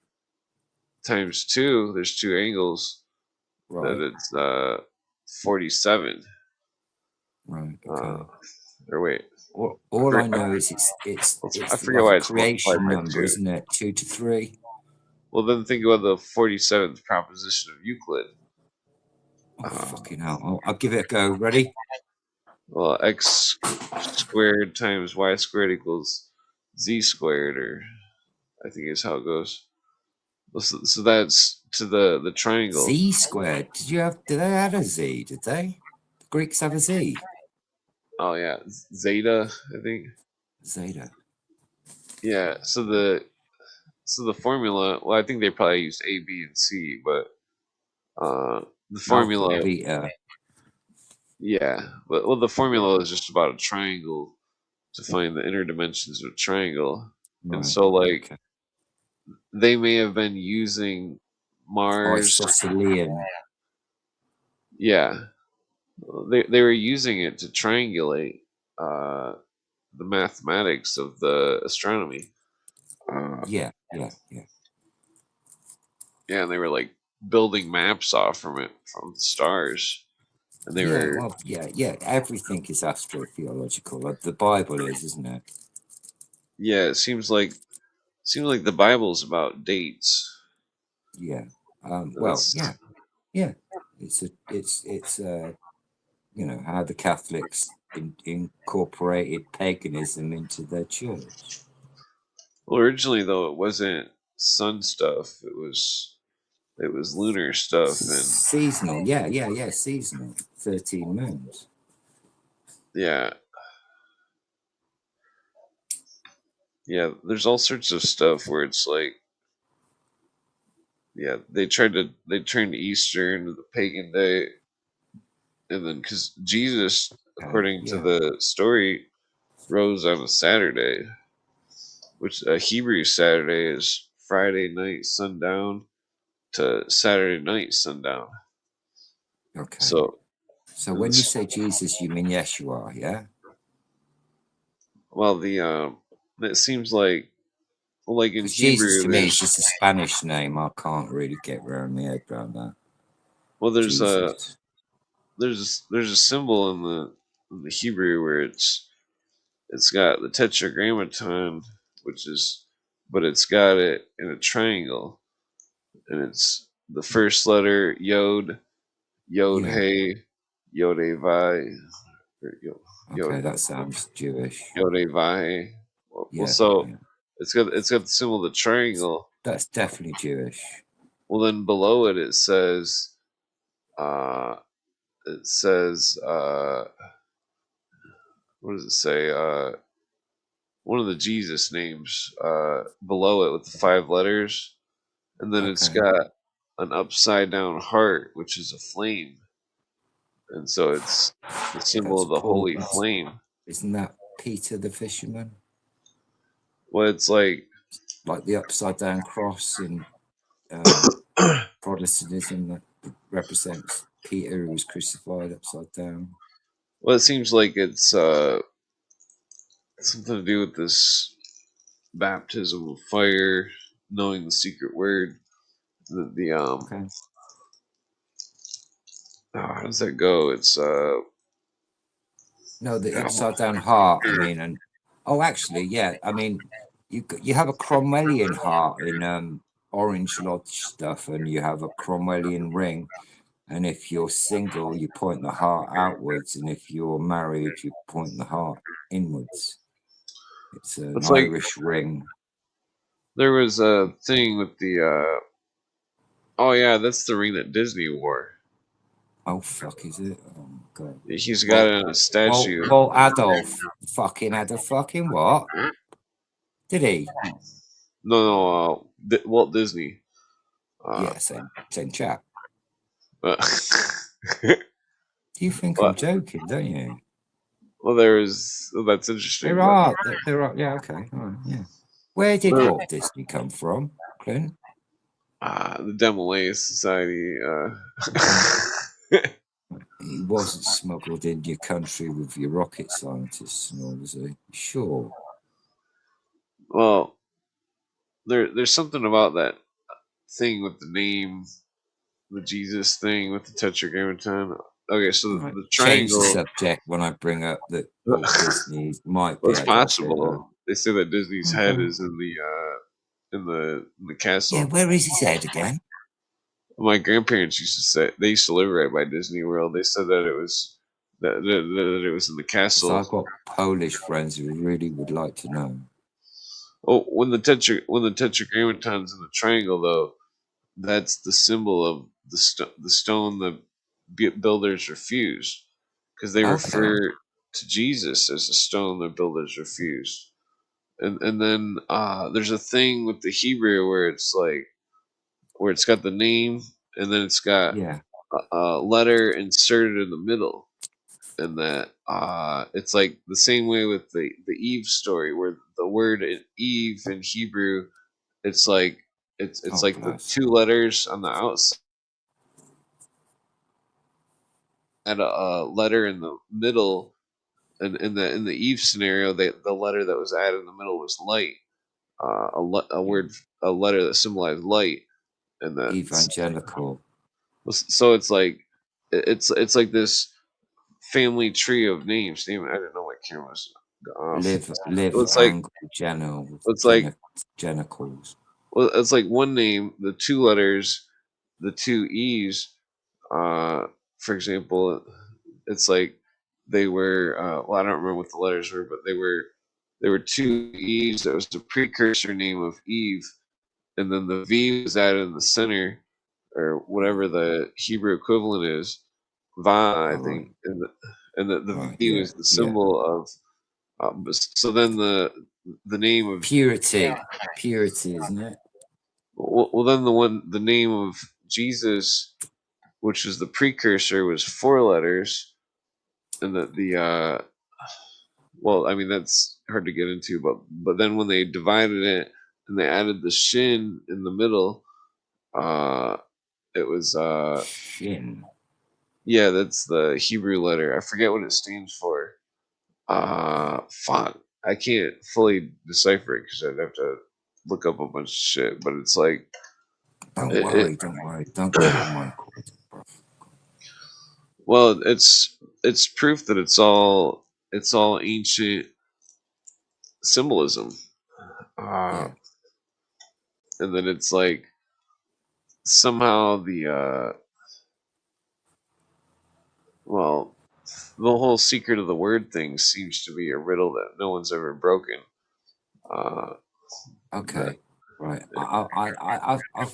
times 2. There's 2 angles. Right. That it's 47. Right. Okay. Or wait. All I know is it's I forget why it's creation number, isn't it? 2 to 3. Well, then think about the 47th proposition of Euclid. Oh, fucking hell. I'll give it a go. Ready? Well, x squared times y squared equals z squared, or I think is how it goes. So that's to the triangle. Z squared. Did they add a Z? Did they? The Greeks have a Z. Oh yeah, zeta, I think. Zeta. Yeah. So the formula. Well, I think they probably used A, B, and C, but the formula. Alpha, beta. Yeah, but the formula is just about a triangle to find the inner dimensions of a triangle. And Right. so, like, Okay. they may have been using Mars. Isoscelean. Yeah, they were using it to triangulate uh, the mathematics of the astronomy. Yeah. Yeah. Yeah. Yeah, and they were like building maps off from it from the stars, and they Yeah. were. Well. Yeah. Yeah. Everything is astrotheological. Like the Bible is, isn't it? Yeah, it seems like the Bible's about dates. Yeah. Well. That's Yeah. Yeah. It's you know how the Catholics incorporated paganism into their church. well, originally though it wasn't sun stuff. It was lunar stuff, and Seasonal. Yeah. Yeah. Yeah. Seasonal. 13 moons. yeah, yeah. There's all sorts of stuff where it's like, yeah, they turned Easter into the pagan day, and then because Jesus, Okay. according to Yeah. the story, rose on a Saturday, which a Hebrew Saturday is Friday night sundown to Saturday night sundown. Okay. So, So when you say Jesus, you mean Yeshua, yeah? well, it seems like, well, like in Because Jesus Hebrew, to me is there's just a Spanish name. I can't really get around my head around that. well, Jesus. there's a symbol in the Hebrew where it's got the tetragrammaton, which is, but it's got it in a triangle, and it's the first letter Yod, Yod Yeah. Hey, Yod Vav, or Okay, Yod that sounds Jewish. Yod Vav. Well, Yeah. so Yeah. it's got the symbol of the triangle. That's definitely Jewish. Well, then below it uh, it says, what does it say? One of the Jesus names below it with the 5 letters, and then it's Okay. got an upside down heart, which is a flame, and so it's the symbol That's of the Paul. holy flame. Isn't that Peter the fisherman? Well, it's like Like the upside down cross in Protestantism that represents Peter who was crucified upside down. well, it seems like it's something to do with this baptism of fire, knowing the secret word. The Okay. how does that go? It's No, the upside down heart. I mean, and actually, yeah. I mean, you have a Cromwellian heart in Orange Lodge stuff, and you have a Cromwellian ring. And if you're single, you point the heart outwards, and if you're married, you point the heart inwards. It's an it's like Irish ring. there was a thing with the oh yeah, that's the ring that Disney wore. Oh fuck, is it? Oh my god. He's got Well, it in a statue. Adolf fucking had a fucking what? Did he? No, Walt Disney. Yeah, same chap. Uh, You think well, I'm joking, don't you? well, that's interesting. There are. Yeah, okay. All right, yeah. Where did But Walt Disney come from, Clint? the Demolay Society. He wasn't smuggled into your country with your rocket scientists and all, was he? Sure. Well, there's something about that thing with the name, the Jesus thing with the Tetragrammaton. Okay, so All right. the Change the triangle. subject when I bring up that Well, Walt Disney might be it's Adolf Hitler. possible. They say that Disney's head Okay. is in the Yeah, castle. where is his head again? My grandparents used to say they used to live right by Disney World. They said that it was in the Because I've castle. got Polish friends who really would like to know. Oh, when the tetragrammaton's in the triangle though, that's the symbol of the stone the builders refused, because they Okay. refer to Jesus as the stone the builders refused. And then there's a thing with the Hebrew where it's got the name, and then it's got Yeah. a letter inserted in the middle. and that it's like the same way with the Eve story, where the word Eve in Hebrew, it's like it's Oh, like the bless. 2 letters on the outside and a letter in the middle. And in the Eve scenario, the letter that was added in the middle was light, a word, a letter that symbolized light, and that. Evangelical. So it's like it's like this family tree of names. Damn it, I didn't know my camera was off. Live It's like angle general it's like genitals. well, it's like one name, the 2 letters, the 2 E's. For example, it's like they were. Well, I don't remember what the letters were, but they were 2 E's. That was the precursor name of Eve, and then the V was added in the center, or whatever the Hebrew equivalent is, Va, I All right. think, and the Right. V Yeah. was the symbol of. So then the name of Purity, isn't it? well then the name of Jesus, which was the precursor, was 4 letters, and the well, I mean that's hard to get into, but then when they divided it and they added the shin in the middle, uh, it was Shin. yeah, that's the Hebrew letter. I forget what it stands for. Fuck, I can't fully decipher it because I'd have to look up a bunch of shit. But it's like Don't it, worry. Don't get on my cord, bro. well, it's proof that it's all ancient symbolism. Uh, Yeah. and then it's like somehow well, the whole secret of the word thing seems to be a riddle that no one's ever broken. Okay. Right.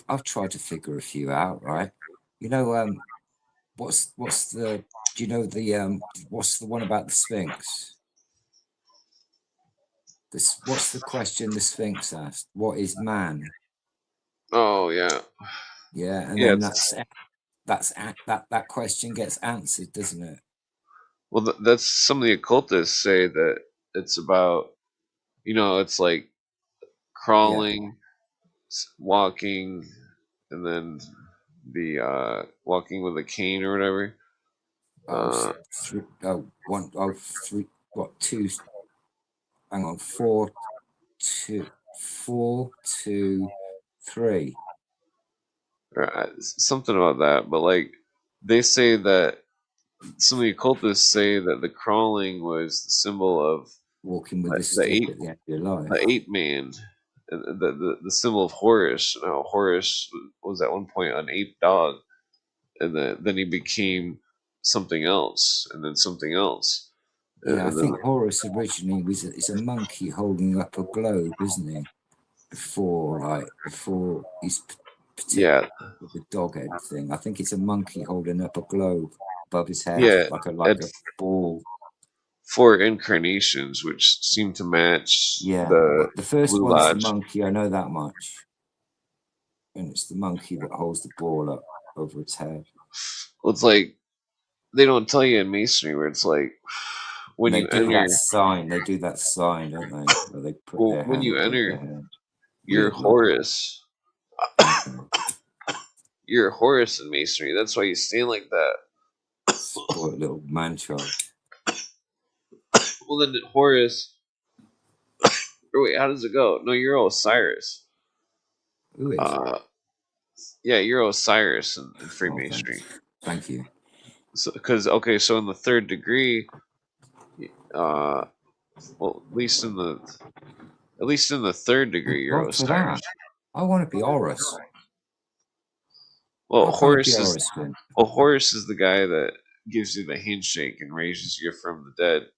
I've tried to figure a few out. Right. You know, what's the do you know the what's the one about the Sphinx? What's the question the Sphinx asked? What is man? Oh yeah, Yeah, and yeah. then that question gets answered, doesn't it? Well, that's some of the occultists say that it's about, it's like Yeah. crawling, walking, and then the walking with a cane or whatever. Oh, three, oh, one, oh, three, what, two, hang on, four, two, three. Or something about that. But like they say that some of the occultists say that the crawling was the symbol of Walking with a the stick ape, at the end of your life. the ape man, and the symbol of Horus. Now Horus was at one point an ape dog, and then he became something else, and then something else, Yeah, I and then think Horus originally is a monkey holding up a globe, isn't he? Before he's particular yeah, with the dog head thing. I think it's a monkey holding up a globe above his head, yeah, like at a ball. 4 incarnations, which seem to match Yeah, the but the first Blue one's the Lodge. monkey. I know that much, and it's the monkey that holds the ball up over its head. Well, it's like they don't tell you in Masonry where it's like when And they you do enter. that sign. They do that sign, don't they? Where they put Well, their when hand you above their enter, head. you're Weird look. Horus. Okay. You're Horus in Masonry. That's why you stand like that. Spoiled little man child. Well, then Horus. Or wait, how does it go? No, you're Osiris. Who is? Yeah, you're Osiris in Oh, Freemasonry. thank you. So, because okay, so in the 3rd degree, well, at least in the 3rd degree, you're God for Osiris. that. I want to be Horus. Well, How can I be Horus then? Horus is the guy that gives you the handshake and raises you from the dead.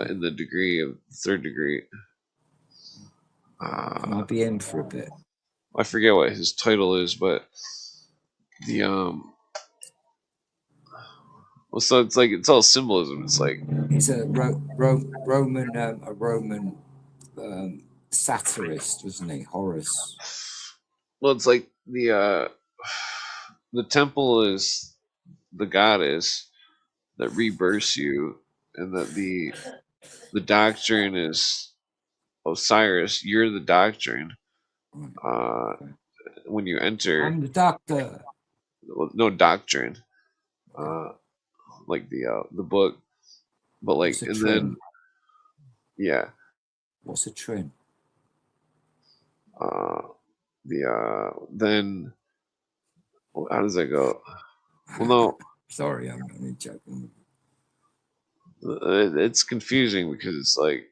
In the degree of 3rd degree. Can I be in for a bit? I forget what his title is, but the well, so it's all symbolism. It's like He's a Roman satirist, wasn't he? Horus. well, it's like the temple is the goddess, that rebirths you, and that the doctrine is Osiris. You're the doctrine. Right. Uh, Okay. when you enter, I'm the doctor. no doctrine, Okay. like the book, but like, What's a and then trim? yeah, What's a trim? then how does that go? Well, Sorry, I'm only joking. no, it's confusing because it's like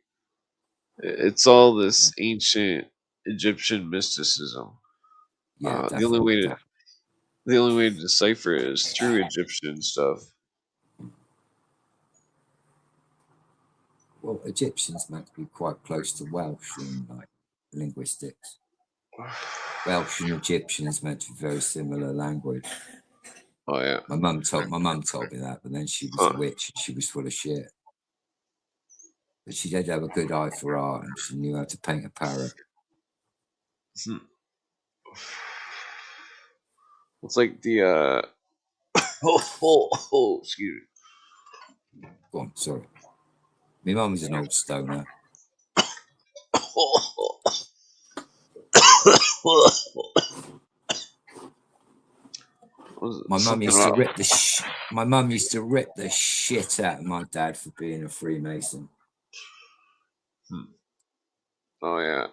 it's all this ancient Egyptian mysticism. Yeah, The only way definitely. to decipher it is through Egyptian stuff. Well, Egyptian's meant to be quite close to Welsh in like linguistics. Welsh and Egyptian is meant to be very similar language. Oh yeah. My mum told me that, but then she was a Huh. witch and she was full of shit. But she did have a good eye for art and she knew how to paint a parrot. It's like the excuse Go on, sorry. My mum is an old stoner. My mum something used to about rip my mum used to rip the shit out of my dad for being a Freemason. oh yeah.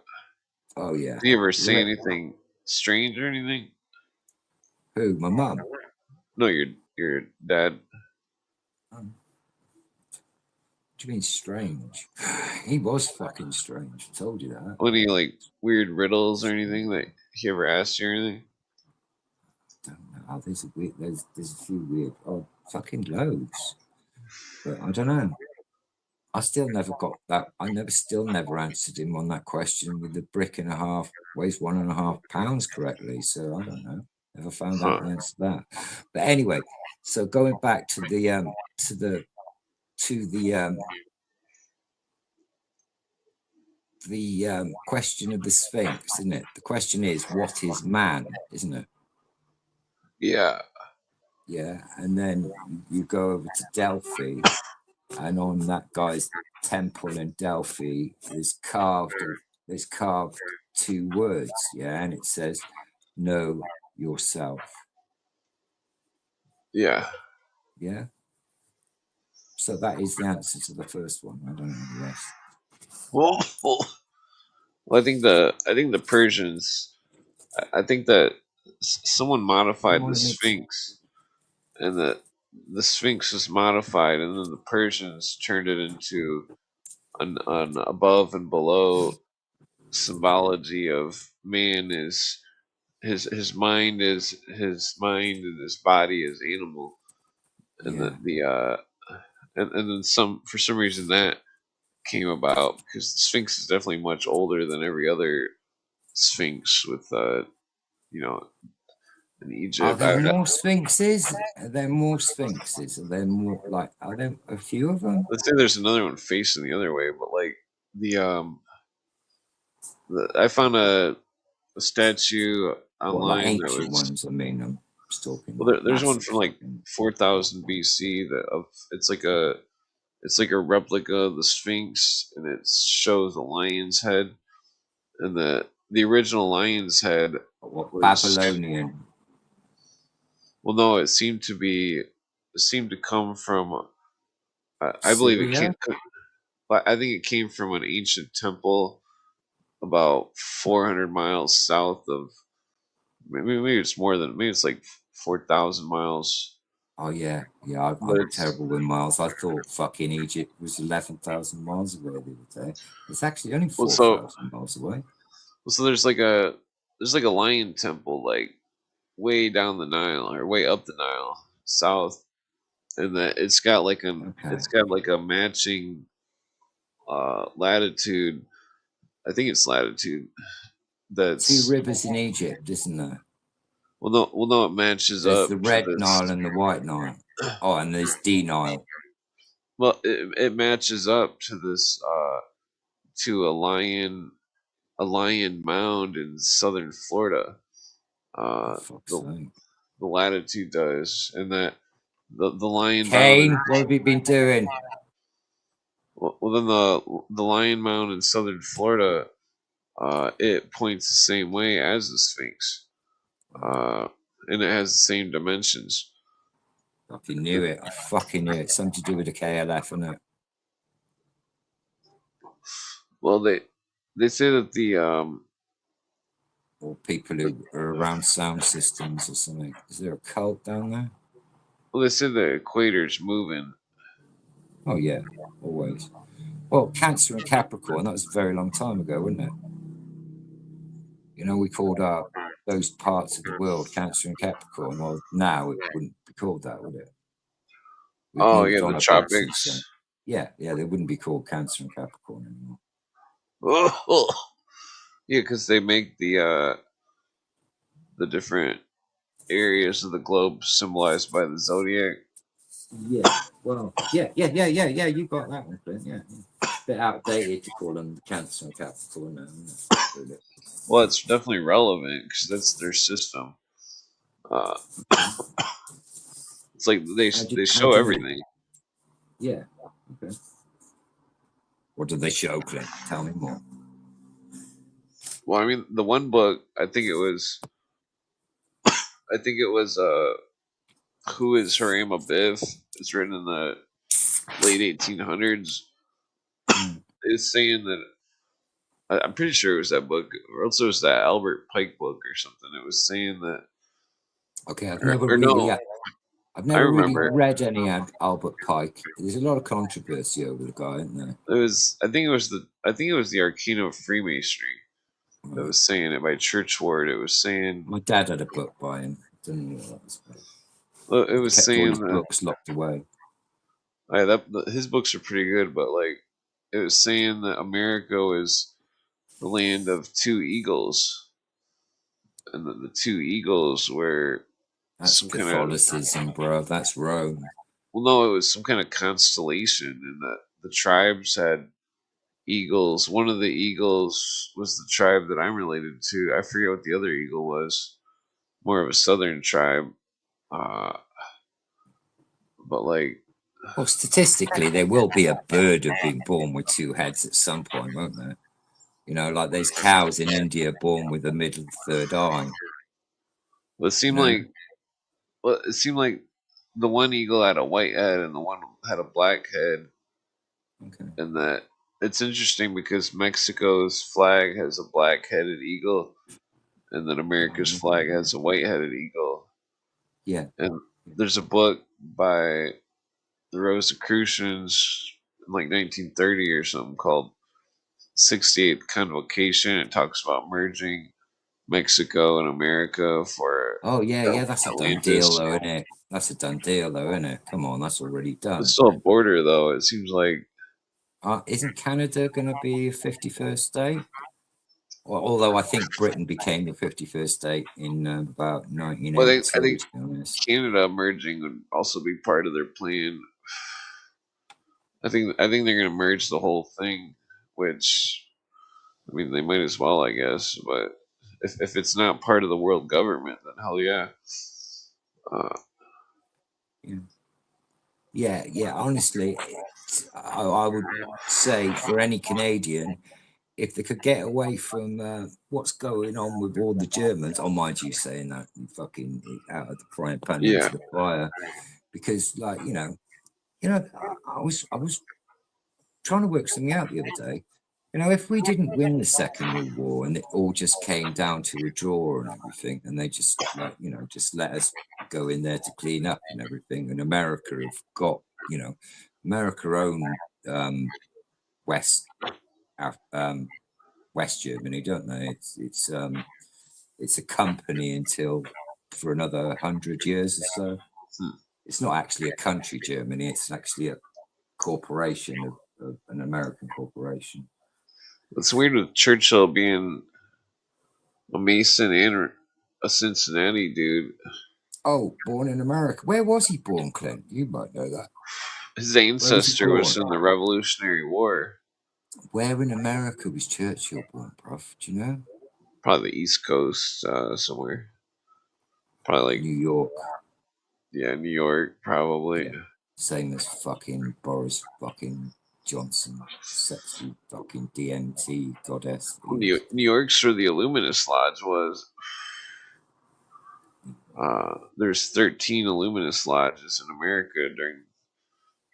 Oh yeah. Do you ever say Rip. anything strange or anything? Who? My mum. No, your dad. What do you mean strange? He was fucking strange. I told you that. Any like weird riddles or anything that he ever asked you or anything? Don't know. Oh, there's a few weird. Oh, fucking loads. But I don't know. I still never got that. Still never answered him on that question with the brick and a half weighs 1.5 pounds correctly. So I don't know. Never found out Huh. the answer to that. But anyway, so going back to the to the question of the Sphinx, isn't it? The question is, what is man, isn't it? Yeah. Yeah. And then you go over to Delphi, and on that guy's temple in Delphi, there's carved two words, yeah, and it says, "Know yourself." Yeah. Yeah. So that is the answer to the first one. I don't know the rest. Well, I think the Persians. I think that someone modified the Morning, Mitch. Sphinx, and the Sphinx was modified, and then the Persians turned it into an above and below symbology of man is his mind is his mind and his body is animal, and Yeah. and then for some reason that came about because the Sphinx is definitely much older than every other Sphinx with you know in Are Egypt. there more sphinxes? Are there more sphinxes? Are there more like? Are there a few of them? Let's say there's another one facing the other way, but like the I found a statue What, like online that ancient was ones? I mean, I'm just talking well, like there's one massive from like fucking. 4000 BC that of it's like a replica of the Sphinx, and it shows a lion's head, and the original lion's head What was Babylonian? well, no, it seemed to come from I believe it Syria? came. I think it came from an ancient temple about 400 miles south of maybe it's more than maybe it's like 4,000 miles. Oh yeah, yeah. But I'm it's terrible with miles. I thought fucking Egypt was 11,000 miles away the other day. It's actually only well, 4,000 miles away. so there's like a lion temple like way down the Nile or way up the Nile south, and that Okay. it's got like a matching latitude. I think it's latitude Two that's rivers in Egypt, isn't there? well no it matches There's up the to Red Nile this and the White Nile. Oh, and there's D Nile. well it matches up to this to a lion mound in southern Florida. Oh, Uh, fuck's the sake. the latitude does, and that the lion Kane, mound. what have you been doing? Well, then the lion mound in southern Florida, it points the same way as the Sphinx, and it has the same dimensions. Fucking knew it. I fucking knew it. Something to do with the KLF, isn't it? Well, they say that the Or people who are around sound systems or something. Is there a cult down there? well, they say the equator's moving. Oh yeah, always. Well, Cancer and Capricorn, that was a very long time ago, wasn't it? You know, we called those parts of the world Cancer and Capricorn. Well, now it wouldn't be called that, would it? We've Oh yeah, moved the on a bit since then. tropics. Yeah, they wouldn't be called Cancer and Capricorn anymore. Oh, yeah, because they make the different areas of the globe symbolized by the zodiac. Yeah, well, yeah. You got that one, Clint. Yeah, bit outdated to call them Cancer and Capricorn now, isn't it? Well, it's definitely relevant because that's their system. Uh, it's like they How show do they? everything. Yeah. Okay. What did they show, Clint? Tell me more. Well, I mean, the one book, I think it was Who is Haram Abiv? It's written in the late 1800s. It's saying that I'm pretty sure it was that book, or else it was that Albert Pike book or something. It was saying that, Okay, or no, I've I never really remember read any Albert Pike. There's a lot of controversy over the guy, isn't there? it was. I think it was the Arcana of Freemasonry that was saying it by Churchward. It was saying My dad had a book by him. Didn't know what that was about. it was Kept all saying his that, books locked away. his books are pretty good, but like it was saying that America is the land of two eagles, and that the two eagles were That's some kind of, Catholicism, bro. That's Rome. well, no, it was some kind of constellation, and that the tribes had eagles. One of the eagles was the tribe that I'm related to. I forget what the other eagle was. More of a southern tribe, uh, but like, Well, statistically, there will be a bird of being born with two heads at some point, won't there? You know, like there's cows in India born with a middle third eye. it seemed You know? like, it seemed like the one eagle had a white head and the one had a black head, Okay. and that it's interesting because Mexico's flag has a black-headed eagle, and then America's flag has a white-headed eagle. Yeah. And there's a book by the Rosicrucians in like 1930 or something called 68th Convocation. It talks about merging Mexico and America for Oh yeah, that's a done deal Atlantis. though, isn't it? That's a done deal though, isn't it? Come on, that's already done. It's still a border though. It seems like, Isn't Canada going to be a 51st state? Well, although I think Britain became the 51st state in about well, I 1982, think to be honest. Canada merging would also be part of their plan. I think they're going to merge the whole thing, which, I mean, they might as well, I guess. But if it's not part of the world government, then hell yeah. Yeah. Honestly, I would say for any Canadian, if they could get away from what's going on with all the Germans, I mind you saying that, you fucking out of the frying pan Yeah. into the fire, because like I was trying to work something out the other day. You know, if we didn't win the Second World War and it all just came down to a draw and everything, and they just just let us go in there to clean up and everything, and America have got, America own West West Germany, don't they? It's a company until for another 100 years or so. It's not actually a country, Germany. It's actually a corporation of an American corporation. It's weird with Churchill being a Mason and a Cincinnati dude. Oh, born in America. Where was he born, Clint? You might know that. His ancestor was in the Revolutionary War. Where in America was Churchill born, Prof? Do you know? Probably the East Coast somewhere. Probably like New York. Yeah, New York, probably. Yeah. Same as fucking Boris fucking Johnson, sexy fucking DMT goddess. New York's where the Illuminist Lodge was. There's 13 Illuminist lodges in America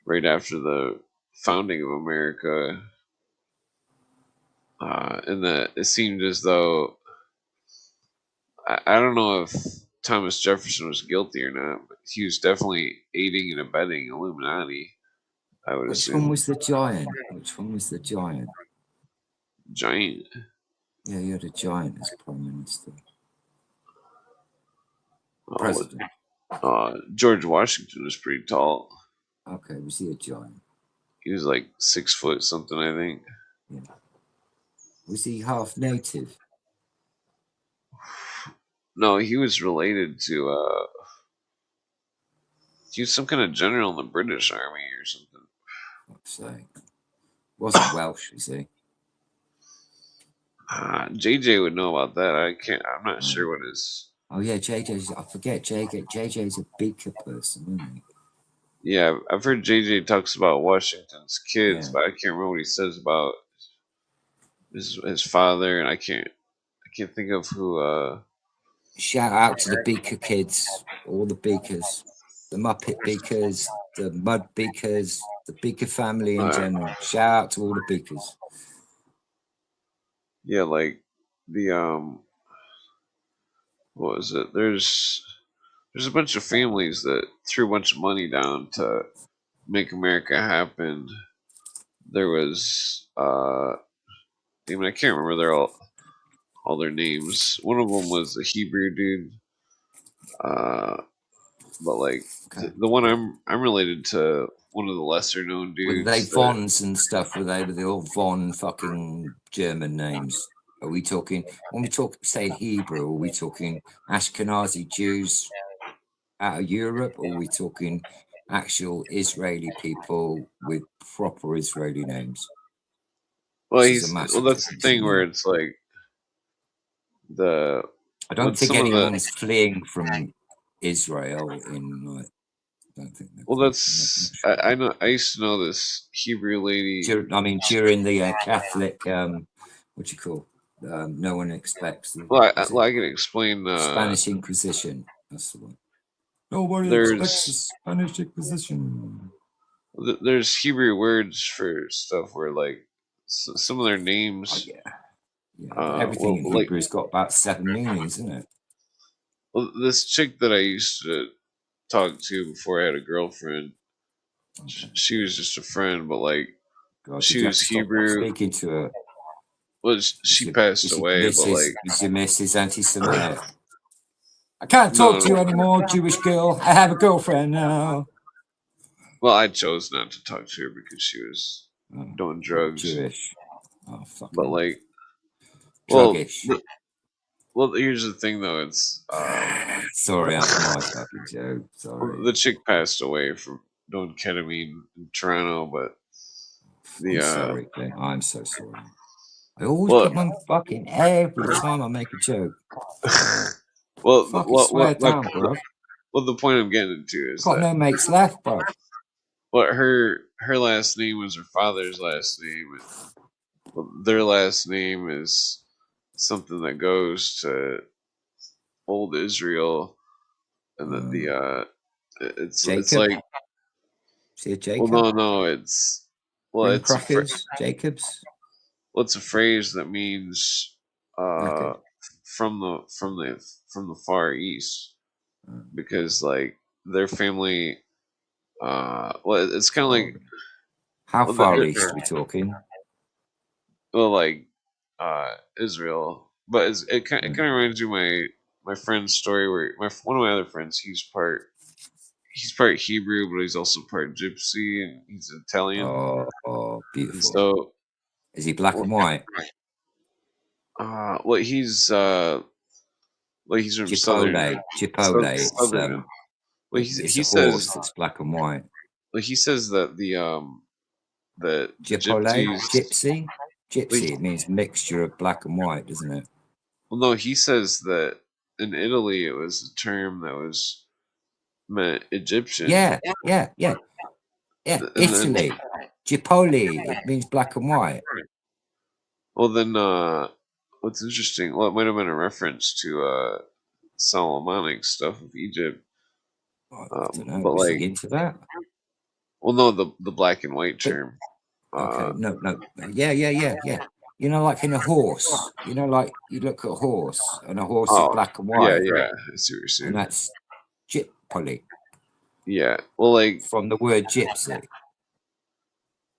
right after the founding of America, and that it seemed as though I don't know if Thomas Jefferson was guilty or not, but he was definitely aiding and abetting Illuminati. I would Which assume. one was the giant? Which one was the giant? Giant. Yeah, you had a giant as prime minister. Oh, President. George Washington was pretty tall. Okay, was he a giant? He was like 6 foot something, I think. Yeah. Was he half native? No, he was related to he was some kind of general in the British Army or something. Fuck's sake. Wasn't Welsh, is he? JJ would know about that. I'm not sure what his. Oh yeah, JJ's. I forget. JJ's a Beaker person, isn't he? Yeah, I've heard JJ talks about Washington's kids, Yeah. but I can't remember what he says about his father, and I can't think of who. Shout out to the Beaker kids, all the Beakers, the Muppet Beakers, the Mud Beakers, the Beaker family in general. Shout out to all the Beakers. Yeah, like the what was it? There's a bunch of families that threw a bunch of money down to make America happen. There was I mean, I can't remember all their names. One of them was a Hebrew dude. But like the one I'm related to, one of the lesser known dudes. Were they Vons and stuff? Were they all Von fucking German names? Are we talking, when we talk, say Hebrew, are we talking Ashkenazi Jews out of Europe, or are we talking actual Israeli people with proper Israeli names? Well, that's the thing where it's like I don't think anyone's fleeing from Israel in like. I don't think. Well, that's I know. I used to know this Hebrew lady. During the Catholic, what do you call? No one expects. Well, I can explain. Spanish Inquisition. That's the one. Nobody expects the Spanish Inquisition. There's Hebrew words for stuff where like some of their names. Oh, yeah. Everything in Hebrew's got about 7 meanings, isn't it? Well, this chick that I used to talk to before I had a girlfriend, she was just a friend, but like she was Hebrew. Speaking to her. Well, she passed away, but like is your Mrs. Anti-Semitic? I can't talk to you anymore, Jewish girl. I have a girlfriend now. Well, I chose not to talk to her because she was doing drugs. Jewish. Oh, fuck. But like, druggish. Well, here's the thing, though. It's sorry, that's my fucking joke. Sorry. The chick passed away from doing ketamine in Toronto, but I'm sorry, Clint. I'm so sorry. I always put my fucking every time I make a joke. Well, swear down, bro. Well, the point I'm getting into is got no mates left, bro. Well, her last name was her father's last name, and their last name is something that goes to old Israel, and then it's like. See a Jacob? Well, no, it's Jacobs. Well, it's a phrase that means from the Far East, because like their family. Well, it's kind of like. How far east are we talking? Well, like Israel, but it kind of reminds you of my friend's story where one of my other friends, he's part Hebrew, but he's also part Gypsy, and he's Italian. Oh, beautiful. And so, is he black and white? Well, he's from Chipotle. Southern. Well, he says it's black and white. Well, he says that the Gypsy. It means mixture of black and white, doesn't it? Well, no, he says that in Italy it was a term that was meant Egyptian. Yeah. And then, Italy. Gipoli. It means black and white. well, then, what's interesting? Well, it might have been a reference to Solomonic stuff of Egypt. I don't know. But Was like, he into that? well, no, the black and white But, term. okay. No. Yeah. You know, like in a horse. You know, like you look at a horse, and a horse is black and white, yeah. I see what you're saying. and that's Gipoli Yeah. Well, like, from the word gypsy.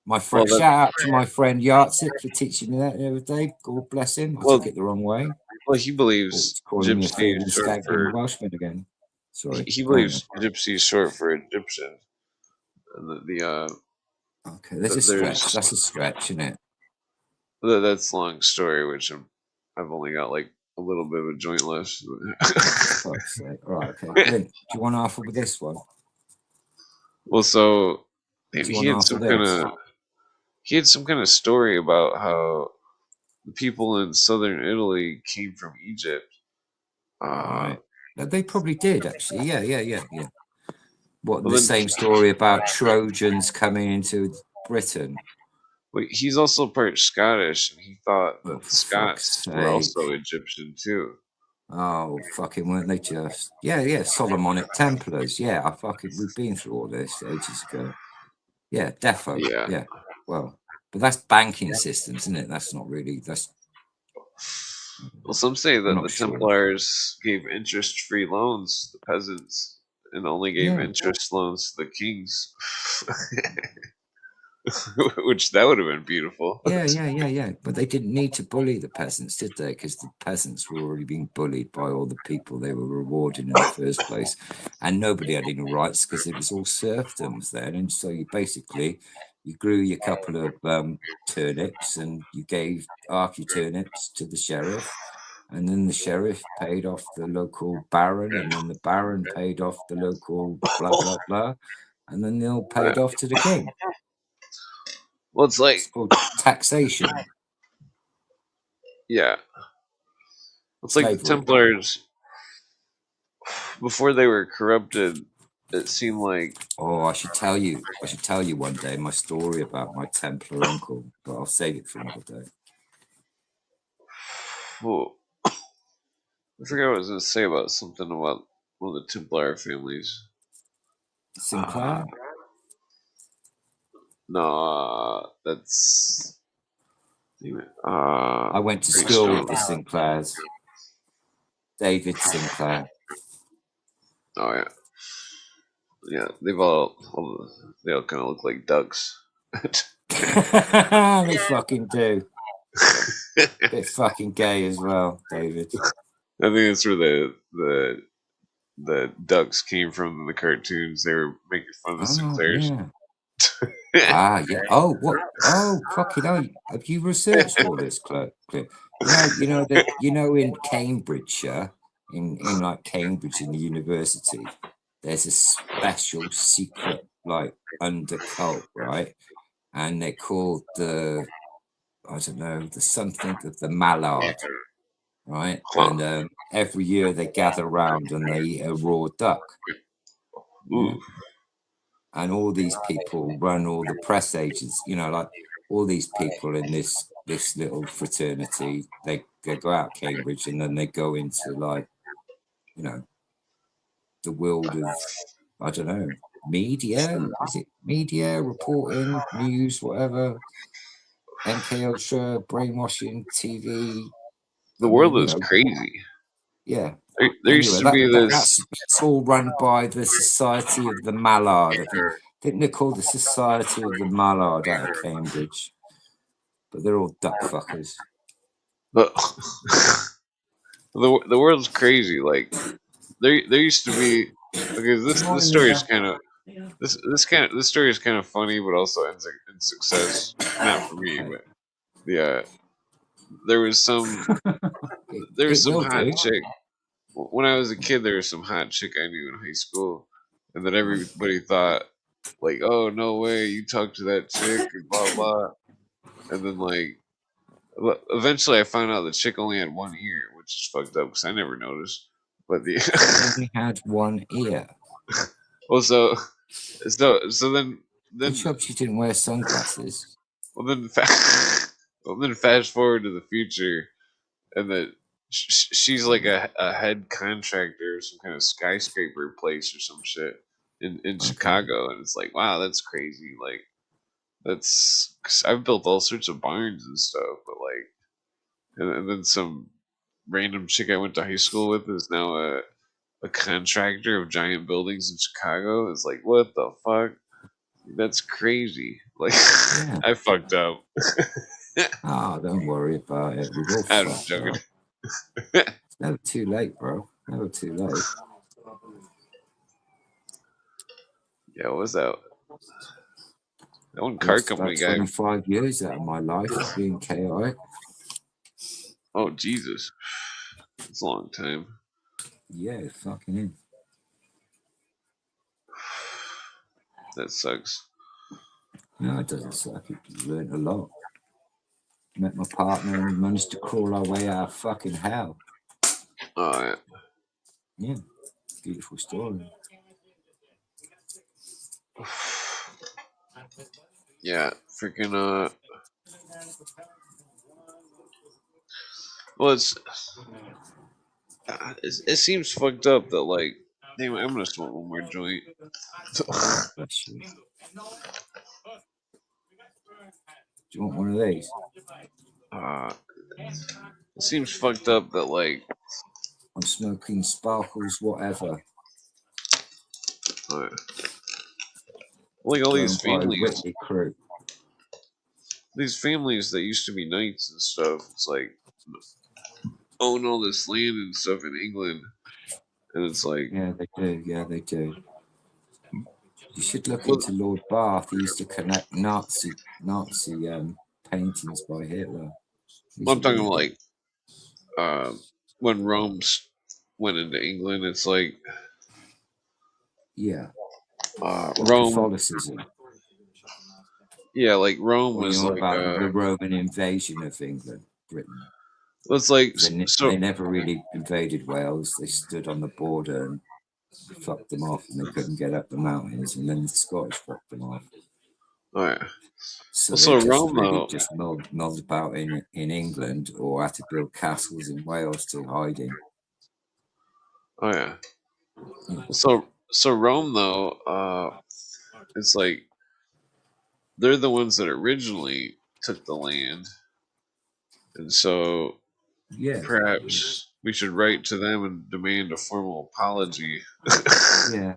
My well, friend, shout out to my friend Yartsik for teaching me that the other day. God bless him. I well, took it the wrong way. well, he believes It's calling me a gypsy fallen is short stag being a for. Welshman again. Sorry. He believes gypsy is short for Egyptian. And okay, there's a stretch. That's a stretch, isn't it? That's a long story, which I've only got like a little bit of a joint left. Fuck's sake. All right, okay. Clint, do you want to offer with this one? Well, so Do you he want to had offer some kind of story about how the people in southern Italy came from Egypt. Right. They probably did, actually. Yeah. What, Well, the then- same story about Trojans coming into Britain? But he's also part Scottish, and he thought that Oh, the for Scots fuck's were also sake. Egyptian too. Oh, fucking weren't they just? Yeah, Solomonic Templars. Yeah, we've been through all this ages ago. Yeah, defo. Yeah. Well, but that's banking systems, isn't it? That's not really, Well, some say that not the sure. Templars gave interest-free loans to the peasants and only gave interest loans to the kings. Which that would have been beautiful. Yeah. But they didn't need to bully the peasants, did they? Because the peasants were already being bullied by all the people they were rewarding in the first place. And nobody had any rights because it was all serfdoms then. And so you grew your couple of turnips and you gave half your turnips to the sheriff. And then the sheriff paid off the local baron, and then the baron paid off the local blah, blah, blah. And then they all paid off to the king. Well, it's like, It's called taxation. yeah. It's like the Slavery. Templars, before they were corrupted, it seemed like, Oh, I should tell you one day my story about my Templar uncle, but I'll save it for another day. oh, I forgot what I was going to say about something about one of the Templar families. Sinclair? No, that's. I went to school with the Sinclairs. David Sinclair. Oh yeah, yeah. They all kind of look like ducks. They fucking do. Bit fucking gay as well, David. I think that's where the ducks came from in the cartoons. They were making fun of the Sinclairs. Yeah. Yeah. Oh, what? Oh, fucking hell! Have you researched all this, Clint? You know, in Cambridgeshire, in like Cambridge in the university, there's a special secret like undercult, right? And they're called the something of the mallard, right? And every year they gather around and they eat a raw duck. Ooh. And all these people run all the press agents, like all these people in this little fraternity, they go out Cambridge and then they go into like, the world of, I don't know, media. Is it media, reporting, news, whatever? MK Ultra, brainwashing, TV. The world is crazy. Yeah. There used to be this. That's all run by the Society of the Mallard. I think they're called the Society of the Mallard out of Cambridge. But they're all duck fuckers. But the world's crazy. Like there used to be. Okay, this story is kind of this story is kind of funny, but also ends in success. Not for me, but there was some hot chick. When I was a kid, there was some hot chick I knew in high school, and then everybody thought, like, "Oh, no way, you talked to that chick," and blah blah. And then, like, eventually, I found out the chick only had one ear, which is fucked up because I never noticed. But She only had one ear. Well, so then Good job she didn't wear sunglasses. well then well then fast forward to the future, and then she's like a head contractor of some kind of skyscraper place or some shit in Chicago, and it's like, wow, that's crazy. Like that's 'cause I've built all sorts of barns and stuff, but like, and then some random chick I went to high school with is now a contractor of giant buildings in Chicago. It's like, what the fuck? That's crazy. Like, Yeah. I fucked up. Oh, don't worry about it. We've all I'm fucked joking. up. It's never too late, bro. Never too late. Yeah, what was that? That one I car lost company about guy. 25 years out of my life being chaotic. Oh, Jesus. It's a long time. Yeah, it fucking is. That sucks. No, it doesn't suck. You learned a lot. Met my partner and managed to crawl our way out of fucking hell. Oh, yeah. Yeah, beautiful story. Yeah, freaking, well, it seems fucked up that, like, damn, I'm gonna smoke one more joint. Bless you. Do you want one of these? It seems fucked up that, like, I'm smoking sparkles, whatever. Like all Grown these by families, Whitley Crew. that used to be knights and stuff. It's like own all this land and stuff in England, and it's like, Yeah, they do. Yeah, they do. You should look well, into Lord Bath. He used to connect Nazi paintings by Hitler. He's I'm a talking weirdo. like when went into England. It's like Yeah. Rome. Catholicism. Yeah, like Rome Or you was know like about the Roman invasion of England, Britain. it's like They never really invaded Wales. They stood on the border and fucked them off, and they couldn't get up the mountains. And then the Scottish fucked them off. Oh yeah. So Well, they so just Rome really though. just mulled about in England, or had to build castles in Wales to hide in. Oh yeah. Yeah. So Rome though, it's like they're the ones that originally took the land, and so Yeah. perhaps we should write to them and demand a formal apology. Yeah.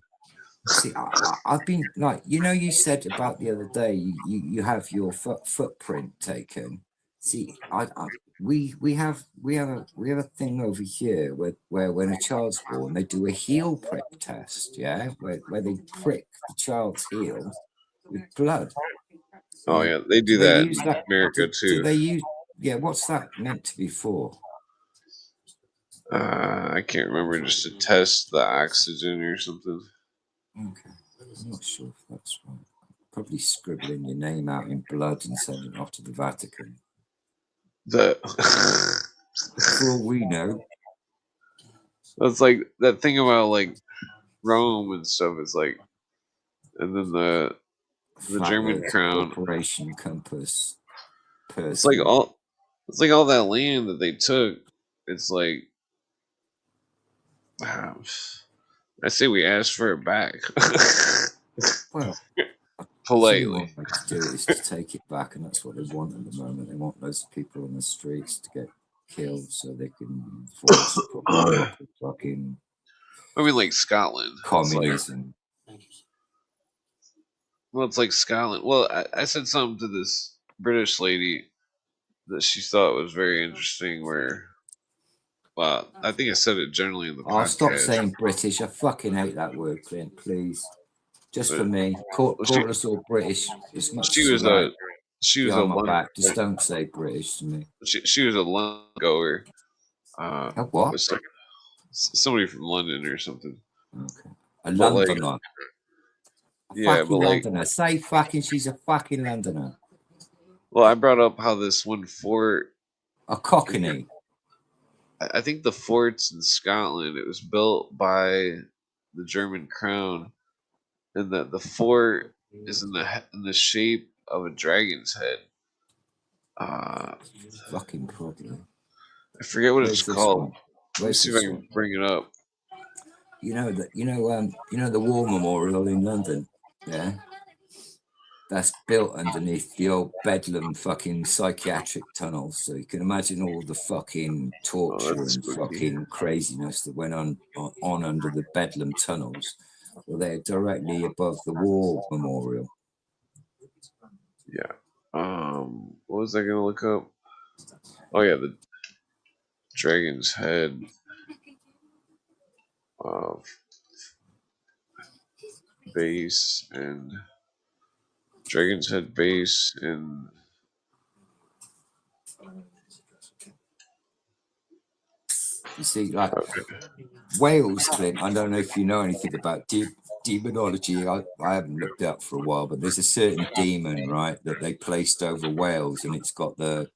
See, I've been like, you said about the other day, you have your footprint taken. See, we have a thing over here where when a child's born, they do a heel prick test, yeah, where they prick the child's heel with blood. Oh yeah, they do they that use in that? America Do too. they use? Yeah, what's that meant to be for? I can't remember, just to test the oxygen or something. Okay, I'm not sure if that's right. Probably scribbling your name out in blood and sending it off to the Vatican. The For all we know. That's like that thing about like Rome and stuff. Is like, and then the German crown. Operation Compass. It's like all that land that they took. It's like, I say we ask for it back. Well, politely. One way to do it is to take it back, and that's what they want at the moment. They want loads of people on the streets to get killed so they can enforce proper fucking. I mean, like Scotland. Communism. It's like Scotland. Well, I said something to this British lady that she thought was very interesting. Where, well, I think I said it generally in the podcast. Stop saying British. I fucking hate that word, Clint. Please, just for me. Call us all British as much she as was you like. She was a my back. Just don't say British to me. She was a London goer. A what? Somebody from London or something. Okay. A Londoner. Like, yeah, but like, Londoner. Say fucking she's a fucking Londoner. Well, I brought up how this one fort. A Cockney. I think the forts in Scotland, it was built by the German crown and that the fort is in the shape of a dragon's head. Fucking problem. I forget what it's Where's this called. one? Let me see if I can bring it up. You know the War Memorial in London, yeah. That's built underneath the old Bedlam fucking psychiatric tunnels. So you can imagine all the fucking torture and spooky. fucking craziness that went on under the Bedlam tunnels. Well, they're directly above the War Memorial. Yeah. What was I gonna look up? Oh yeah, the dragon's head. Base and Dragon's Head base and You see, like Wales, Clint. I don't know if you know anything about demonology. I haven't looked it up for a while, but there's a certain demon, right, that they placed over Wales, and it's got the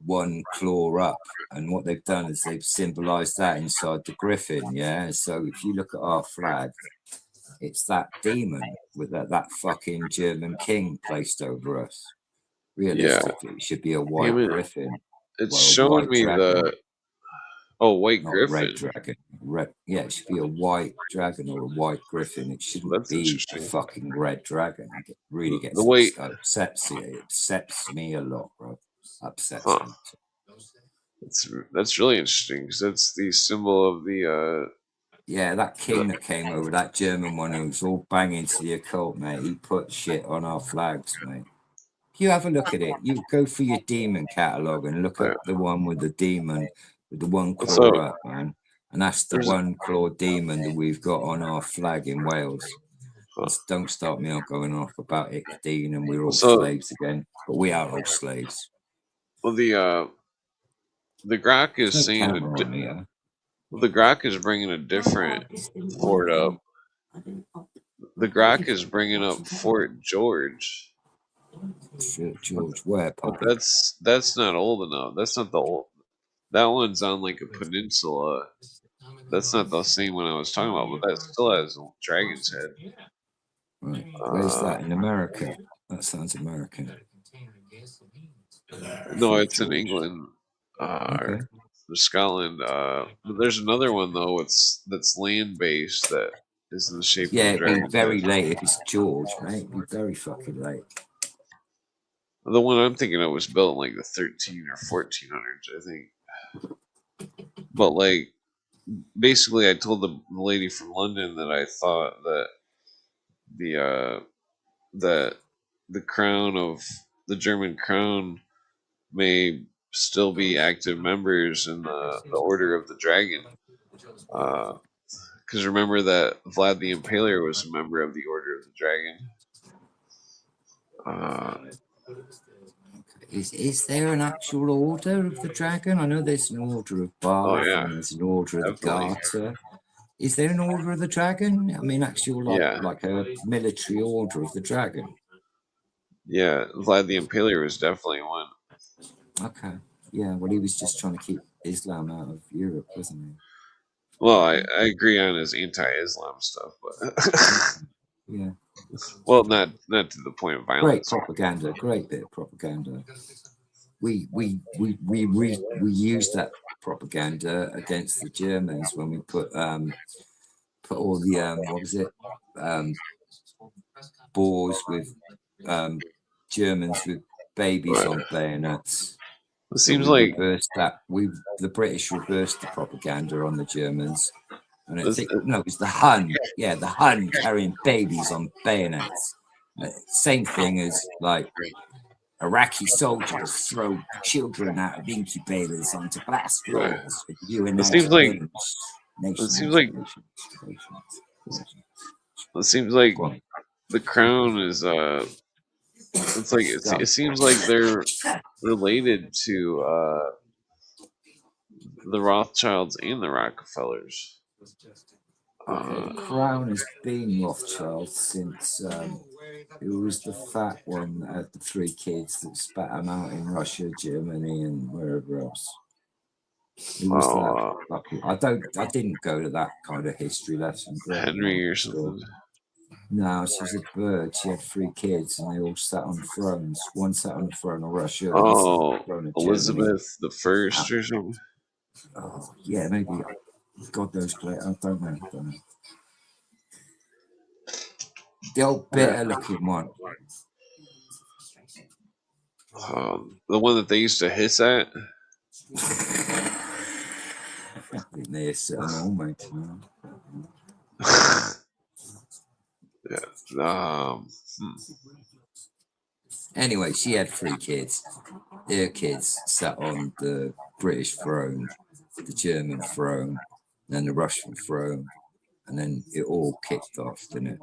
one claw up. And what they've done is they've symbolized that inside the griffin. Yeah. So if you look at our flag, it's that demon with that fucking German king placed over us. Realistically, it should be a white griffin. It's showing me dragon. White Not griffin. Red dragon. Yeah, it should be a white dragon or a white griffin. It shouldn't be a fucking red dragon. It really gets upsets me a lot, bro. Upsets me. That's really interesting because that's the symbol of the. Yeah, that king that came over, that German one who was all banging to the occult, mate. He put shit on our flags, mate. If you have a look at it, you go for your demon catalogue and look at the one with the demon with the one claw up, man. And that's the one claw demon that we've got on our flag in Wales. Don't start me on going off about Ickdean and we're all slaves again, but we are all slaves. Well, the Grok is saying the Grok is bringing a different fort up. The Grok is bringing up Fort George. George, where? That's not old enough. That's not the old. That one's on like a peninsula. That's not the same one I was talking about, but that still has a dragon's head. Right. Where's that in America? That sounds American. No, it's in England. Or Scotland. But there's another one though. That's land based that is in the shape of a dragon. It'd be very late if it's George, mate. It'd be very fucking late. The one I'm thinking of was built in like the 13 or 1400s, I think. But like, basically, I told the lady from London that I thought that the crown of the German crown may still be active members in the Order of the Dragon. Because remember that Vlad the Impaler was a member of the Order of the Dragon. Is there an actual Order of the Dragon? I know there's an Order of Bath and there's an Order of the Garter. Is there an Order of the Dragon? I mean, actual like a military Order of the Dragon. Yeah, Vlad the Impaler was definitely one. Okay. Yeah, well, he was just trying to keep Islam out of Europe, wasn't he? Well, I agree on his anti-Islam stuff, but yeah. Well, not to the point of violence. Great propaganda, great bit of propaganda. We used that propaganda against the Germans when we put all the what was it, Boers with Germans with babies on bayonets. It seems like the British reversed the propaganda on the Germans. And I think, no, it was the Hun. Yeah, the Hun carrying babies on bayonets. Same thing as like Iraqi soldiers throw children out of incubators onto glass floors. It seems like the crown is it's like it seems like they're related to the Rothschilds and the Rockefellers. The crown has been Rothschild since it was the fat one that had the 3 kids that spat them out in Russia, Germany, and wherever else. It was that. I didn't go to that kind of history lesson. Henry or something. No, she was a bird. She had 3 kids, and they all sat on thrones. One sat on the throne of Russia, one sat on the Oh, throne of Germany. Elizabeth the First or something. Oh, yeah, maybe. God knows, Claire. I don't know. The old bitter-looking one. The one that they used to hiss at. I think they hiss at them all, mate. Yeah. Anyway, she had 3 kids. Their kids sat on the British throne, the German throne, then the Russian throne, and then it all kicked off, didn't it?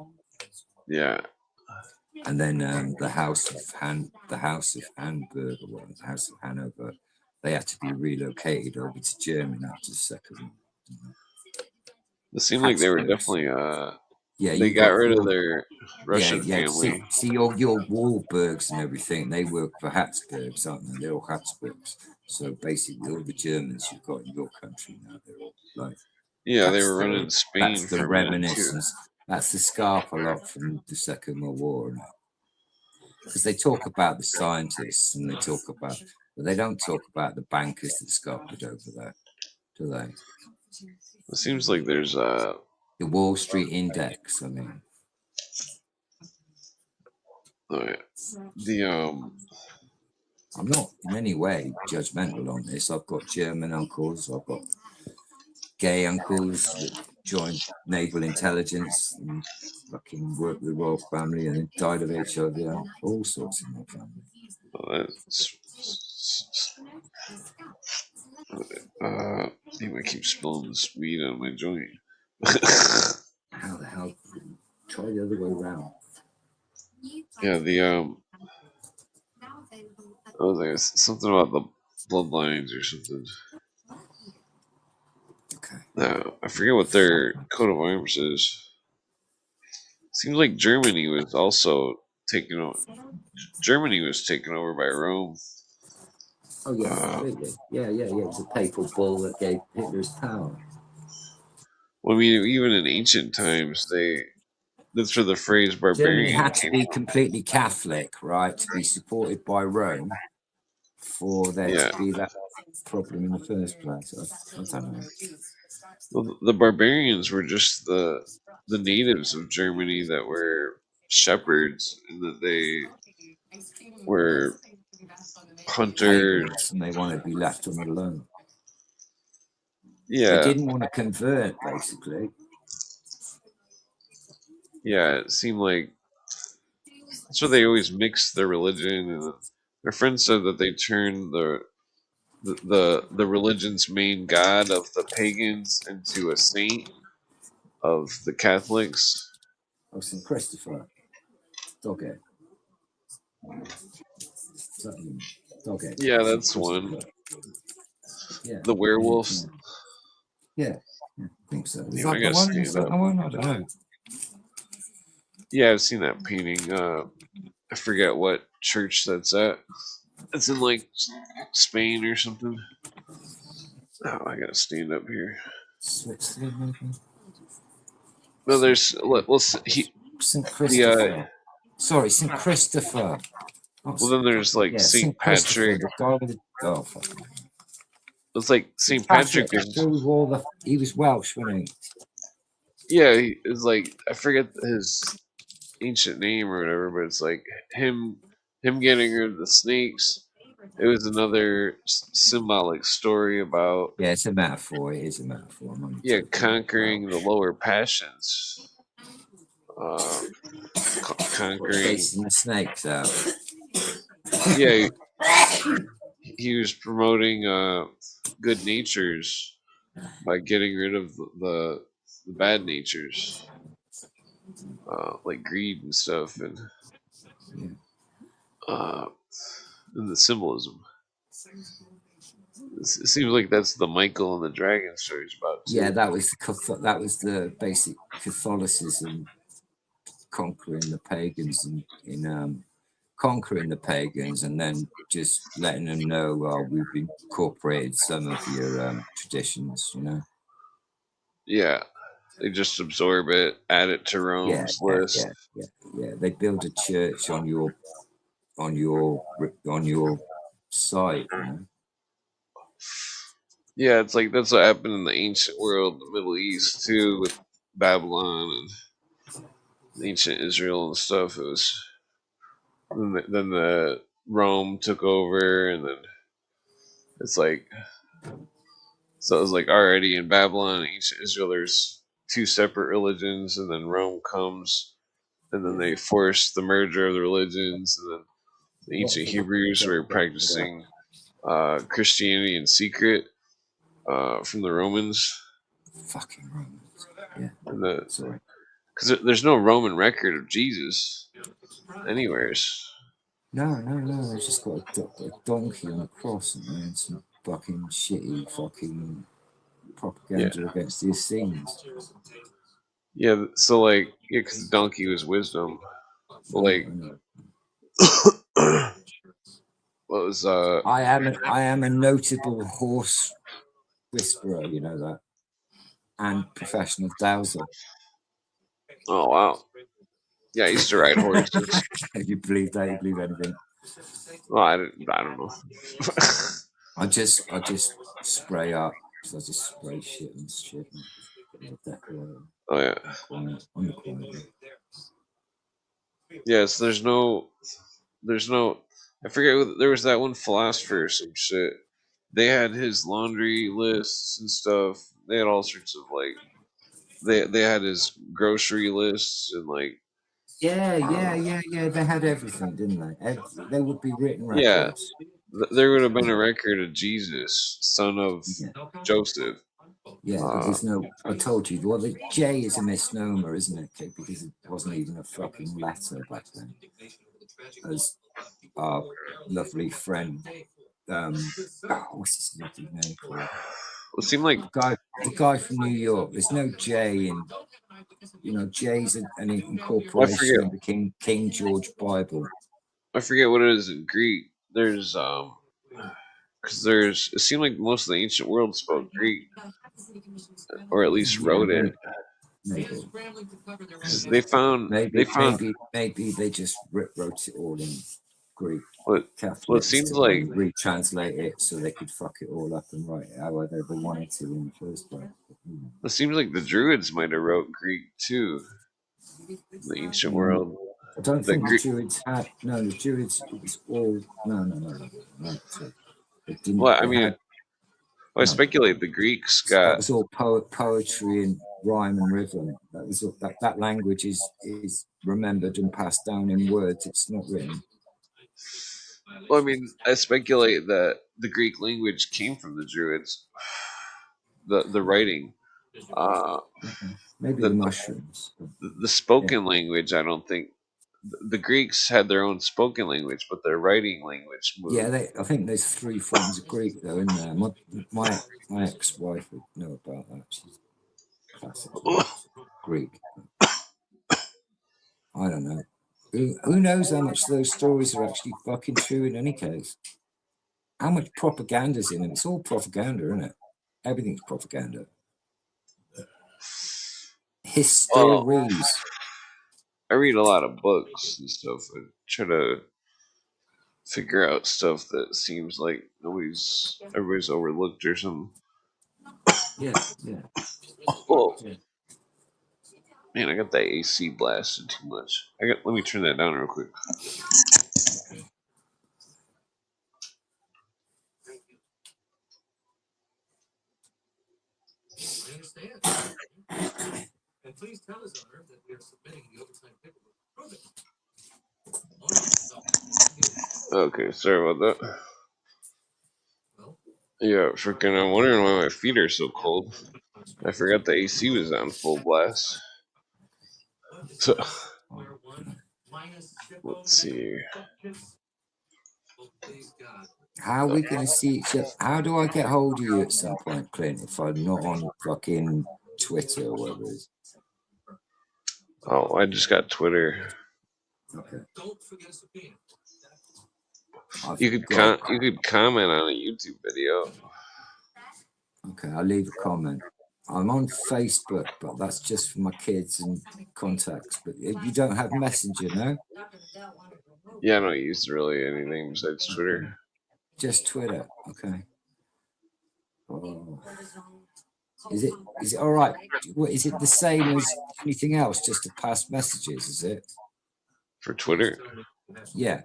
Yeah. And then the House of Hamburg, or whatever, the House of Hanover, they had to be relocated over to Germany after the Second War. It seemed like they were definitely they got rid of their Russian family. See your Wahlbergs and everything, they work for Habsburgs, aren't they? They're all Habsburgs. So basically all the Germans you've got in your country now, they're all like, yeah, they were running Spain that's the for reminiscence. That's the scarf a lot from the Second World War. Because they talk about the scientists and but they don't talk about the bankers that sculpted over there, do they? It seems like there's the Wall Street Index. I mean, I'm not in any way judgmental on this. I've got German uncles. I've got gay uncles that joined naval intelligence and fucking worked with the royal family and then died of HIV. All sorts in my family. He might keep spilling this weed on my joint. How the hell? Try the other way around. Yeah, oh, there's something about the bloodlines or something. Okay. I forget what their coat of arms is. Seems like Germany was also taken over. Germany was taken over by Rome. Oh yeah, completely. Yeah. It was a papal bull that gave Hitler's power. Well, I mean, even in ancient times, that's where the phrase barbarian Germany had to be completely Catholic, right, to be supported by Rome for there to be that problem in the first place. I don't know. Well, the barbarians were just the natives of Germany that were shepherds, and that they were hunters, and they wanted to be left on alone. Yeah, they didn't want to convert, basically. Yeah, it seemed like that's why they always mixed their religion. And my friend said that they turned the religion's main god of the pagans into a saint of the Catholics. Oh, St. Christopher. Doghead. Doghead. Yeah, that's one. Yeah. The werewolves. Yeah, I think so. Is that the one? Is that the one? I don't know. Yeah, I've seen that painting. I forget what church that's at. It's in like Spain or something. Oh, I gotta stand up here. Switzerland, maybe. No, there's St. Christopher. Sorry, St. Christopher. Well, then there's like St. Patrick. Oh, fuck. It's like St. Patrick. He was Welsh, wasn't he? Yeah, it's like I forget his ancient name or whatever, but it's like him getting rid of the snakes. It was another symbolic story about. Yeah, it's a metaphor. It is a metaphor. Yeah, conquering the lower passions. Conquering. Chasing the snakes out. Yeah, he was promoting good natures by getting rid of the bad natures, like greed and stuff, and the symbolism. It seems like that's the Michael and the Dragon stories about too. Yeah, that was the basic Catholicism, conquering the pagans and conquering the pagans, and then just letting them know, well, we've incorporated some of your traditions, you know. Yeah. Yeah. just absorb it, add it to Rome's list. Yeah. They build a church on your site, you know. Yeah, it's like that's what happened in the ancient world, the Middle East too, with Babylon and ancient Israel and stuff. It was then the Rome took over, and then it's like so it was like already in Babylon and ancient Israel. There's two separate religions, and then Rome comes, and then they force the merger of the religions, and then the ancient Hebrews were practicing Christianity in secret from the Romans. Fucking Romans. Yeah. And the Sorry. because there's no Roman record of Jesus anywheres. No. They just got a donkey on a cross and some fucking shitty fucking Yeah, propaganda against the Essenes. yeah. So like, yeah, because the donkey was wisdom. But I like, know. what was I am a notable horse whisperer, you know that, and professional dowser. Oh wow, yeah. I used to ride horses. You believe that? You believe anything? Well, I don't know. I just spray up. So I just spray shit and decorate. Oh yeah. On the quiet. Yes. There's no. I forget. There was that one philosopher or some shit. They had his laundry lists and stuff. They had all sorts of like. They had his grocery lists and like. Yeah. They had everything, didn't they? There would be written Yeah. records. There would have been a record of Jesus, son of Joseph. Yeah, but there's no. I told you. Well, the J is a misnomer, isn't it? Because it wasn't even a fucking letter back then. As our lovely friend, what's his lovely name called? It seemed like The guy from New York. There's no J in. You know, J's an I incorporation forget. of the King George Bible. I forget what it is in Greek. There's because there's. It seemed like most of the ancient world spoke Greek, or at least wrote it. Maybe. Because they found Maybe they just wrote it all in Greek. what it Catholics seems to like. retranslate it so they could fuck it all up and write it however they wanted to in the first place. It seems like the Druids might have wrote Greek too. In the ancient world. I don't think the Druids had. No, the Druids. It was all. No. It didn't. Well, I mean, I speculate the Greeks That got. was all poetry and rhyme and rhythm. That was all, that language is remembered and passed down in words. It's not written. Well, I mean, I speculate that the Greek language came from the Druids. The writing. Maybe the mushrooms. The spoken language, I don't think the Greeks had their own spoken language, but their writing language moved. Yeah, I think there's 3 forms of Greek though in there. My ex-wife would know about that. She's classic Greek. I don't know. Who knows how much those stories are actually fucking true in any case? How much propaganda's in them? It's all propaganda, isn't it? Everything's propaganda. Histories. I read a lot of books and stuff. I try to figure out stuff that seems like everybody's overlooked or something. Yeah. Oh, man, I got that AC blasted too much. Let me turn that down real quick. And please tell his honor that we are submitting the overtime paperwork. Okay, sorry about that. Yeah, freaking, I'm wondering why my feet are so cold. I forgot the AC was on full blast. So, let's see. How are we going to see each other? How do I get hold of you at some point, Clint, if I'm not on fucking Twitter or whatever it is? Oh, I just got Twitter. Okay. You could comment on a YouTube video. Okay, I'll leave a comment. I'm on Facebook, but that's just for my kids and contacts. But you don't have Messenger, no? Yeah, I don't use really anything besides Twitter. Just Twitter. Okay. Oh. Is it all right? What, is it the same as anything else? Just to pass messages? Is it for Twitter? Yeah.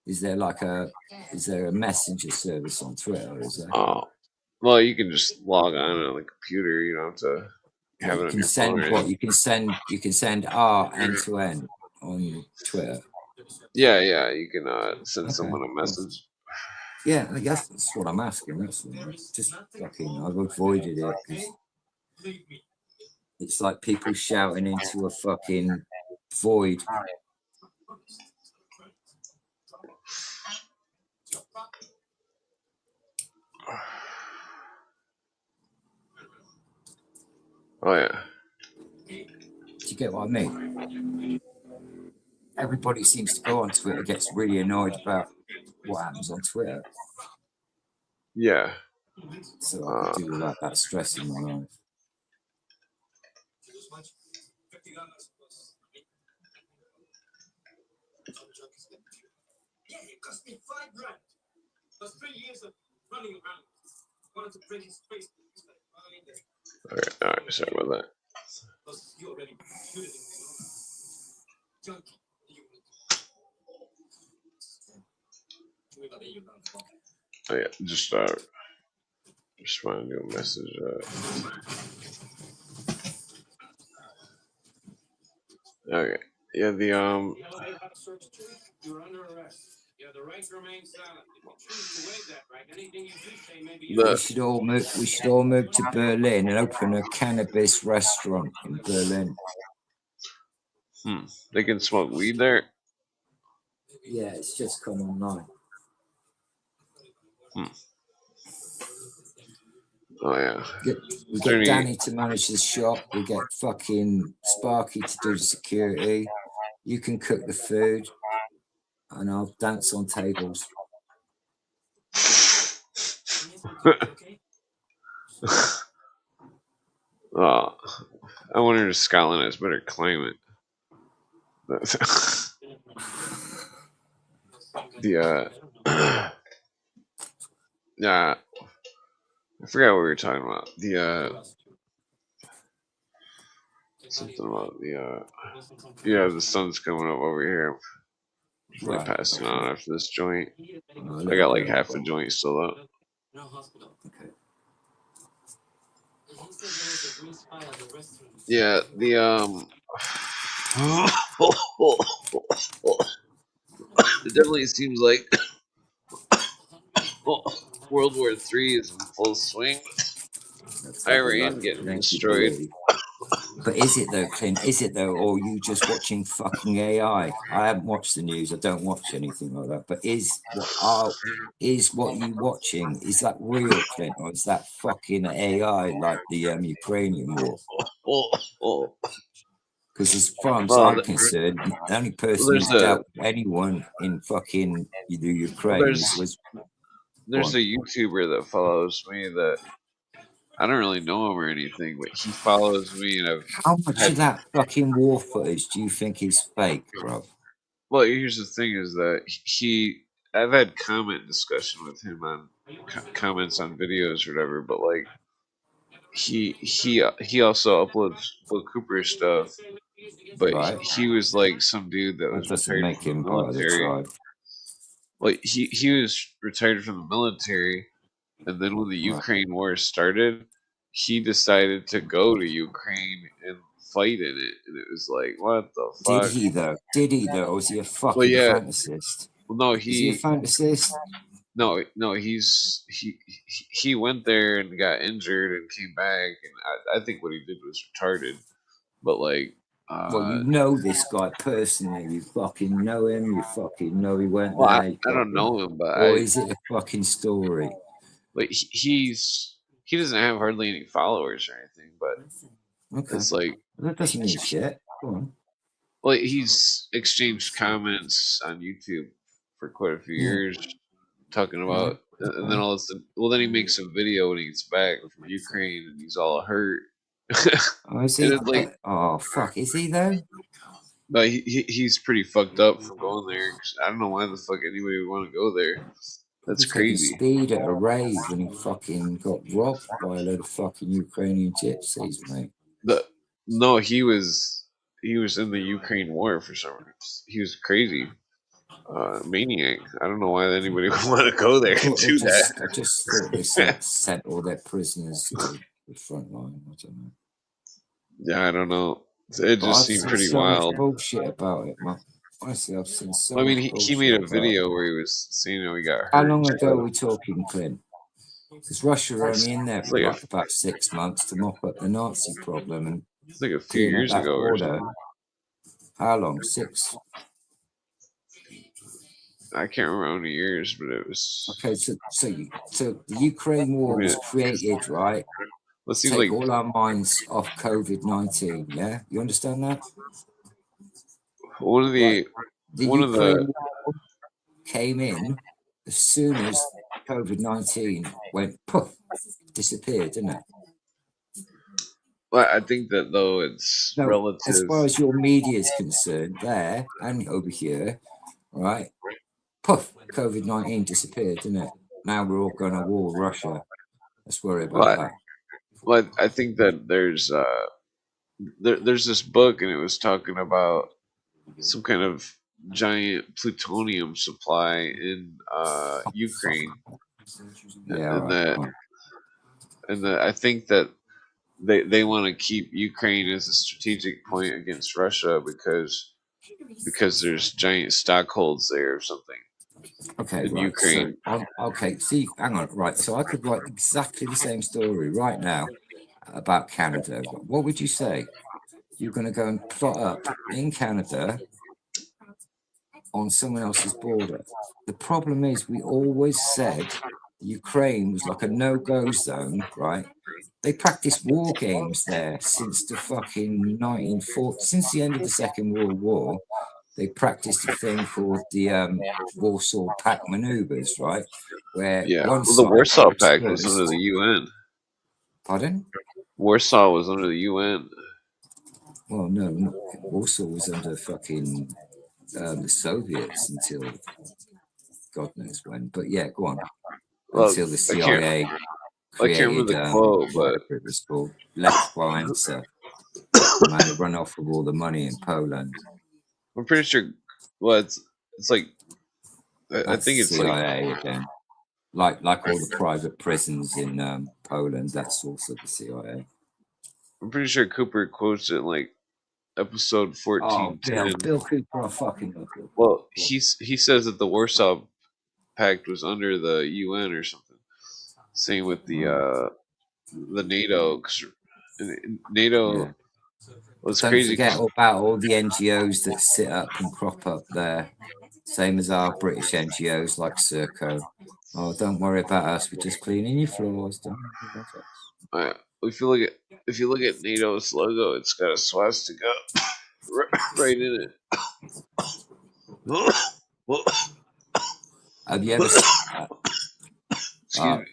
Is there a messenger service on Twitter? Is there? Oh, well, you can just log on the computer. You don't have to have it on your phone. What you can send R end to end on Twitter. Yeah, you can send someone a message. Yeah, I guess that's what I'm asking. That's just fucking. I've avoided it because it's like people shouting into a fucking void. Oh yeah. Do you get what I mean? Everybody seems to go on Twitter, gets really annoyed about what happens on Twitter. Yeah. So I could do without that stress in my life. All right, sorry about that. Oh yeah, just respond to a message. Okay. Yeah, the You're under arrest. You have the right to remain silent. If you choose to waive that right, anything you do say may be. We should all move to Berlin and open a cannabis restaurant in Berlin. They can smoke weed there. Yeah, it's just come online. Oh yeah. We get Danny to manage the shop. We get fucking Sparky to do the security. You can cook the food, and I'll dance on tables. Oh, I wonder if Scotland has better climate. Yeah, I forgot what we were talking about. Something about the sun's coming up over here. I'm really passing on after this joint. I got like half the joint still up. Okay. Yeah, it definitely seems like World War III is in full swing. Iran getting destroyed. But is it though, Clint? Is it though, or are you just watching fucking AI? I haven't watched the news. I don't watch anything like that. But is what you watching? Is that real, Clint, or is that fucking AI like the Ukrainian war? Because as far as I'm concerned, the only person who's dealt with anyone in fucking the Ukraine was. There's a YouTuber that follows me that I don't really know him or anything, but he follows me, and How much of that fucking war footage do you think is fake, bro? Well, here's the thing: is that I've had comment discussion with him on comments on videos or whatever, but like he also uploads Bill Cooper stuff, but he was like some dude that was retired from the military. Like he was retired from the military, and then when the Ukraine war started, he decided to go to Ukraine and fight in it, and it was like, what the fuck? Did he though? Or was he a fucking fantasist? Well, no, is he a fantasist? No, he went there and got injured and came back, and I think what he did was retarded. But like, well, you know this guy personally. You fucking know him. You fucking know he went there. I don't know him, but or is it a fucking story? Like he doesn't have hardly any followers or anything, but it's like that doesn't mean shit. Go on. Well, he's exchanged comments on YouTube for quite a few years. talking about, and then all of a sudden, well, then he makes a video when he gets back from Ukraine, and he's all hurt. Oh, is And he? it's like, Oh, fuck, is he though? but he's pretty fucked up from going there. 'Cause I don't know why the fuck anybody would want to go there. Probably That's taking crazy. speed at a rave when he fucking got robbed by a load of fucking Ukrainian gypsies, mate. No, he was in the Ukraine war for some reason. He was crazy. Maniac. I don't know why anybody would want to go there and do I just thought they that. sent all their prisoners to the front line. I don't know. Yeah, I don't know. It But just I've seemed seen pretty so much wild. bullshit about it, man. Honestly, I've seen so I mean, much he bullshit made a about video it. where he was saying how he got hurt. How long and ago stuff. are we talking, Clint? Because Russia were only in there It's for like like about 6 months to mop up the Nazi problem and it's like a few clean up years that ago or border. something. How long? 6? I can't remember how many years, but it was. Okay, so the Ukraine war was created, right? It seems Take like all our minds off COVID-19. Yeah, you understand that? one of the The one of Ukraine the war came in as soon as COVID-19 went poof, disappeared, didn't it? well, I think that though it's No, relative. as far as your media is concerned, there and over here, right? Poof, COVID-19 disappeared, didn't it? Now we're all going to war with Russia. Let's worry about Well, that. well, I think that there's this book and it was talking about some kind of giant plutonium supply in Ukraine, Yeah, and all that right. I think that they want to keep Ukraine as a strategic point against Russia because there's giant stockholds there or something Okay, in right. Ukraine. So, okay, see, hang on, right. So I could write exactly the same story right now about Canada. What would you say? You're going to go and plot up in Canada on someone else's border. The problem is, we always said Ukraine was like a no-go zone, right? They practiced war games there since the fucking 1940s, since the end of the Second World War. They practiced a thing called the Warsaw Pact maneuvers, right? Where Yeah, one well, the side Warsaw looks Pact was under first. the UN. Pardon? Warsaw was under the UN. Well, no, Warsaw was under fucking the Soviets until God knows when. But yeah, go on. Well, Until the I can't CIA remember created the quote, but whatever it was called, Lech Walesa, the man who run off with all the money in Poland. I'm pretty sure. Well, it's like I That's think it's like CIA again. Like all the private prisons in Poland, that's also the CIA. I'm pretty sure Cooper quotes it in like episode 1410. Bill Cooper, I fucking love Bill. Well, he says that the Warsaw Pact was under the UN or something. Same with the NATO. 'Cause NATO Yeah. was Don't crazy. forget about all the NGOs that sit up and crop up there. Same as our British NGOs like Serco. Oh, don't worry about us. We're just cleaning your floors. Don't worry about us. If you look at NATO's logo, it's got a swastika right in it. Have you ever? Excuse me.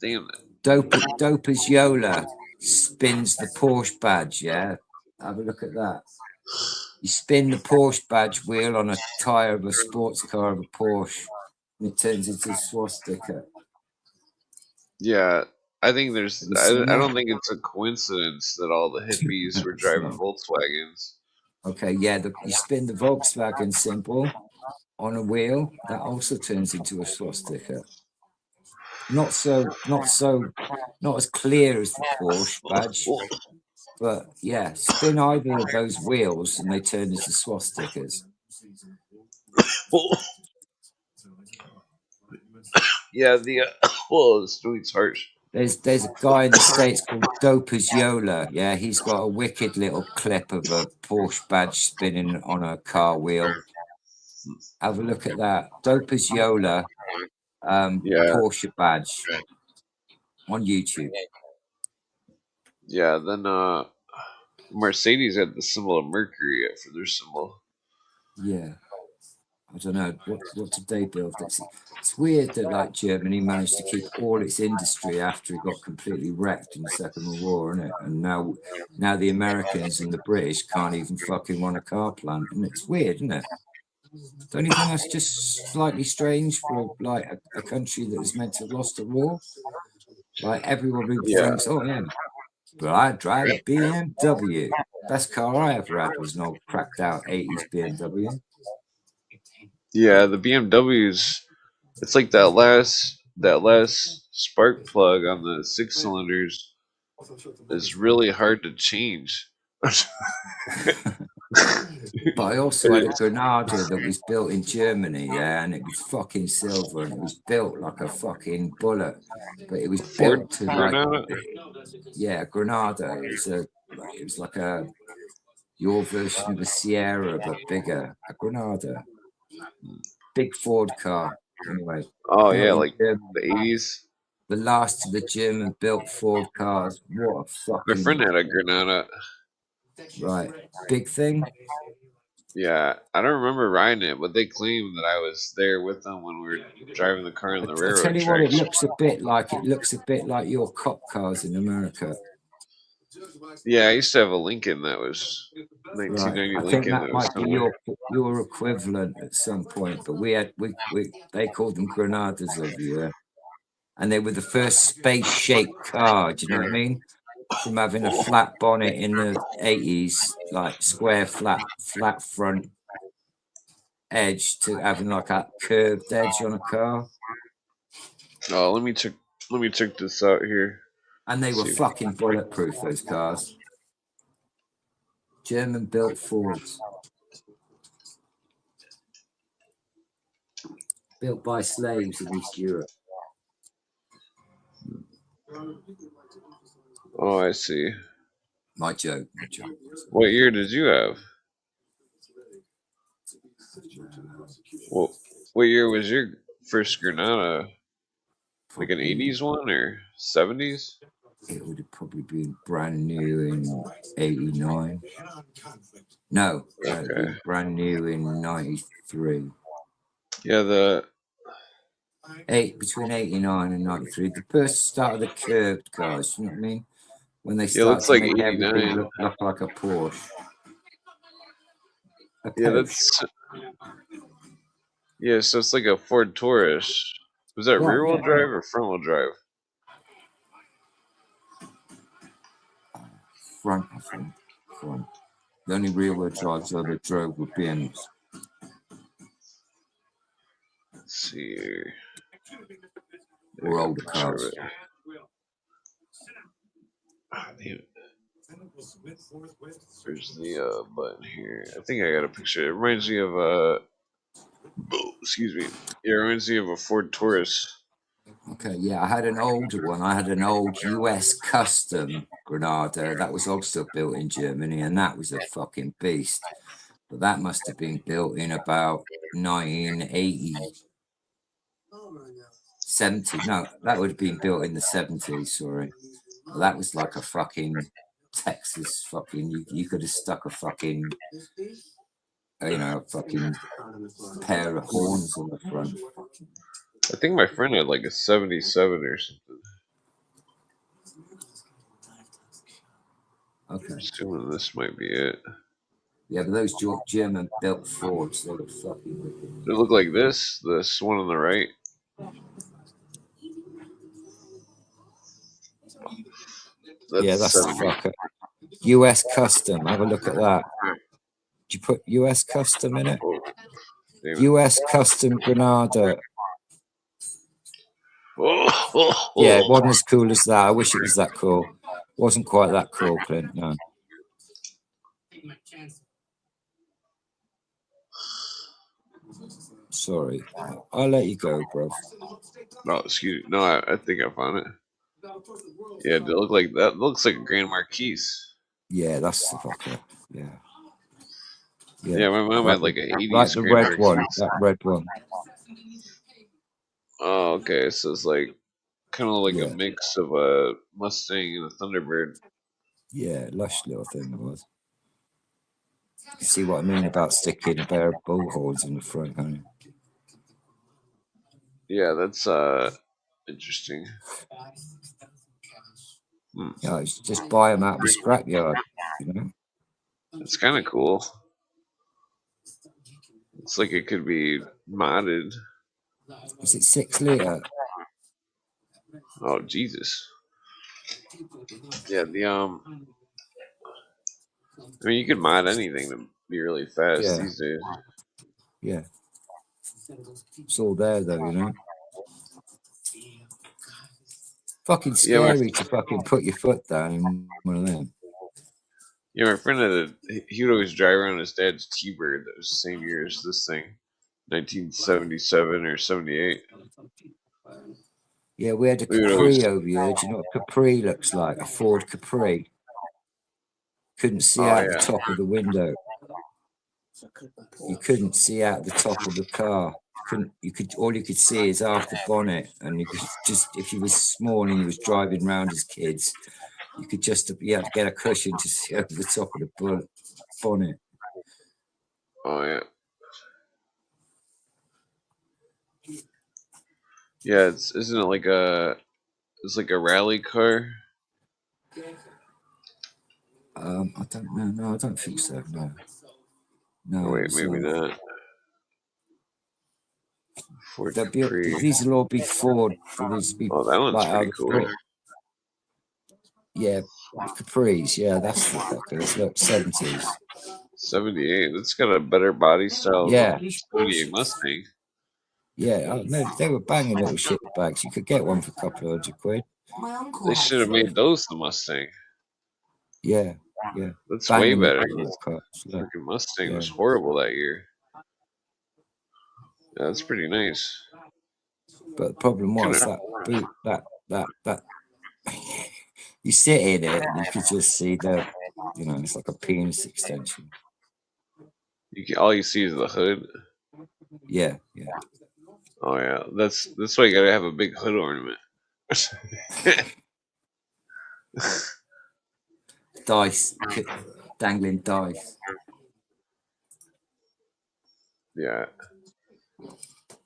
Damn it. Dopers Yola spins the Porsche badge. Yeah, have a look at that. You spin the Porsche badge wheel on a tire of a sports car of a Porsche, and it turns into a swastika. Yeah, I think there's. Have you I seen don't that? think it's a coincidence that all the hippies were driving Volkswagens. Okay, yeah, you spin the Volkswagen symbol on a wheel, that also turns into a swastika. Not as clear as the Porsche badge, but yeah, spin either of those wheels and they turn into swastikas. Yeah, the well, the street's harsh. There's a guy in the States called Dopers Yola. Yeah, he's got a wicked little clip of a Porsche badge spinning on a car wheel. Have a look at that. Dopers Yola Porsche badge on YouTube. Yeah, then Mercedes had the symbol of Mercury for their symbol. Yeah. I don't know what did they build. It's weird that like Germany managed to keep all its industry after it got completely wrecked in the Second World War, isn't it? And now the Americans and the British can't even fucking run a car plant, and it's weird, isn't it? Don't you think that's just slightly strange for like a country that is meant to have lost a war? Like everybody thinks, oh yeah, but I drive a BMW. Best car I ever had was an old cracked out 80s BMW. Yeah, the BMWs. It's like that last spark plug on the 6 cylinders is really hard to change. But I also had a Granada that was built in Germany, yeah, and it was fucking silver and it was built like a fucking bullet. But it was Ford built to like, Granada. yeah, Granada. It was like your version of a Sierra, but bigger. A Granada, big Ford car. Anyway, Oh built yeah, in like Germany. the 80s. The last of the German-built Ford cars. What a My friend fucking had a Granada. right big thing. Yeah, I don't remember riding it, but they claim that I was there with them when we were driving the car on the I tell railroad you what, it tracks. looks a bit like your cop cars in America. Yeah, I used to have a Lincoln that was Right. 1990 I think Lincoln that that was might be similar. your equivalent at some point, but they called them Granadas over here, and they were the first space-shaped car. Do you know what I mean? From having a flat bonnet in the 80s, like square flat front edge, to having like a curved edge on a car, Oh, let me check this out here. and they were See. fucking bulletproof. Those cars, German-built Fords. Built by slaves in East Europe. Oh, I see. My joke. What year did you have? What year was your first Granada? Like an Probably, 80s one or 70s? it would have probably been brand new in 89. No, it'd Okay. been brand new in 93. Yeah, Between 89 and 93. The first start of the curved cars, you know what I mean? When they it start looks to like make everything 89. look like a Porsche. A Yeah, Porsche. so it's like a Ford Taurus. Was that Right, rear wheel yeah. drive or front wheel drive? Front, I think. Front. The only rear wheel drives I ever drove were BMs. Let's see here. Or I got a older picture of cars. it. Ah, damn it. There's the button here. I think I got a picture. It reminds me of excuse me. Yeah, it reminds me of a Ford Taurus. Okay, yeah, I had an older one. I had an old US custom Granada that was also built in Germany, and that was a fucking beast. But that must have been built in about 1980, 70. No, that would have been built in the 70s, sorry. That was like a fucking Texas fucking, you could have stuck a fucking, a fucking pair of horns on the front. I think my friend had like a 77 or something. Okay. I'm assuming this might be it. Yeah, but those German built Fords, they were fucking wicked. They look like this one on the right. That's the 70. fucker. US custom. Have a look at that. Did you put US custom in it? Oh, damn it. US custom Granada. Oh. Yeah, it wasn't as cool as that. I wish it was that cool. Wasn't quite that cool, Clint. No. Sorry. I'll let you go, bro. No, excuse me. No, I think I found it. Yeah, they look like that. Looks like a Grand Marquis. Yeah, that's the fucker. Yeah. Yeah, my mom had like an 80s like the Grand red one. Marquis. That red one. Oh, okay. So it's like kind of like Yeah. a mix of a Mustang and a Thunderbird. Yeah, lush little thing it was. You see what I mean about sticking a pair of bull horns in the front, can't you? Yeah, that's interesting. Yeah, just buy them out of the scrapyard, you know. It's kind of cool. It's like it could be modded. Is it 6 litre? Oh Jesus! Yeah, I mean, you could mod anything to be really fast Yeah. these days. Yeah. It's all there though, you know. Fucking scary to fucking put your foot down in one of them. Yeah, my friend he would always drive around his dad's T-Bird that was the same year as this thing, 1977 or 78. Yeah, we had a We would Capri always, over here. Do you know what a Capri looks like? A Ford Capri. Couldn't see oh out yeah, the top of the window. You couldn't see out the top of the car. All you could see is half the bonnet, and you could just, if you was small and you was driving around as kids, you had to get a cushion to see over the top of the bonnet. oh yeah. Yeah, isn't it like it's like a rally car? I don't know. No, I don't think so. No. No. Oh, wait, maybe not. Ford Capri. These will all be Ford. These will be Oh, that one's like pretty cool. Yeah, Capris. Yeah, that's the fuckers. Look, 70s. 78. That's got a better body style Yeah. than 78 Mustang. Yeah, they were banging little shit bags. You could get one for a couple of £100. They should have made those the Mustang. Yeah. That's Banging way better. Freaking Mustang was horrible that year. Yeah, that's pretty nice. But the problem was that you sit in it and you could just see it's like a penis extension. All you see is the hood. Yeah. Oh yeah, that's why you gotta have a big hood ornament. Dice, dangling dice. Yeah.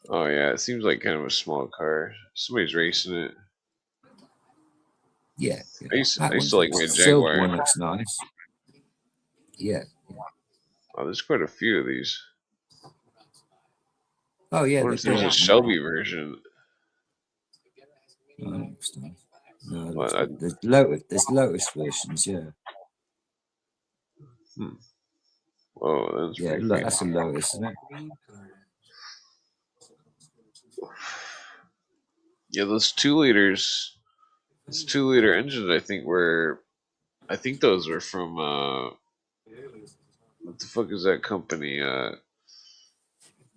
Oh yeah, it seems like kind of a small car. Somebody's racing it. Yeah. I used to like my Jaguar. One looks nice. Yeah. Oh, there's quite a few of these. Oh yeah, there's a Shelby version. Oh, no, there's Lotus versions, yeah. Whoa, that's pretty look, that's a Lotus, isn't it? Yeah, those 2 liters. Those 2-liter engines, I think those were from what the fuck is that company?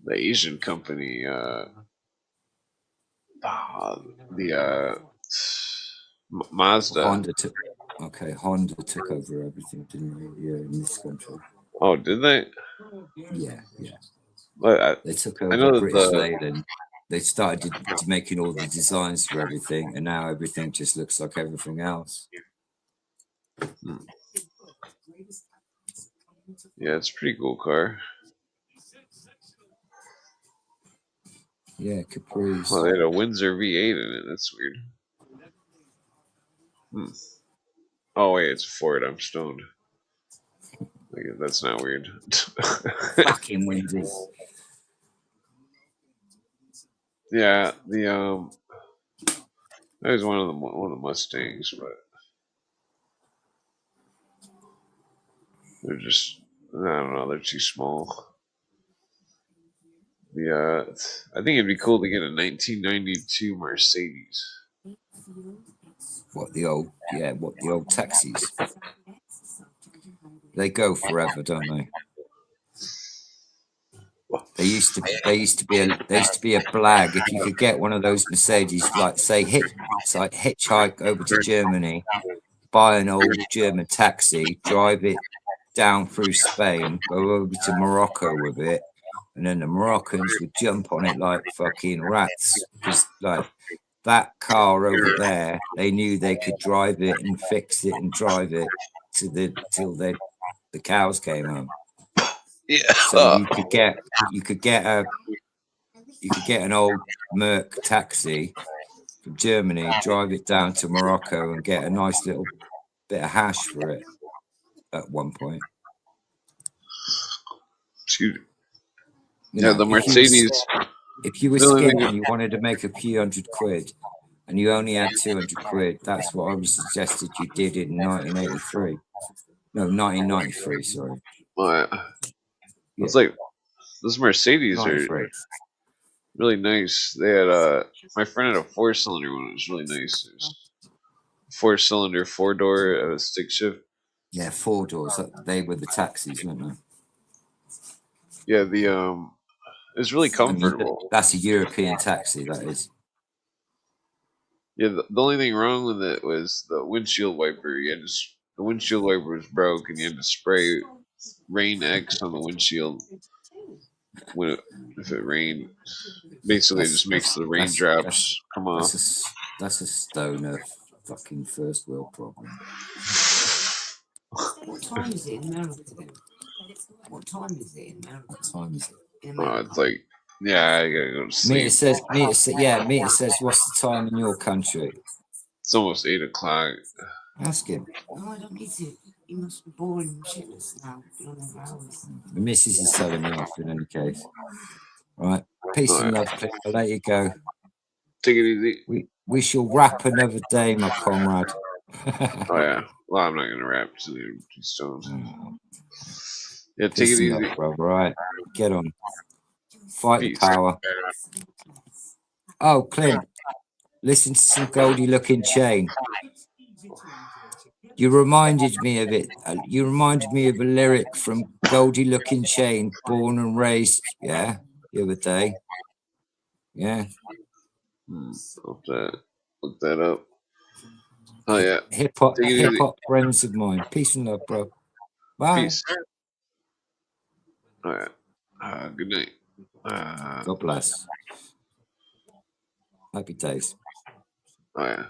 The Asian company. Mazda. Honda took over everything, didn't they? Yeah, in this country. Oh, did they? Yeah. But they took over British Leyland. They started making all the designs for everything, and now everything just looks like everything else. Yeah, it's a pretty cool car. Yeah, Caprice. Oh, they had a Windsor V8 in it. That's weird. Oh wait, it's a Ford. I'm stoned. That's not weird. Fucking Windsors. Yeah, that was one of the Mustangs, but they're just, I don't know, they're too small. I think it'd be cool to get a 1992 Mercedes. What the old taxis? They go forever, don't they? They used to be a blag. If you could get one of those Mercedes, like say hitchhike over to Germany, buy an old German taxi, drive it down through Spain, go over to Morocco with it, and then the Moroccans would jump on it like fucking rats, because like that car over there, they knew they could drive it and fix it and drive it till the cows came home. Yeah. So you could get an old Merc taxi from Germany, drive it down to Morocco, and get a nice little bit of hash for it at one point. Excuse me. You Yeah, know, the Mercedes. if you were the only skint thing- and you wanted to make a few £100 and you only had £200, that's what I would suggested you did in 1983. No, 1993. Sorry. yeah. Yeah. It's like those Mercedes are 93. really nice. They had my friend had a 4-cylinder one. It was really nice. It was 4-cylinder, 4-door, stick shift. Yeah, 4 doors. They were the taxis, weren't they? Yeah, it's really I mean, comfortable. that's a European taxi, that is. Yeah, the only thing wrong with it was the windshield wiper. The windshield wiper was broke, and you had to spray Rain X on the windshield if it rained. Basically, it just makes the raindrops come off. That's a stoner fucking first world problem. What time is it in America then? What time is it in America? What time is it? Oh, it's like, yeah, I gotta go to sleep. Meter says, what's the time in your country? It's almost 8 o'clock. Ask him. No, I don't need to. You must be boring shitless now. The missus is telling me off in any case. Right. Peace and love, Cliff. I'll let you go. Take it easy. We shall wrap another day, my comrade. Oh, yeah. Well, I'm not gonna rap to the empty stones. Yeah, take Peace it and easy. love, bro. Right. Get on. Fight Peace. the power. Oh, Clint. Listen to some Goldie looking chain. You reminded me of it. You reminded me of a lyric from Goldie looking chain, born and raised, the other day. Yeah. Look that up. Oh yeah. Hip hop friends of mine. Peace and love, bro. Bye. Peace. All right. Good night. God bless. Happy days. Oh yeah.